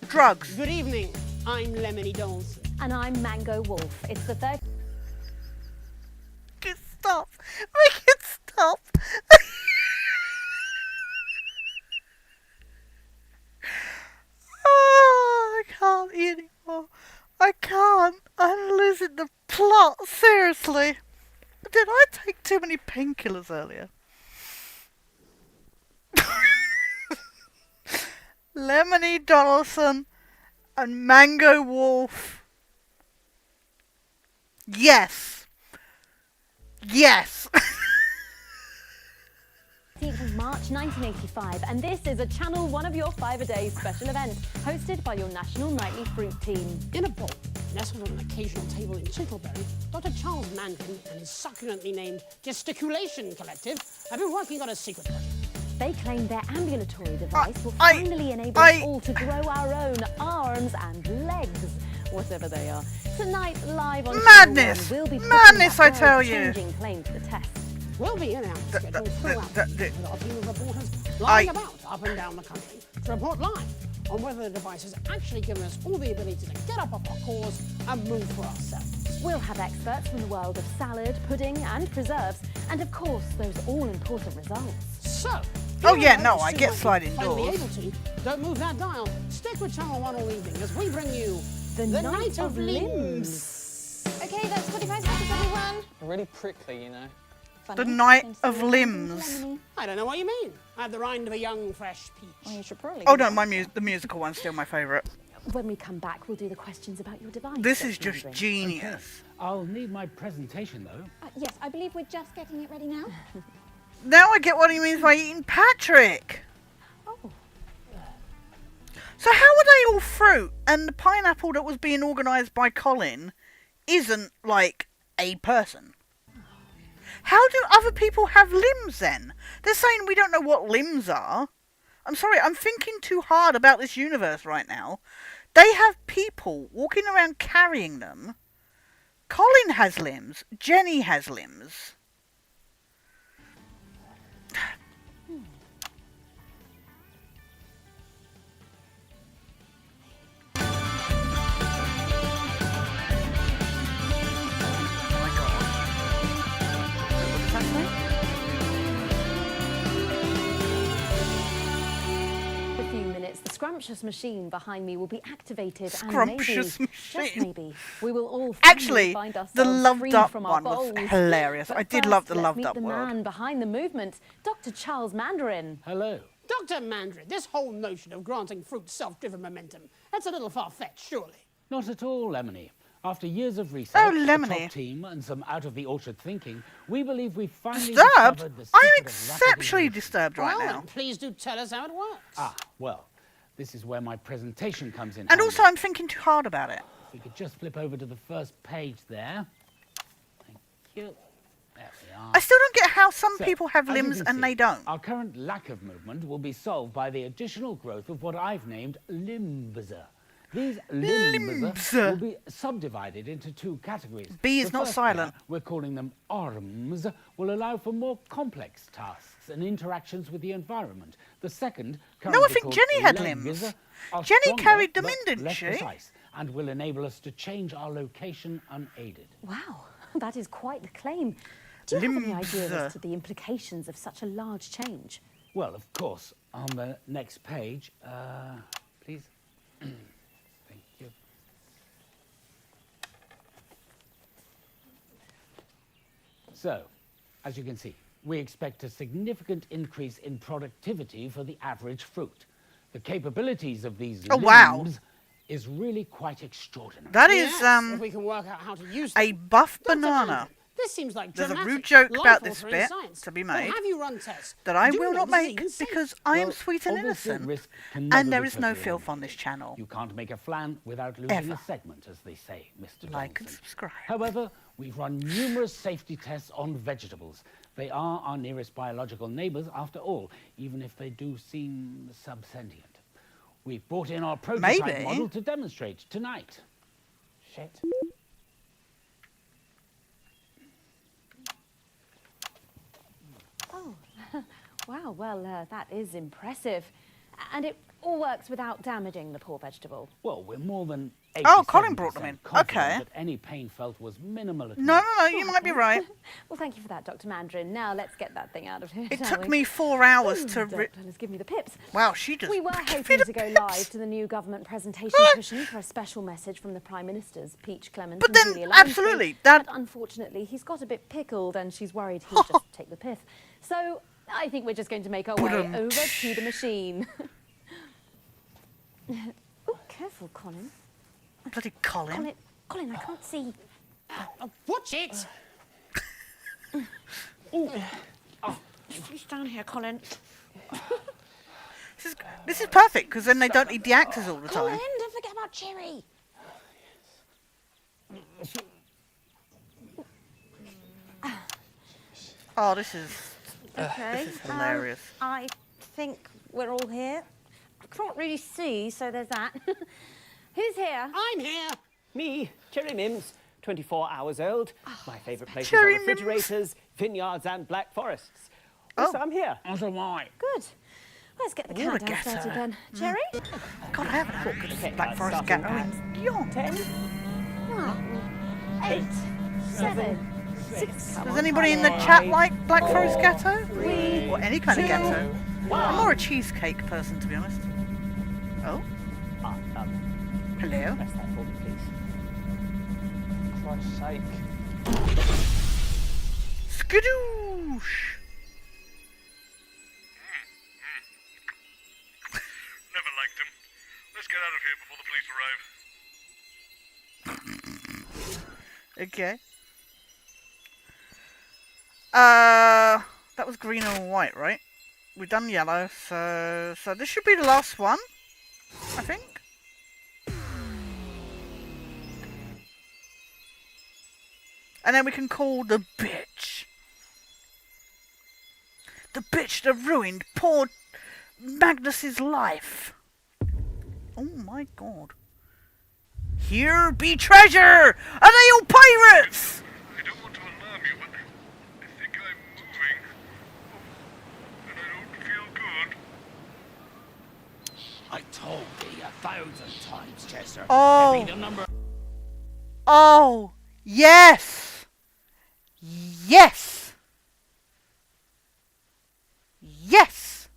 Drugs. Good evening. I'm Lemony Donaldson. And I'm Mango Wolf. It's the third... Make it stop. Make it stop. Oh, I can't eat anymore. I can't. I'm losing the plot. Seriously. Did I take too many painkillers earlier? Lemony Donaldson and Mango Wolf. Yes. Yes. 18th of March 1985, and this is a Channel One of Your 5 a Day special event, hosted by your National Nightly Fruit team. In a bowl, nestled on an occasional table in Chittlebury, Dr. Charles Mandarin and his succulently named Gesticulation Collective have been working on a secret project. They claim their ambulatory device will finally enable us all to grow our own arms and legs, whatever they are. Tonight, live on Madness! Channel 1, we'll be putting Madness, that I tell you! world-changing claim to the test. We'll be in our schedule throughout the year with our team of reporters lying about up and down the country to report live on whether the device has actually given us all the ability to get up off our cores and move for ourselves. We'll have experts from the world of salad, pudding and preserves, and of course those all-important results. So, Oh yeah, no, I get sliding finally doors. able to, don't move that dial. Stick with Channel 1 all evening as we bring you The Night of Limbs. Okay, that's 45 seconds, everyone. Really prickly, you know. The Night of Limbs. I don't know what you mean. I have the rind of a young, fresh peach. Well, you should probably. Oh no, the musical one's still my favourite. When we come back, we'll do the questions about your device. This is Dr. just Mandarin. genius. I'll need my presentation, though. Yes, I believe we're just getting it ready now. Now I get what he means by eating Patrick. Oh. So how are they all fruit and the pineapple that was being organised by Colin isn't like a person? How do other people have limbs then? They're saying we don't know what limbs are. I'm sorry, I'm thinking too hard about this universe right now. They have people walking around carrying them. Colin has limbs. Jenny has limbs. In a few minutes, the scrumptious machine behind me will be activated, Scrumptious and maybe, just machine. maybe, we will all Actually, find ourselves the loved free up from our one was bowls. hilarious. But I did first, love the let's loved meet up the world. man behind the movement, Dr. Charles Mandarin. Hello. Dr. Mandarin, this whole notion of granting fruit self-driven momentum, that's a little far-fetched, surely. Not at all, Lemony. After years of research, Oh, a Lemony. top team, and some out-of-the-orchard thinking, we believe we've finally Disturbed? discovered the I'm secret of rapid exceptionally evolution. disturbed right Well, now. then, please do tell us how it works. Ah, well, this is where my presentation comes in And handy. also I'm thinking too hard about it. If we could just flip over to the first page there. Thank you. There we are. I still don't get how some So, people have as you limbs can and see, they don't. Our current lack of movement will be solved by the additional growth of what I've named limbs. These limbs will be subdivided into two categories. B is The not first silent. pair, we're calling them arms, will allow for more complex tasks and interactions with the environment. The second, No, I currently think called Jenny had legs, limbs. are Jenny stronger, carried them but in, didn't less she? precise, and will enable us to change our location unaided. Wow, that is quite the claim. Do you have any Limbs. ideas as to the implications of such a large change? Well, of course, on the next page, please. Thank you. So, as you can see, we expect a significant increase in productivity for the average fruit. The capabilities of these Oh, wow. limbs is really quite extraordinary. That is Yes, if we can work out how to use a them. buff Dr. banana. Mandarin, this seems like There's a dramatic, rude joke about this life-altering bit science. to be Well, made have you run tests? that I Do will you not know this is make even safe? because I am Well, sweet and obviously innocent. risk can never And there be is no totally filth on eliminated. this channel. You can't make a flan without losing Ever. a segment, as they say, Mr. Like and Johnson. subscribe. However, we've run numerous safety tests on vegetables. They are our nearest biological neighbours, after all, even if they do seem subsentient. We've brought in our prototype Maybe. model to demonstrate tonight. Shit. Oh, wow, well, that is impressive. And it all works without damaging the poor vegetable. Well, we're more than Oh, Colin brought them in. 87% confident Okay. that any pain felt was minimal at No, most. no, no, you might be right. Well, thank you for that, Dr. Mandarin. Now let's get that thing out of here. It shall took we? me 4 hours Ooh, to... Doctor, let's give me the pips. Wow, she just... We were give me hoping the to go pips. live to the new government presentation cushion for a special message from the Prime Ministers, Peach Clement But and then, Julia Lamsbury. absolutely, that- But unfortunately, he's got a bit pickled and she's worried he'll just take the piss. So I think we're just going to make our way Ba-dum. over to the machine. Oh, careful, Colin. Bloody Colin. Colin, I can't see. Watch it! Please down here, Colin. This is perfect, because then they don't need the actors all the Colin, time. don't forget about Cherry. Oh, this is... Okay. This is hilarious. I think we're all here. I can't really see, so there's that. Who's here? I'm here. Me, Cherry Mims. 24 hours old. My favourite places Cherry are refrigerators, vineyards, and black forests. Oh. So I'm here. Also, why? Good. Let's get the Water countdown started getter. then. Cherry? God, I haven't had a good Okay, Black Forest starting Ghetto at in yonks. 10, 8, 7, 6. Does anybody in the chat like Black Forest 4, Ghetto? 3, Or any kind of 2, ghetto? I'm 1. more a cheesecake person, to be honest. Oh, hello. Press that for me, please. Christ's sake. Skadoosh! Never liked him. Let's get out of here before the police arrive. Okay. That was green and white, right? We've done yellow, so this should be the last one, I think. And then we can call the bitch. The bitch that ruined poor Magnus's life. Oh my god. Here be treasure! Are they all pirates? I don't want to alarm you, but I think I'm moving. Oh, and I don't feel good. I told thee 1,000 times, Chester. Oh. It'd be the number. Oh, yes! Yes! Yes!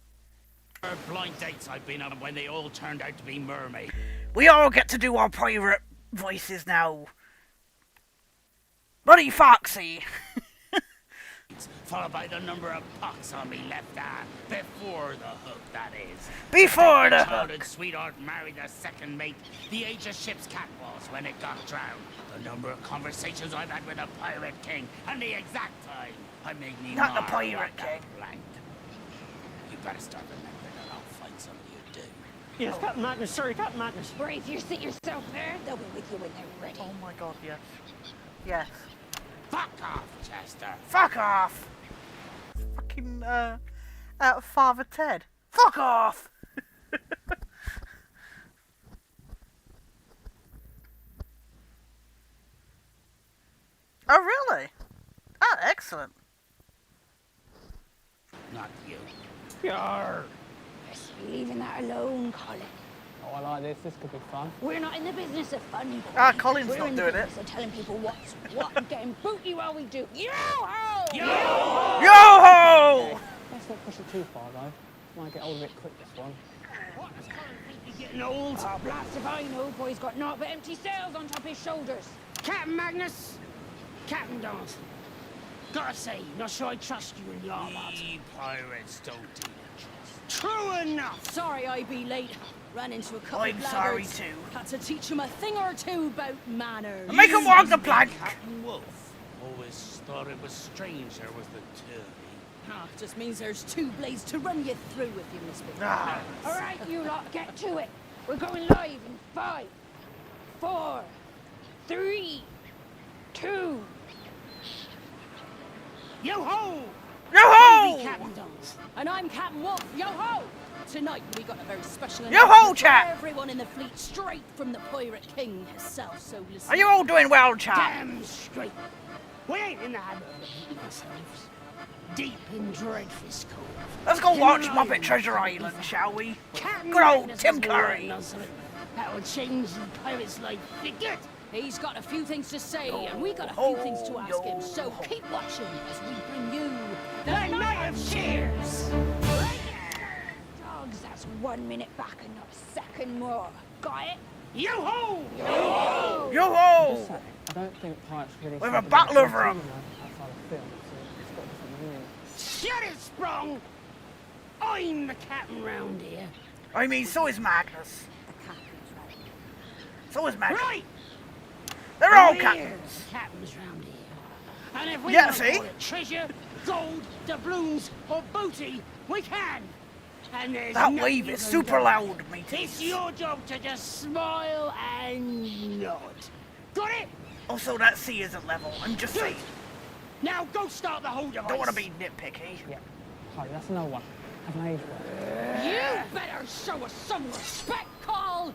Blind dates I've been on when they all turned out to be mermaids. We all get to do our pirate voices now. Bloody Foxy! Followed by the number of pucks on me left arm. Before the hook, that is. Before the childhood hook! sweetheart married a second mate. The age of ship's cat was when it got drowned. The number of conversations I've had with the Pirate King. And the exact time I made me Not the mark Pirate what that King. blanked. You better start remembering and I'll find some of you do. Yes, Captain Magnus. Sorry, Captain Magnus. Brace you sit yourself there. They'll be with you when they're ready. Oh my god, yes. Yes. Fuck off, Chester. Fuck off! Fucking, Father Ted. Fuck off! Oh, really? Oh, excellent. Not you. Yarr. Yes, leaving that alone, Colin. Oh, I like this. This could be fun. We're not in the business of fun. Ah, Colin's We're not in the doing it. business of telling people what's what and getting booty while we do. Yo-ho! Yo-ho! Yo-ho! Let's not push it too far, though. Might get old a bit quick, this one. What is Colin think he's getting old? Oh, blast if I know. Boy's got naught but empty sails on top his shoulders. Captain Magnus. Captain Donald. Gotta say, not sure I trust you and your lot. We pirates don't do the trust. True enough. Sorry I be late. Ran into a couple I'm of sorry laggards. too. Had to teach them a thing or two about manners. Make him walk the plank! Captain Wolf. Always thought it was strange there was the two. Ah, just means there's two blades to run you through if you miss me. Ah. All right, you lot, get to it. We're going live in 5, 4, 3, 2. Yo-ho! Yo-ho! Captain Donald. And I'm Captain Wolf. Yo-ho! Tonight we got a very special Yo-ho, announcement for chap! everyone in the fleet, straight from the Pirate King himself. So listen. Are you all doing well, chap? Damn straight. We ain't in the habit of repeating ourselves. Deep in Dreadfist Cove. Let's go In watch an Muppet island Treasure right Island, before- shall we? Captain Good old Magnus Tim was Curry. waiting on something that will change the pirate's life for good. He's got a few things to say, and we got a few things to ask him. So keep watching as we bring you The Night of Cheers! Dogs, that's 1 minute back and not a second more. Got it? Yo-ho! Yo-ho! Yo-ho! Just say, I don't think pirates really... We have a think battle about over it 'em. outside of film, so it's got a different meaning. Shut it, Sprung! I'm the captain round here. I mean, so is Magnus. So is Magnus. Right! They're all We're captains. the captains round here. And if we Yeah, want to see? call it treasure, gold, doubloons, or booty, we can. And there's That nothing wave you is can super do. loud, mateys. It's your job to just smile and nod. Got it? Also, that sea isn't level. I'm just saying. Now go start the whole device. Don't want to be nitpicky. Yeah. Harry, that's another one. Have an age one. You better show us some respect, Carl!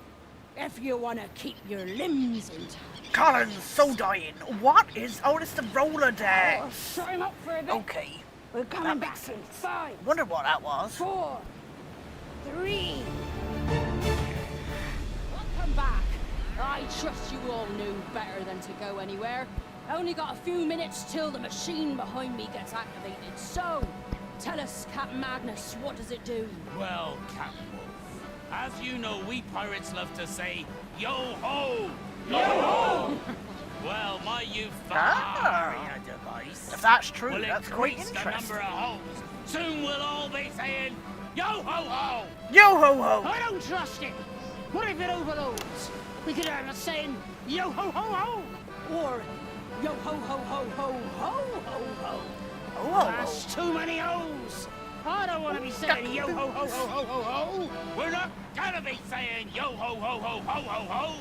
if you want to keep your limbs intact. Colin's so dying. What is... Oh, it's the Rolodex. Oh, shut him up for a bit. Okay. We're coming back in 5. Wonder what that was. 4, 3. Welcome back. I trust you all knew better than to go anywhere. I only got a few minutes till the machine behind me gets activated. So, tell us, Captain Magnus, what does it do? Well, Captain Wolf, as you know, we pirates love to say, yo-ho! Yo-ho! Well, my Euphoria device... If that's true, will that's quite increase interesting. the number of hoes. Soon we'll all be saying, yo-ho-ho! Yo-ho-ho! I don't trust it. What if it overloads? We could have a saying, yo-ho-ho-ho! Or, yo-ho-ho-ho-ho-ho-ho-ho. That's too many hoes. I don't want to be saying yo-ho-ho-ho-ho-ho-ho. We're not gonna be saying yo-ho-ho-ho-ho-ho-ho!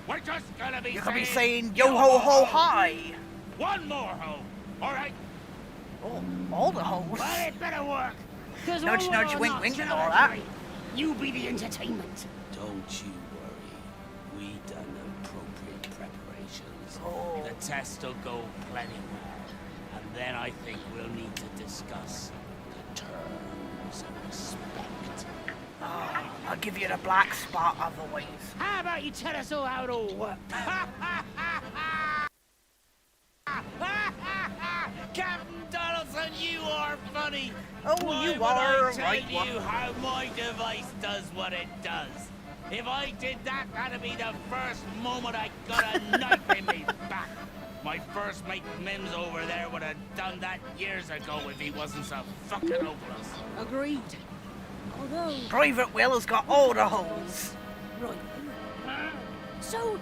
We're just gonna be You saying... could be saying yo-ho-ho-hi. One more ho, all right? Oh, all the hoes. Well, it better work. Cause Nudge, one nudge, way or wink, not, wink, and tonight, all that. You be the entertainment. Don't you worry. We done appropriate preparations. Oh. The test will go plenty well. And then I think we'll need to discuss the terms of respect. Oh, I'll give you the black spot otherwise. How about you tell us all how it all works? Captain Donaldson, you are funny. Oh, Why you would are I a tell right you one. how my device does what it does. If I did that, that'd be the first moment I got a knife in me back. My first mate Mims over there would have done that years ago if he wasn't so fucking hopeless. Agreed. Although... Private Will has got all the holes. Right. So,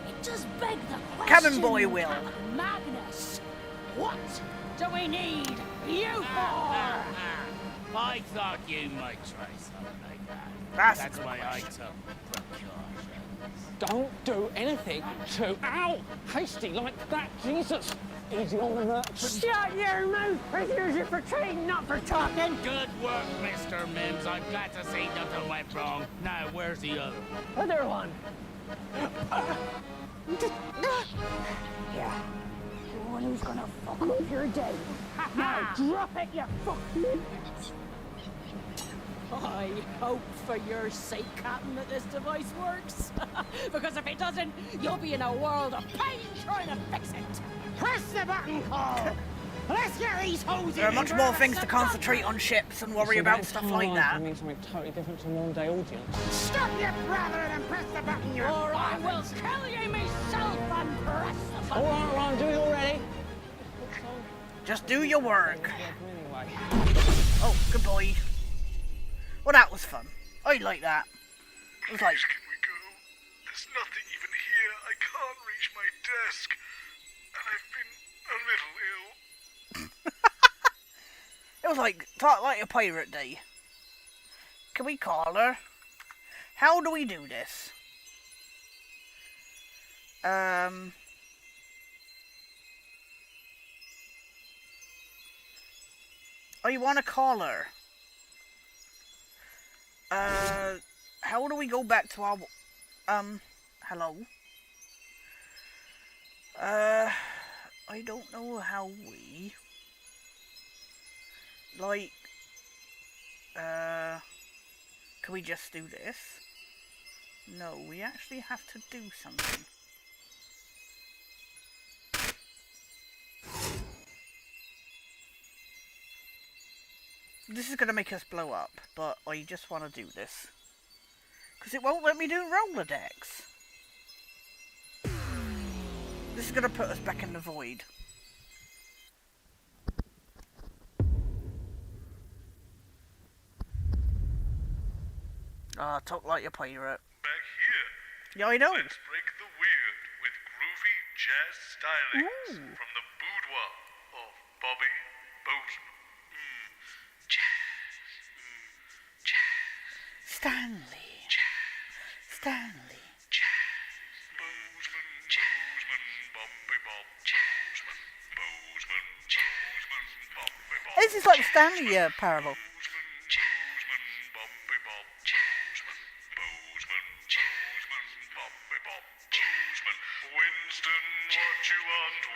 it does beg the question... Cabin boy Will. Magnus, what do we need you for? I thought you might try something like that. That's why I took precautions. Don't do anything too, ow, hasty like that, Jesus. Easy on the merchant. Shut your mouth, prisoners. You're for trading, not for talking. Good work, Mr. Mims. I'm glad to see nothing went wrong. Now, where's the other? Other one. Yeah. The one who's gonna fuck up your day. Now drop it, you fuck. I hope for your sake, Captain, that this device works. Because if it doesn't, you'll be in a world of pain trying to fix it. Press the button, Cole. Let's get these hoes There are in much and more grab things us to a concentrate on ships and worry about stuff like that. I mean something totally different to a modern day audience. Stop your brother and press the button, you Or I will kill you myself and press the button. All right, Ryan, do it already. Just do your work. Anyway. Oh, good boy. Well, that was fun. I like that. It was like... Can we go? There's nothing even here. I can't reach my desk. And I've been a little ill. It was like a pirate day. Can we call her? How do we do this? Oh, you want to call her? How do we go back to our... hello? I don't know how we... Like... Can we just do this? No, we actually have to do something. This is going to make us blow up, but I just want to do this. Because it won't let me do Rolodex. This is going to put us back in the void. Ah, talk like a pirate. Back here. Yeah, I know. Let's break the weird with groovy jazz stylings from the boudoir of Bobby Bozeman. Stanley. Stanley. This is like Stanley parable.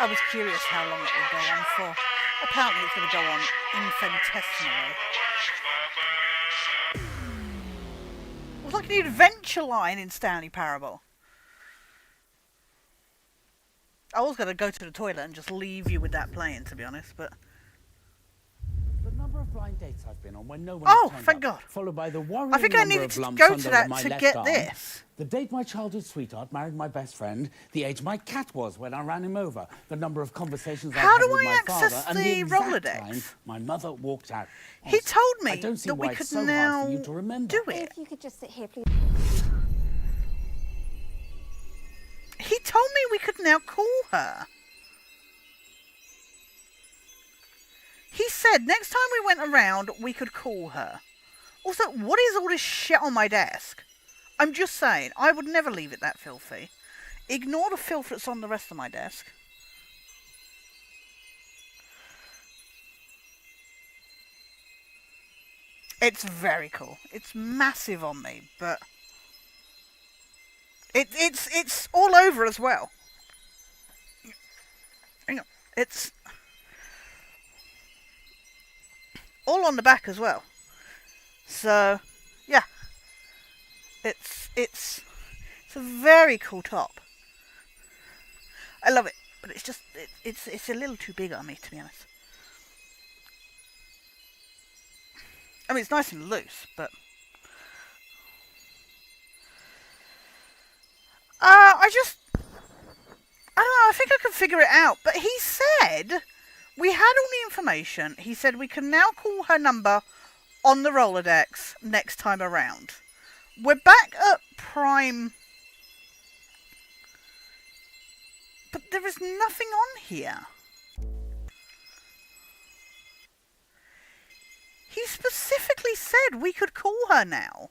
I was curious how long it would go on for. Apparently it's going to go on infinitesimally. It was like an adventure line in Stanley Parable. I was going to go to the toilet and just leave you with that playing, to be honest, but... The number of blind dates I've been on when no one Oh, has turned thank up, God. followed by the worrying I think I number needed of to lumps go to under that my to left get arm, this. the date my childhood sweetheart married my best friend, the age my cat was when I ran him over, the number of conversations I How had do with I my access father, and the the exact Rolodex? time my mother walked out. He told I me don't see that why we it's could so hard now for you to remember. do it. If you could just sit here, please. He told me we could now call her. He said next time we went around, we could call her. Also, what is all this shit on my desk? I'm just saying, I would never leave it that filthy. Ignore the filth that's on the rest of my desk. It's very cool. It's massive on me, but... It's all over as well. Hang on. It's... all on the back as well. So, yeah. It's a very cool top. I love it, but it's just, it's a little too big on me, to be honest. I mean, it's nice and loose, but... I don't know, I think I can figure it out. But he said we had all the information. He said we can now call her number on the Rolodex next time around. We're back at Prime. But there is nothing on here. He specifically said we could call her now.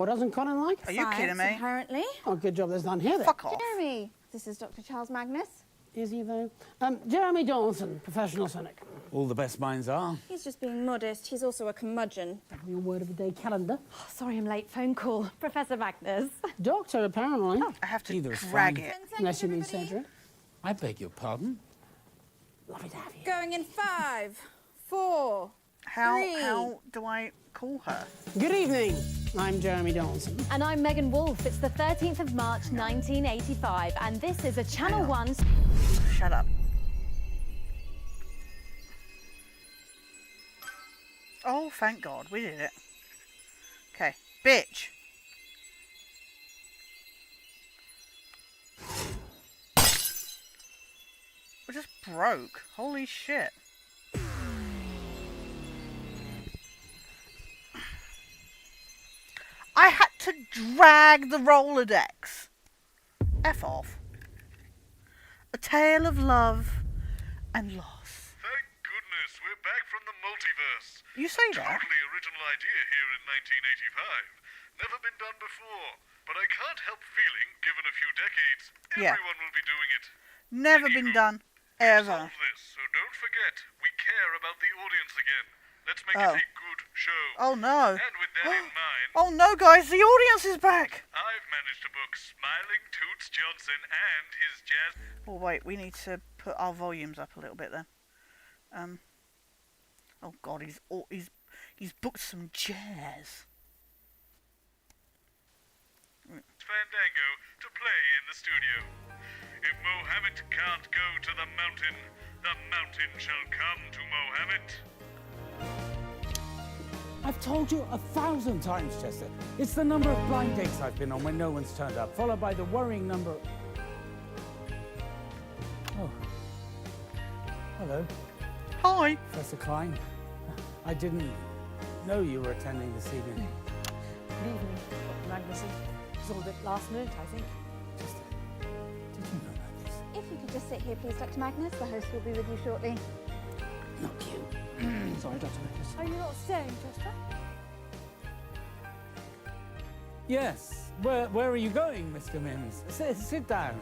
What doesn't Colin like? Are you kidding me? Apparently. Oh, good job there's none here then. Fuck off. Jeremy, this is Dr. Charles Magnus. Is he though? Jeremy Dawson, professional cynic. All the best minds are. He's just being modest. He's also a curmudgeon. Your word of the day calendar. Oh, sorry I'm late. Phone call. Professor Magnus. Doctor, apparently. I have to Either is drag fine. it. Unless you mean surgery. I beg your pardon? Lovely to have you. Going in 5, 4, 3. How do I call her? Good evening. I'm Jeremy Dawson. And I'm Megan Wolfe. It's the 13th of March, 1985, and this is a Channel 1... Shut up. Oh, thank God, we did it. Okay, bitch. We just broke. Holy shit. I had to drag the Rolodex. F off. A tale of love and loss. Thank goodness we're back from the multiverse. You say that? Totally original idea here in 1985. Never been done before. But I can't help feeling, given a few decades, Yeah. everyone will be doing it. Never been done. Ever. Solve this, so don't forget, we care about the audience again. Let's make Oh. it a good show. Oh no. And with that in mind, Oh no, guys, the audience is back. I've managed to book Smiling Toots Johnson and his jazz... Oh wait, we need to put our volumes up a little bit then. Oh God, he's booked some jazz. Fandango to play in the studio. If Mohammed can't go to the mountain shall come to Mohammed. I've told you 1,000 times, Chester. It's the number of blind dates I've been on when no one's turned up, followed by the worrying number... Oh. Hello. Hi. Professor Klein. I didn't know you were attending this evening. Good evening, Dr. Magnuson. It's all a bit last minute, I think. Chester, did you know about this? If you could just sit here, please, Dr. Magnus. The host will be with you shortly. Not you. Sorry, Dr. Magnus. Are you not staying, Chester? Yes. Where are you going, Mr. Mims? Sit down.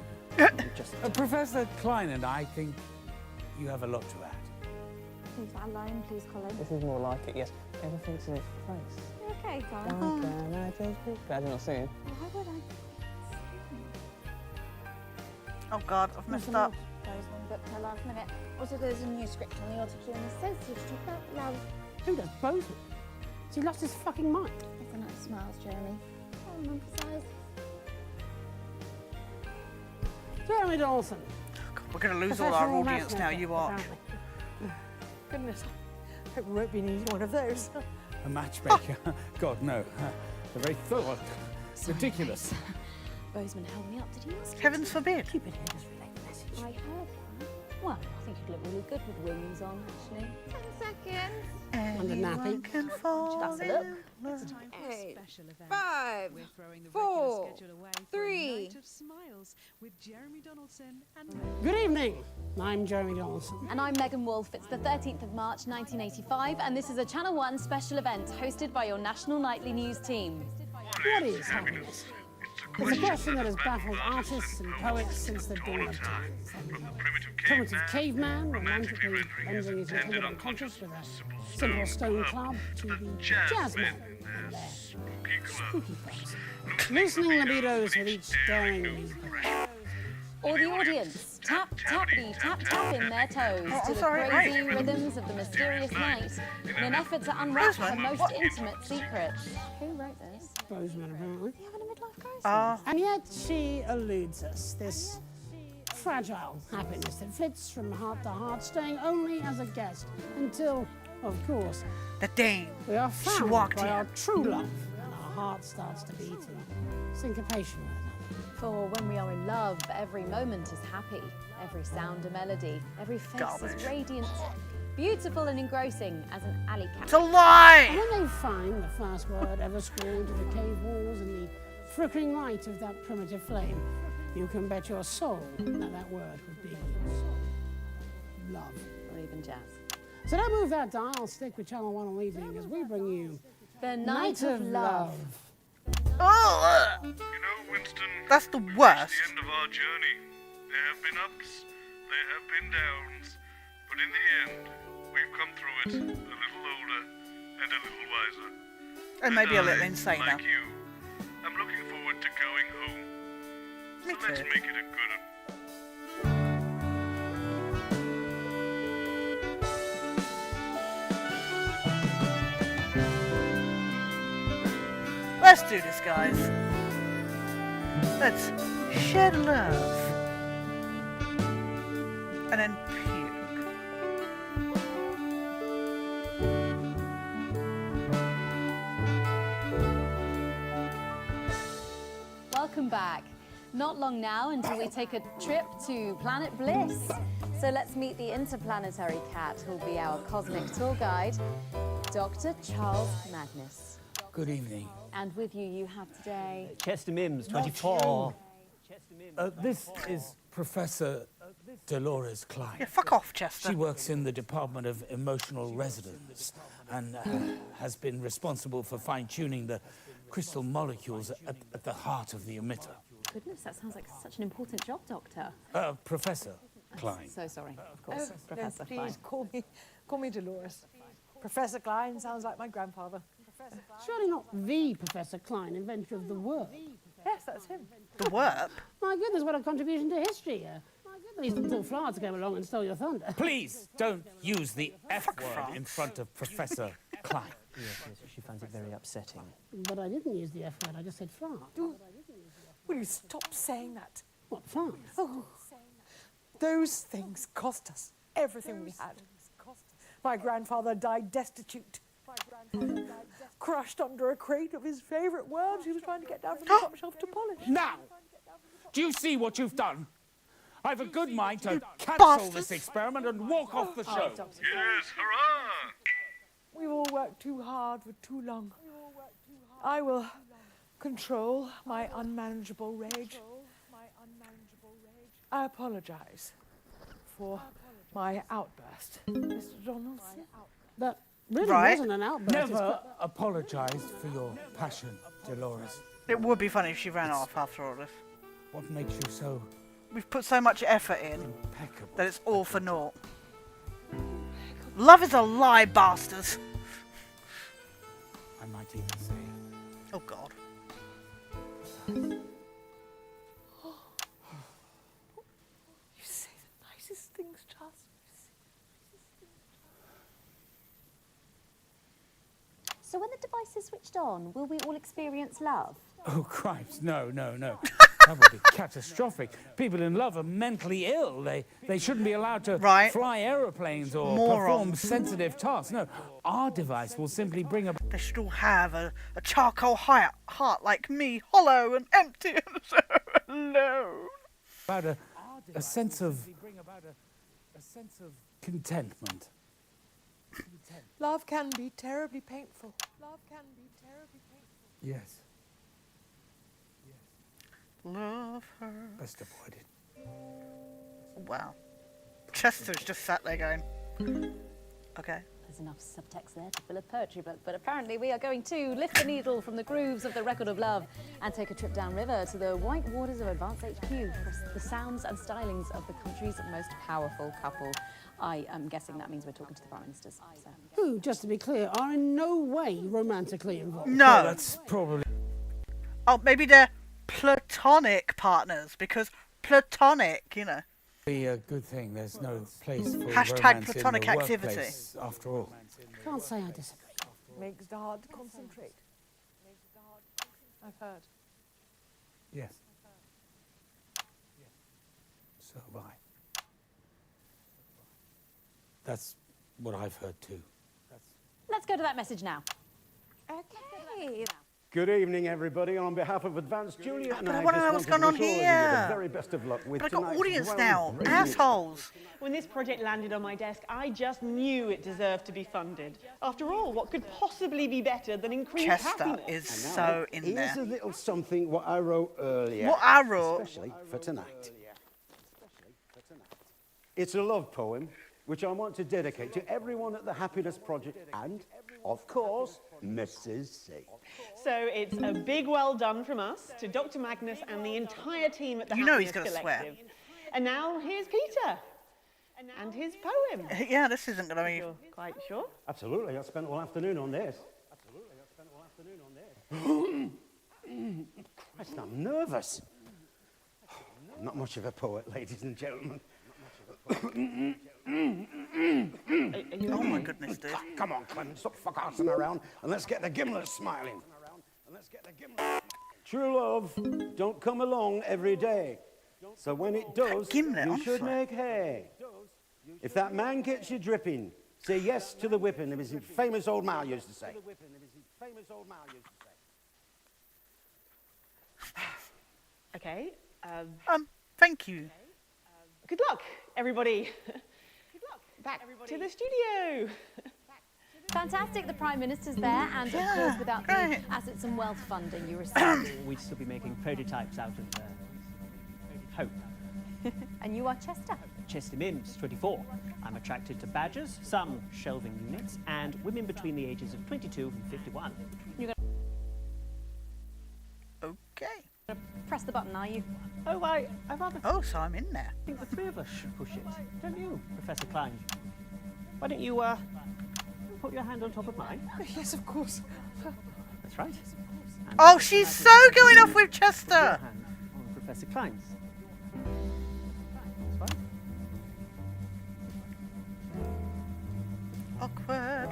Professor Klein and I think you have a lot to add. Please, that line, please, Colin. This is more like it, yes. Everything's in its place. You okay, Colin? How can I just be glad you're not seeing? Why would I? Oh God, I've messed up. Bozeman booked her last minute. Also, there's a new script on the autocue and it says you to talk about love. Who does Bozeman? Has he lost his fucking mind? It's a nice smiles, Jeremy. Oh, emphasise. Jeremy Dawson. We're going to lose all our Professional audience now, matchmaker, you are. apparently. Goodness, I hope we won't be needing one of those. A matchmaker? God, no. They're very thought. Ridiculous. Bozeman held me up. Did he ask you? Heavens forbid. Keep it here, just relay the message. I heard that. Well, I think you'd look really good with wings on, actually. 10 seconds. And the nappy. Can fall That's a in look. love. 8, 5, 4, 3. Good evening. I'm Jeremy Dawson. And I'm Megan Wolfe. It's the 13th of March, 1985, and this is a Channel 1 special event hosted by your national nightly news team. What is happiness? It's a question that has baffled artists and poets since the dawn of time. From the primitive caveman, romantically rendering his intuitive unconscious with a simple stone club, to the jazzmen and their spooky plots, loosening libidos with each daring music. Or the audience, tap, tappity, tap, tapping their toes to the sorry, crazy right. rhythms of the mysterious night in an effort to unwrap her most intimate secrets. Who wrote this? Bozeman, apparently. You having a midlife crisis? And yet she eludes us, this fragile happiness that flits from heart to heart, staying only as a guest until, of course, The dame. we are She found walked by in. our true love and our heart starts to beat in syncopation with For when we are in love, every moment is happy, every sound a melody, every face Garbage. is radiant, beautiful and engrossing as an alley cat. It's a lie! And when they find the first word ever scrawled into the cave walls and the flickering light of that primitive flame, you can bet your soul that that word would be love. Or even jazz. So don't move that dial, stick with Channel 1 all evening as we bring you The Night of Love. Ugh. You know, Winston, That's the we've worst. reached the end of our journey. There have been ups, there have been downs, but in the end, we've come through it a little older and a little wiser. And maybe a little I, insaner. like you, I'm looking forward to going home. Me So let's too. make it a good one. Let's do this, guys. Let's shed love. And then puke. Welcome back. Not long now until we take a trip to Planet Bliss. So let's meet the interplanetary cat who'll be our cosmic tour guide, Dr. Charles Magnus. Good evening. And with you, you have today... Chester Mims, 24. This is Professor Dolores Klein. Yeah, fuck off, Chester. She works in the Department of Emotional Resonance and has been responsible for fine-tuning the crystal molecules at the heart of the emitter. Goodness, that sounds like such an important job, Doctor. Professor Klein. So sorry, of course, Professor please Klein. call me Dolores. Professor Klein sounds like my grandfather. Surely not the Professor Klein, inventor of the warp. Yes, that's him. The warp? My goodness, what a contribution to history. At least until France came along and stole your thunder. Please don't use the F word in front of Professor Klein. Yes, she finds it very upsetting. But I didn't use the F word, I just said France. Will you stop saying that? What, France? Oh, those things cost us everything we had. My grandfather died destitute. Crushed under a crate of his favourite worms he was trying to get down from the top shelf to polish. Now, do you see what you've done? I have a good mind to cancel this experiment and walk off the show. Yes, hurrah! We've all worked too hard for too long. I will control my unmanageable rage. I apologise for my outburst, Mr. Donaldson. That really Right. wasn't an outburst. Never apologise for your passion, Dolores. It would be funny if she ran off after all this. What makes you so We've put so much effort in impeccable? that it's all for naught. Love is a lie, bastards. I might even say Oh, God. You say the nicest things, Charles. So when the device is switched on, will we all experience love? Oh, crimes. No. That would be catastrophic. People in love are mentally ill. They shouldn't be allowed to fly aeroplanes or perform sensitive tasks. No, our device will simply bring about... They should all have a charcoal heart like me, hollow and empty and so alone. a sense of contentment. Love can be terribly painful. Yes. Love her. Best avoided. Wow. Chester's just sat there going, okay. There's enough subtext there to fill a poetry book, but apparently we are going to lift the needle from the grooves of the record of love and take a trip downriver to the white waters of Advanced HQ for the sounds and stylings of the country's most powerful couple. I am guessing that means we're talking to the Prime Ministers. So. Who, just to be clear, are in no way romantically involved. No. Well, that's probably... Oh, maybe they're platonic partners, because platonic, you know. Be a good thing. There's no place for Hashtag romance platonic in the activity. workplace, after all. Can't say I disagree. Makes it hard to concentrate. I've heard. Yes. So have I. That's what I've heard too. Let's go to that message now. Okay. Good evening, everybody. On behalf of Advanced Juliet and But I I want to just know what's wanted going on to wish all of you here. the very best of luck with But I got tonight's audience now. groundbreaking Assholes. When this project landed on my desk, I just knew it deserved to be funded. After all, what could possibly be better than increased Chester happiness? is And now, so in here's there. a little something what I wrote earlier. What I wrote? Especially for tonight. It's a love poem which I want to dedicate to everyone at the Happiness Project and, of course, Mrs. C. So it's a big well done from us to Dr. Magnus and the entire team at the You know Happiness he's gonna Collective. swear. And now here's Peter and his poem. Yeah, this isn't going to be... You're quite sure? Absolutely, I spent all afternoon on this. Christ, I'm nervous. I'm not much of a poet, ladies and gentlemen. Oh my goodness, dude. Come on, Clement, stop fuck-arsing around and let's get the gimlets smiling. True love don't come along every day. So when it does, you should make hay. If that man gets you dripping, say yes to the whipping, as his famous old man used to say. Okay. Thank you. Good luck, everybody. Back to the studio. Fantastic, the Prime Minister's there, and of course, without the assets and wealth funding you received. We'd still be making prototypes out of hope. And you are Chester. Chester Mims, 24. I'm attracted to badgers, some shelving units, and women between the ages of 22 and 51. You're Okay. going to press the button, are you? Oh, I rather... Oh, so I'm in there. I think the three of us should push it. Don't you, Professor Klein? Why don't you, put your hand on top of mine? Yes, of course. That's right. And Oh, she's so going off with Chester. your hand on Professor Klein's. That's right. Awkward.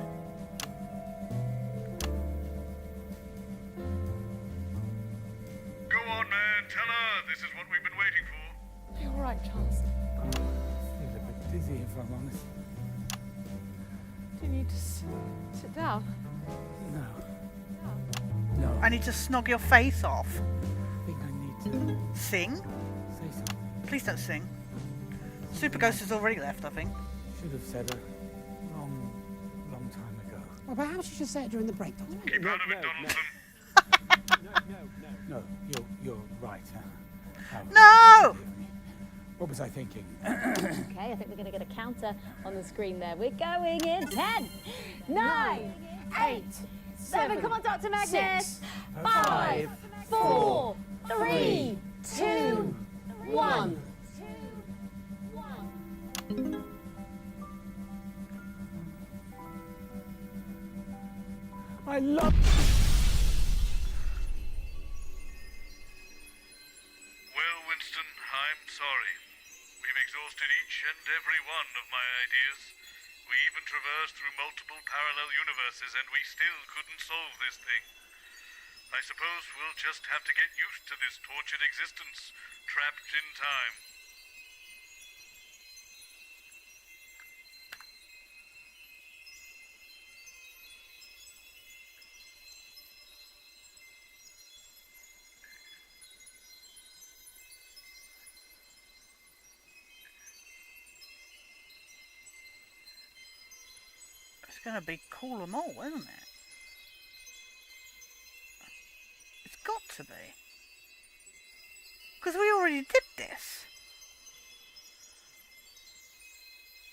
Go on, man. Tell her this is what we've been waiting for. You're all right, Charles. I feel a bit dizzy, if I'm honest. Do you need to sit down? No. I need to snog your face off. I think I need to Sing? say something. Please don't sing. Super Ghost has already left, I think. Should have said a long time ago. Well, perhaps you should say it during the break, Dr. Magnus. Keep out of it, Donaldson. No, you're right. No! Forgive me. What was I thinking? Okay, I think we're going to get a counter on the screen there. We're going in 10, 9, 8, 7. Come on, Dr. Magnus. 5, 4, 3, 2, 1. I love... Well, Winston, I'm sorry. We've exhausted each and every one of my ideas. We even traversed through multiple parallel universes, and we still couldn't solve this thing. I suppose we'll just have to get used to this tortured existence, trapped in time. It's going to be cool them all, isn't it? It's got to be. Because we already did this.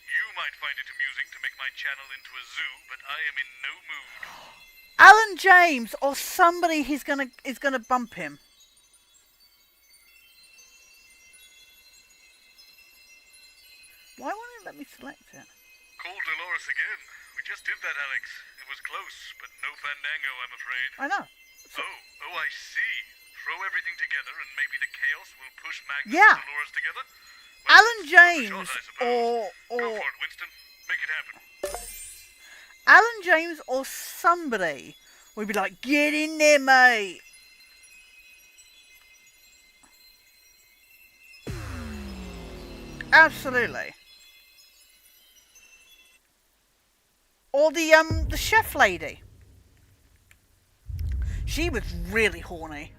You might find it amusing to make my channel into a zoo, but I am in no mood. Alan James or somebody is gonna bump him. Why won't it let me select it? Call Dolores again. We just did that, Alex. It was close, but no fandango, I'm afraid. I know. Oh, I see. Throw everything together and maybe the chaos will push Magnus Yeah. and Dolores together? Alan James Shot, I suppose. Go or for it, Winston. Make it happen. Alan James or somebody would be like, get in there, mate. Absolutely. Or the chef lady. She was really horny.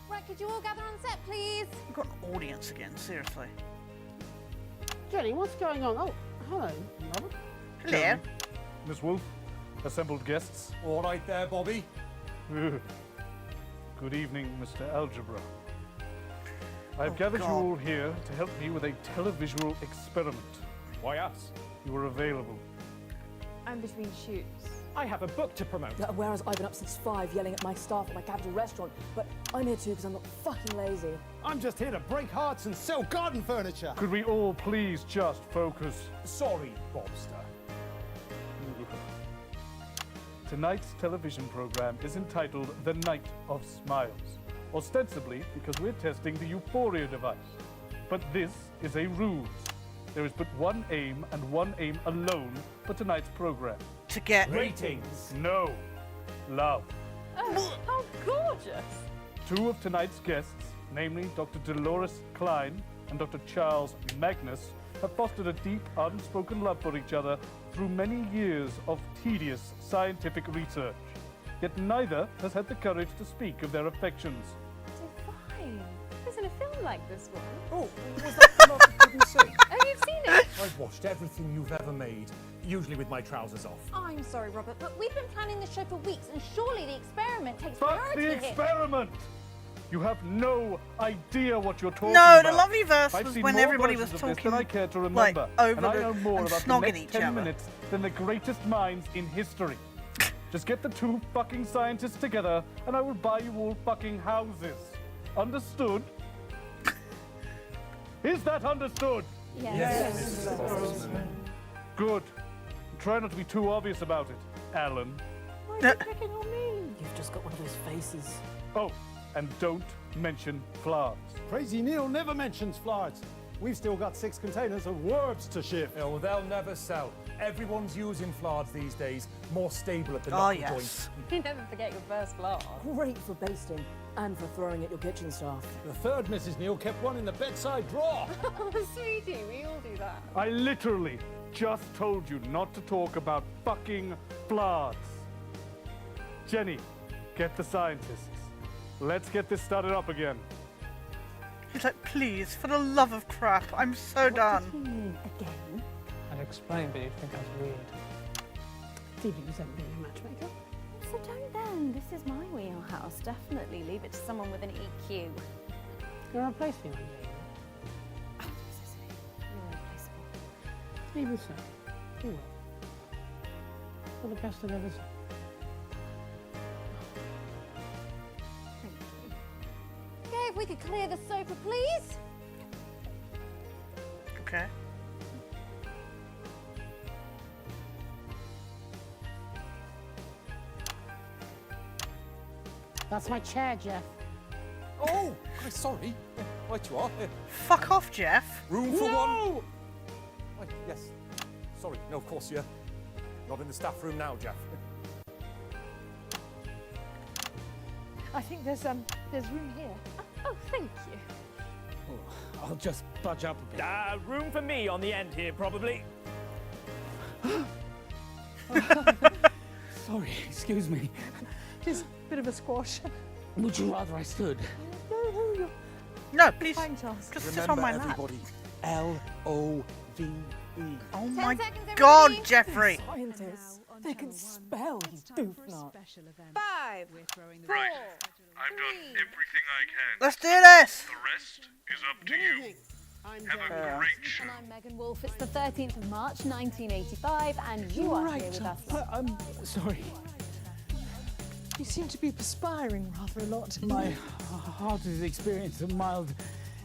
Right, could you all gather on set, please? We've got an audience again, seriously. Jenny, what's going on? Oh, hello, Robert. Hello. Miss Wolf, assembled guests. All right there, Bobby. Good evening, Mr. Algebra. I've gathered you God. all here to help me with a televisual experiment. Why us? you were available. I'm between shoots. I have a book to promote. Whereas I've been up since 5 yelling at my staff at my capital restaurant, but I'm here too because I'm not fucking lazy. I'm just here to break hearts and sell garden furniture. Could we all please just focus? Sorry, Bobster. Tonight's television program is entitled The Night of Smiles, ostensibly because we're testing the Euphoria device. But this is a ruse. There is but one aim and one aim alone for tonight's program. To get ratings. No. Love. Oh, how gorgeous. 2 of tonight's guests, namely Dr. Dolores Klein and Dr. Charles Magnus, have fostered a deep, unspoken love for each other through many years of tedious scientific research. Yet neither has had the courage to speak of their affections. Divine. Isn't a film like this one? Oh, was that not for goodness sake? Oh, you've seen it? I've watched everything you've ever made, usually with my trousers off. I'm sorry, Robert, but we've been planning the show for weeks, and surely the experiment takes Fuck priority the here. experiment! You have no idea what you're talking No, about. the lovely verse I've was seen when more everybody was versions of this talking, than I care to like, remember, over and I the- know more and about the snogging next each 10 other. minutes than the greatest minds in history. Just get the 2 fucking scientists together, and I will buy you all fucking houses. Understood? Is that understood? Yes. Good. Try not to be too obvious about it, Alan. Why are you picking on me? You've just got one of those faces. Oh, and don't mention Flars. Crazy Neil never mentions flies. We've still got 6 containers of worms to ship. Oh, they'll never sell. Everyone's using Flards these days. More stable at the Oh, knuckle yes. joints. You never forget your first laugh. Great for basting and for throwing at your kitchen staff. The third Mrs. Neil kept one in the bedside drawer. Oh, sweetie, we all do that. I literally just told you not to talk about fucking Flars. Jenny, get the scientists. Let's get this started up again. He's like, please, for the love of crap, I'm so done. Again? I'd explain, but you'd think I was weird. Phoebe was ever being a matchmaker. So don't then. This is my wheelhouse. Definitely leave it to someone with an EQ. You'll replace me one day. Oh, so silly. You're irreplaceable. Even so, you will. For the best I've ever seen. Okay, if we could clear the sofa, please. Okay. That's my chair, Jeff. Oh, I'm sorry. Right you are. Fuck off, Jeff. Room for No! one. Right, yes. Sorry. No, of course you're not in the staff room now, Jeff. I think there's room here. Oh, thank you. I'll just budge up a bit. Room for me on the end here, probably. Sorry, excuse me. Just a bit of a squash. Would you rather I stood? No. No, please. Fine, Charles. Just sit on Remember, my lap. everybody, L-O-V-E. Oh my 10 seconds, God, everybody. Jeffrey. Scientists, they can spell, you doofnut. 5, 4, Right. I've done everything I can. Let's do this. The rest is up to you. Have a great show. And I'm Megan Wolfe. It's the 13th of March, 1985, and you are here with us. I'm sorry. You seem to be perspiring rather a lot. My heart has experienced a mild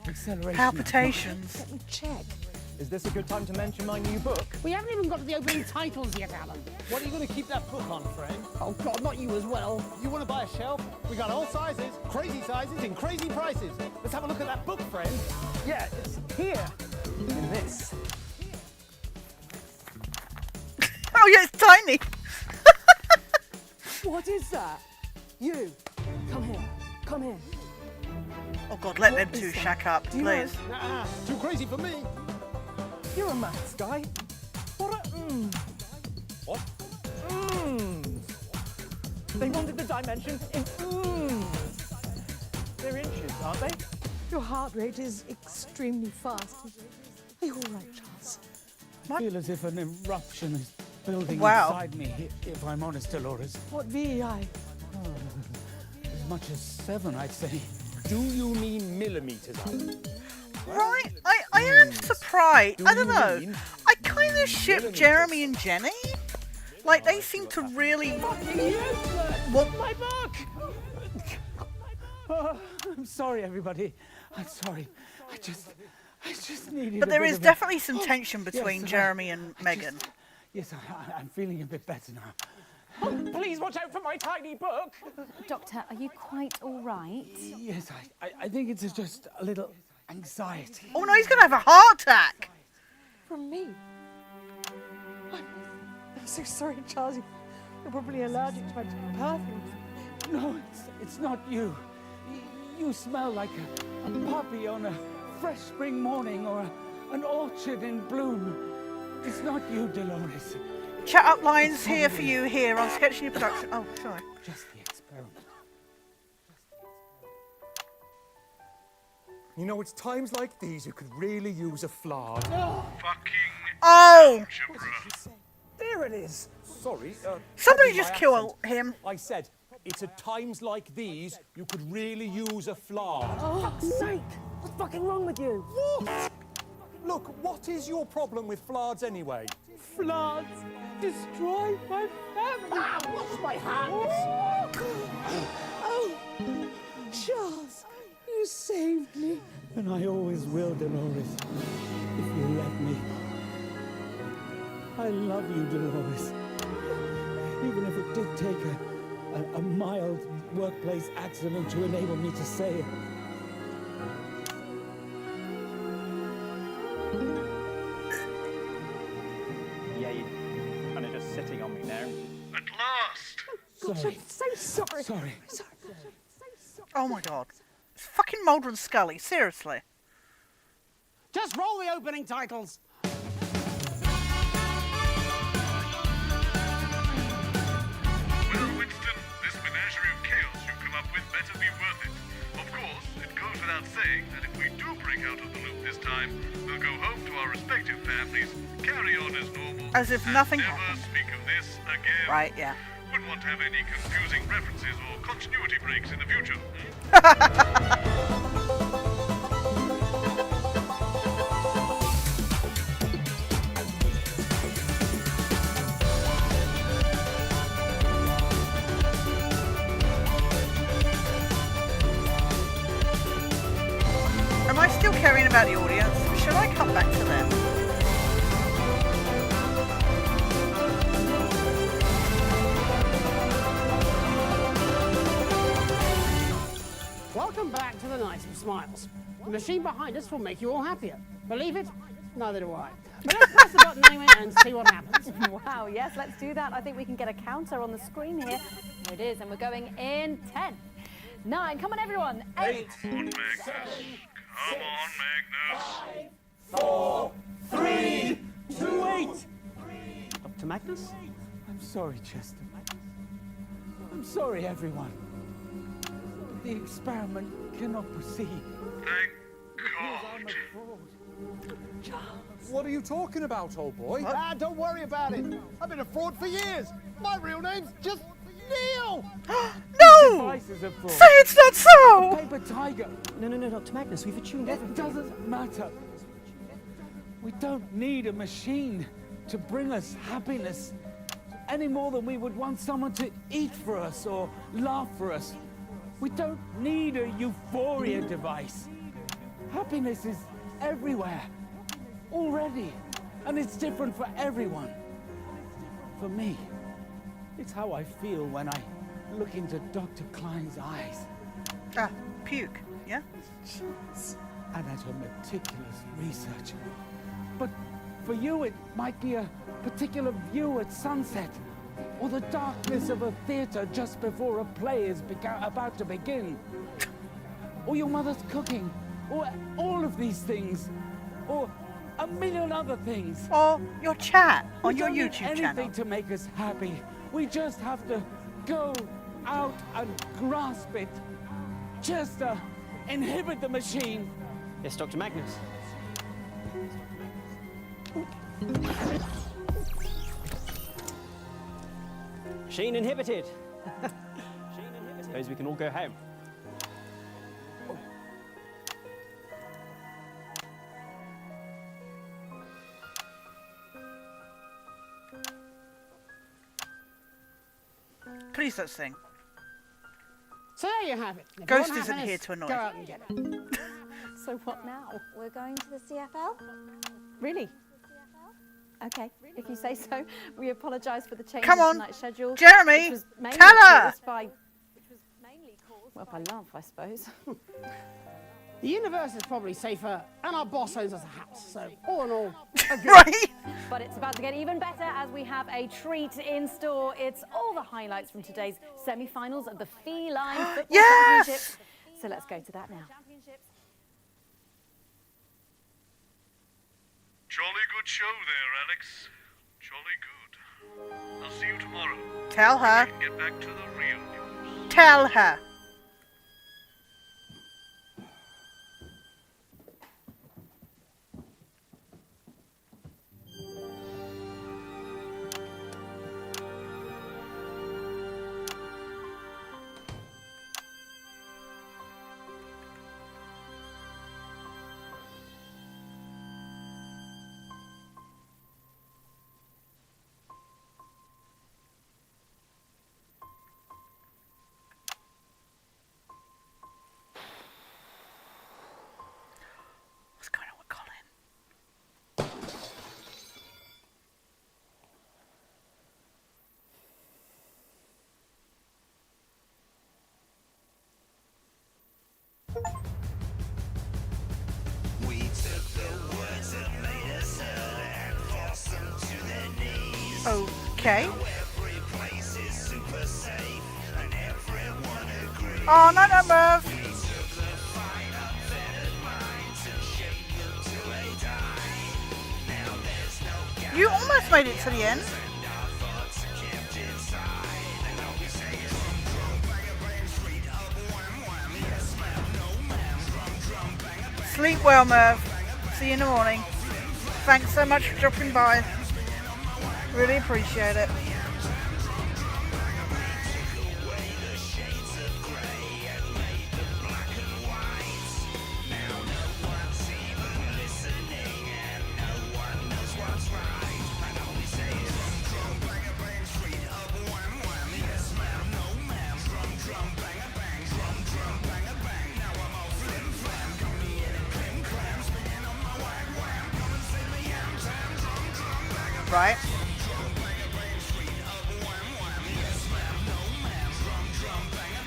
acceleration. Palpitations. Let me check. Is this a good time to mention my new book? We haven't even got to the opening titles yet, Alan. What are you going to keep that book on, friend? Oh, God, not you as well. You want to buy a shelf? We got all sizes, crazy sizes, and crazy prices. Let's have a look at that book, friend. Yeah, it's here. In this. Oh yeah, it's tiny. What is that? You, come here, come here. Oh God, let What them is two that? shack up, Do you know- please. Nah, too crazy for me. You're a maths guy. What a What? They wanted the dimension in They're inches, aren't they? Your heart rate is extremely fast. Are you all right, Charles? I feel as if an eruption is building Wow. inside me, if I'm honest, Dolores. What VEI? As much as 7, I'd say. Do you mean millimeters? Right? I am surprised. I don't know. I kind kind of ship Jeremy and Jenny. Like, they seem to really want my book. Oh, I'm sorry, everybody. I'm sorry. I just needed. But there a bit is of definitely some tension between yes, Jeremy and Megan. Yes, I'm feeling a bit better now. Oh, please watch out for my tiny book. Doctor, are you quite all right? Yes, I think it's just a little anxiety. Oh no, he's going to have a heart attack. From me? I'm so sorry, Charles. You're probably allergic to my perfume. No, it's not you. You smell like a puppy on a fresh spring morning or an orchard in bloom. It's not you, Dolores. Chat up lines here for you here on Sketching Your Production. Oh, sorry. Just the experiment. You know, it's times like these you could really use a flard. Oh! There it is. Sorry. Somebody probably just my kill accent. him. I said, it's at times like these you could really use a flard. Oh, fuck's sake! What's fucking wrong with you? What? Look, what is your problem with flards anyway? Floods destroy my family. Ah, wash my hands! Oh, Charles, you saved me. And I always will, Dolores, if you let me. I love you, Dolores. Even if it did take a mild workplace accident to enable me to say it. Yeah, you're kind of just sitting on me now. At last! Gosh, I'm so sorry. Sorry. Oh my god. It's fucking Mulder and Scully, seriously. Just roll the opening titles. Well, Winston, this menagerie of chaos you've come up with better be worth it. Of course, it goes without saying that if we do break out of the loop this time, we'll go home to our respective families, carry on as normal, As if nothing and never happened. speak of this again. Right, yeah. Wouldn't want to have any confusing references or continuity breaks in the future. Am I still caring about the audience? Should I come back to them? Welcome back to the Night of Smiles. The machine behind us will make you all happier. Believe it? Neither do I. But let's press the button anyway and see what happens. Wow, yes, let's do that. I think we can get a counter on the screen here. Here it is, and we're going in 10, 9, come on everyone, 8, 7, Come on, Magnus. 4, 3, 2, 8. Dr. Magnus? I'm sorry, Chester. I'm sorry, everyone. But the experiment cannot proceed. Thank God. What are you talking about, old boy? Ah, don't worry about it. I've been a fraud for years. My real name's just Neil. No! Devices are fraud. Say it's not so! Paper tiger. No, Dr. Magnus, we've attuned everything. It doesn't matter. We don't need a machine to bring us happiness any more than we would want someone to eat for us or laugh for us. We don't need a euphoria device. Happiness is everywhere, already, and it's different for everyone. For me, it's how I feel when I look into Dr. Klein's eyes. Puke, yeah? And at her meticulous research. But for you, it might be a particular view at sunset, or the darkness of a theater just before a play is about to begin, or your mother's cooking, or all of these things, or a million other things. Or your chat on your We don't need YouTube anything channel. to make us happy. We just have to go out and grasp it. Chester, inhibit the machine. Yes, Dr. Magnus. Machine inhibited. Suppose we can all go home. please don't sing. So there you have it. If you Ghost want isn't happiness, here to annoy. Go out and get it. So what now? We're going to the CFL? Really? Okay, if you say so. We apologise for the change Come in on, tonight's schedule. Jeremy, which was mainly tell her. caused by, well, by love, I suppose. The universe is probably safer, and our boss owns us a house. So all in all, right? But it's about to get even better as we have a treat in store. It's all the highlights from today's semi-finals of the Feline Football Yes! Championship. So let's go to that now. Jolly good show there, Alex. Jolly good. I'll see you tomorrow. Tell her. We can get back to the real news. Tell her. What's going on with Colin? We took the words that made us hurt and forced them to their knees. Okay. Now every place is super safe and everyone agrees. Oh, no, no, Merv. We took the fine unfettered minds and shaped them till they die. Now there's no You almost made it to the end. and our thoughts are kept inside. And all we say is yes, ma'am, no, ma'am, drum, bang, Sleep well, Merv. See you in the morning. Thanks so much for dropping by. Really appreciate it. Right.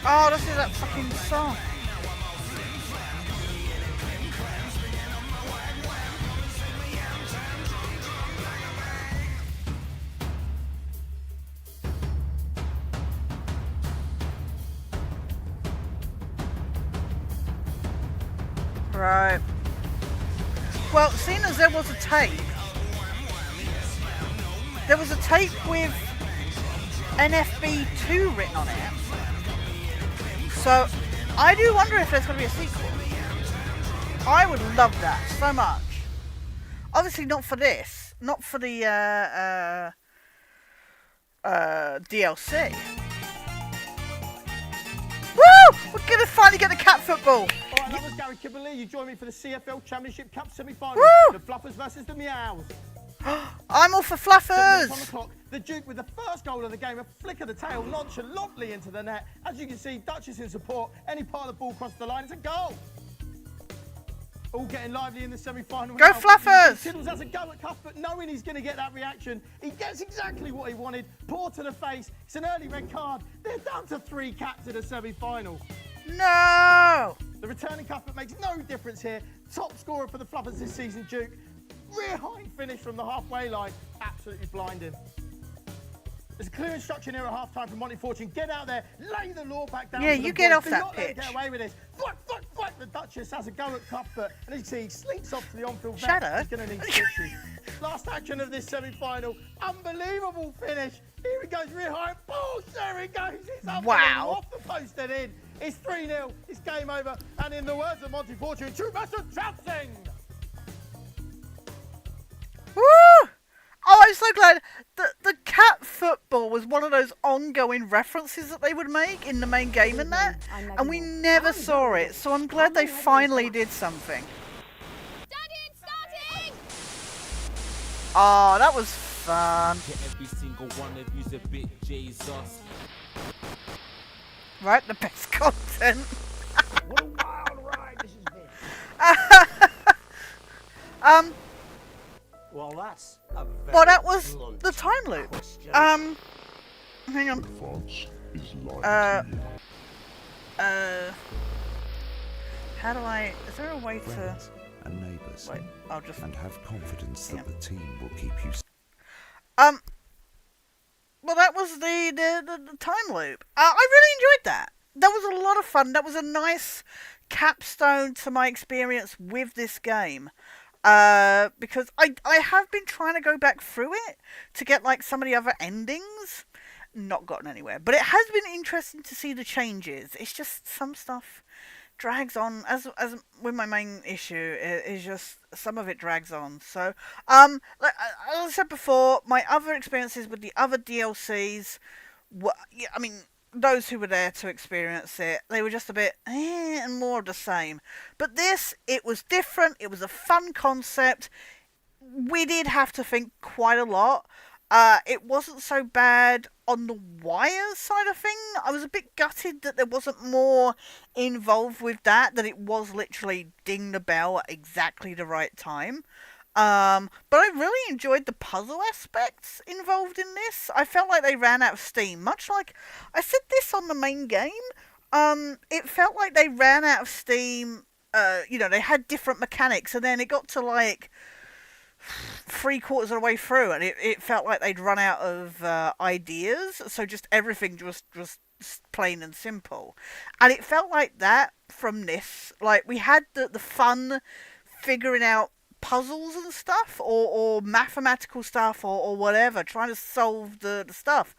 Oh, this is that fucking song. Right. Well, seeing as there was a tape, with NFB2 written on it. So, I do wonder if there's going to be a sequel. I would love that so much. Obviously not for this. Not for the DLC. Woo! We're going to finally get the cat football. All right, that was Gary Kibberley. You join me for the CFL Championship Cup semi-final. Woo! The Fluffers versus the Meows. I'm all for On the fluffers. clock, the Duke with the first goal of the game, a flick of the tail nonchalantly into the net. As you can see, Duchess in support. Any part of the ball crosses the line, it's a goal. All getting lively in the semi-final. Go now. Fluffers! Tiddles has a go at Cuthbert, knowing he's going to get that reaction. He gets exactly what he wanted. Paw to the face. It's an early red card. They're down to 3 caps in a semi-final. No! The returning Cuthbert makes no difference here. Top scorer for the Fluffers this season, Duke. Rear hind finish from the halfway line. Absolutely blinding. There's a clear instruction here at half-time from Monty Fortune. Get out there, lay the law back down. Yeah, for the you get boys. off Do that not let pitch. them get away with this. Fuck. The Duchess has a go at Cuthbert. And as you see, he slinks off to the on-field vet. Shadow? He's going to need stitches. Last action of this semi-final. Unbelievable finish. Here he goes, rear high. Balls, there he goes. It's up Wow. off the post and in. It's 3-0. It's game over. And in the words of Monty Fortune, true master trouncing. Woo! Oh, I'm so glad that the cat football was one of those ongoing references that they would make in the main game and that, and we never saw it. So I'm glad they finally did something. Oh, that was fun. To every single one of you's a bit Jesus. Right, the best content. What a wild ride this has been. Well, that's a very Well, that was blunt the time loop. question. Hang on. How do I? Is there a way Friends to? and neighbours. Wait, I'll just. And have confidence that the team will keep you. Well, that was the time loop. I really enjoyed that. That was a lot of fun. That was a nice capstone to my experience with this game. Because I have been trying to go back through it to get like some of the other endings. Not gotten anywhere. But it has been interesting to see the changes. It's just some stuff drags on, as with my main issue, is just some of it drags on. So like, as I said before, my other experiences with the other DLCs yeah, I mean, those who were there to experience it, they were just a bit and more of the same. But this, it was different. It was a fun concept. We did have to think quite a lot. It wasn't so bad on the wires side of thing. I was a bit gutted that there wasn't more involved with that, that it was literally ding the bell at exactly the right time. But I really enjoyed the puzzle aspects involved in this. I felt like they ran out of steam, much like I said this on the main game. It felt like they ran out of steam. You know, they had different mechanics, and then it got to like 3/4 of the way through, and it felt like they'd run out of ideas. So just everything was plain and simple, and it felt like that from this. Like we had the fun figuring out puzzles and stuff, or mathematical stuff, or whatever, trying to solve the stuff.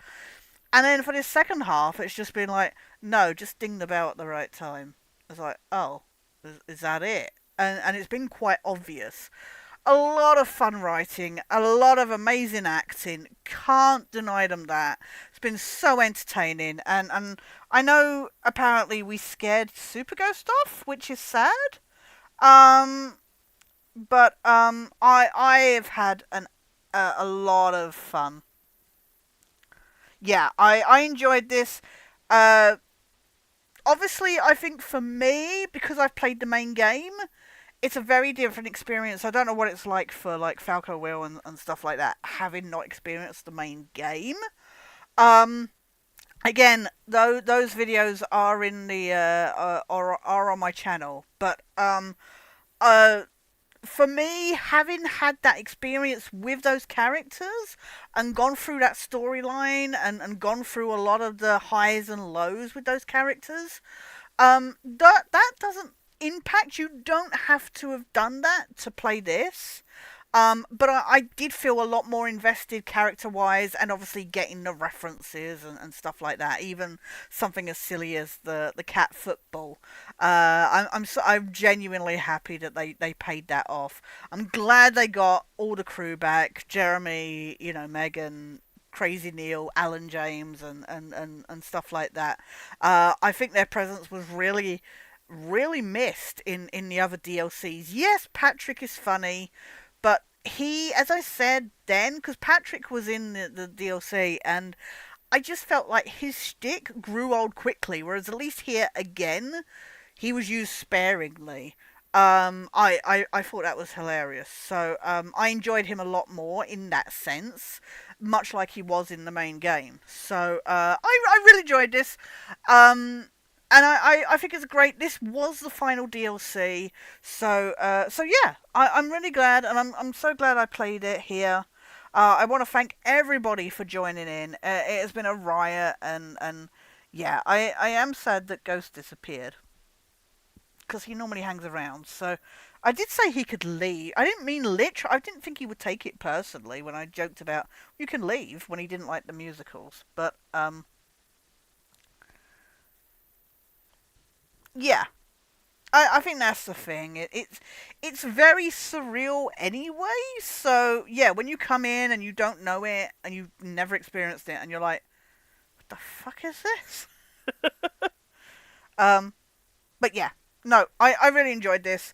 And then for this second half, it's just been like, no, just ding the bell at the right time. It's like, oh, is that it? And it's been quite obvious. A lot of fun writing, a lot of amazing acting. Can't deny them that. It's been so entertaining, and I know apparently we scared Super Ghost off, which is sad. But I have had a lot of fun. Yeah, I enjoyed this. Obviously, I think for me, because I've played the main game, it's a very different experience. I don't know what it's like for like Falco Will and stuff like that, having not experienced the main game. Again, though, those videos are in the are on my channel, but for me, having had that experience with those characters and gone through that storyline and gone through a lot of the highs and lows with those characters, that doesn't impact. You don't have to have done that to play this. But I did feel a lot more invested character-wise, and obviously getting the references and stuff like that. Even something as silly as the cat football. I'm genuinely happy that they paid that off. I'm glad they got all the crew back. Jeremy, you know, Megan, Crazy Neil, Alan James, and stuff like that. I think their presence was really missed in the other DLCs. Yes, Patrick is funny. But he, as I said then, because Patrick was in the DLC, and I just felt like his shtick grew old quickly, whereas at least here, again, he was used sparingly. I thought that was hilarious. So I enjoyed him a lot more in that sense, much like he was in the main game. So I really enjoyed this. And I think it's great. This was the final DLC, so yeah, I'm really glad, and I'm so glad I played it here. I want to thank everybody for joining in. It has been a riot, and yeah, I am sad that Ghost disappeared, because he normally hangs around. So I did say he could leave. I didn't mean literally. I didn't think he would take it personally when I joked about you can leave when he didn't like the musicals, but yeah, I think that's the thing. It's very surreal anyway. So yeah, when you come in and you don't know it and you've never experienced it, and you're like, "What the fuck is this?" But yeah, no, I really enjoyed this.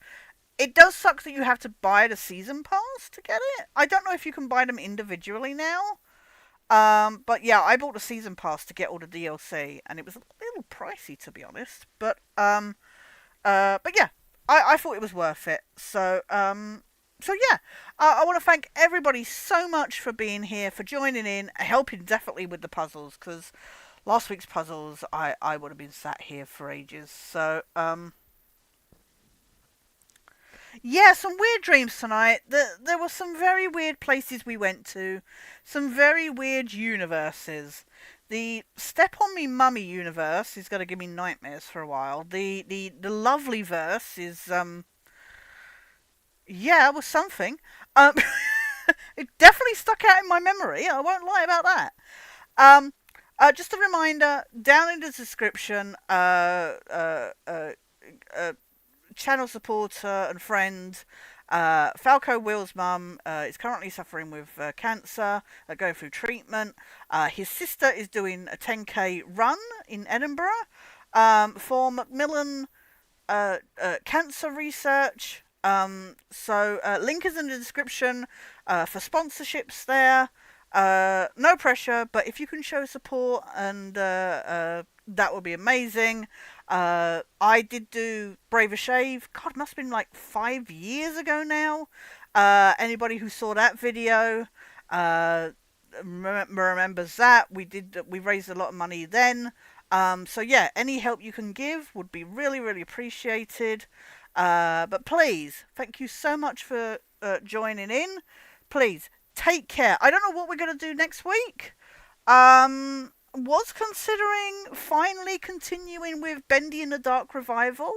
It does suck that you have to buy the season pass to get it. I don't know if you can buy them individually now. But yeah, I bought a season pass to get all the DLC, and it was a little pricey, to be honest. But yeah, I thought it was worth it. So yeah, I want to thank everybody so much for being here, for joining in, helping definitely with the puzzles, because last week's puzzles, I would have been sat here for ages. So yeah, some weird dreams tonight. There were some very weird places we went to, some very weird universes. The Step on Me Mummy universe is going to give me nightmares for a while. The Lovely verse is yeah, it was something. It definitely stuck out in my memory. I won't lie about that. Just a reminder, down in the description, channel supporter and friend, Falco Will's mum is currently suffering with cancer, going through treatment. His sister is doing a 10k run in Edinburgh for Macmillan cancer research. So link is in the description for sponsorships there. No pressure, but if you can show support, and that would be amazing. I did do Brave a Shave. God, must have been like 5 years ago now. Anybody who saw that video remembers that. We raised a lot of money then. So yeah, any help you can give would be really, really appreciated. But please, thank you so much for joining in. Please, take care. I don't know what we're going to do next week. Was considering finally continuing with Bendy in the Dark Revival.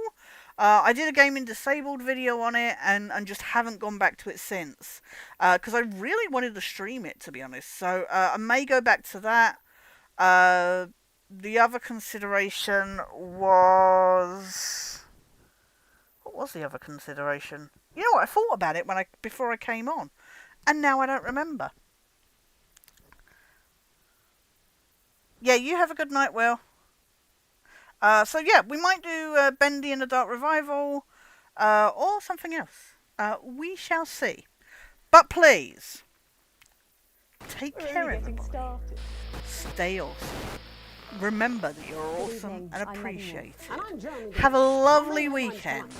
I did a Gaming Disabled video on it and just haven't gone back to it since. Because I really wanted to stream it, to be honest. So I may go back to that. The other consideration was... What was the other consideration? You know what? I thought about it before I came on. And now I don't remember. Yeah, you have a good night, Will. So yeah, we might do Bendy in the Dark Revival, or something else. We shall see. But please, take care, everyone. Stay awesome. Remember that you're awesome and appreciated. Have a lovely weekend.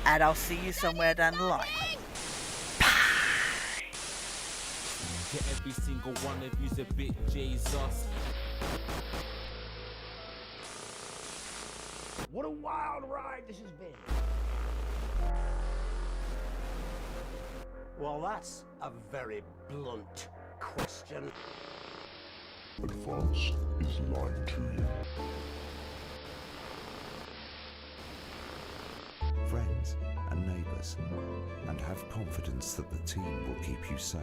And I'll see you somewhere down the line. Every single one of you's a bit Jesus. What a wild ride this has been. Well, that's a very blunt question. Advance is lying to you. Friends and neighbours, and have confidence that the team will keep you safe.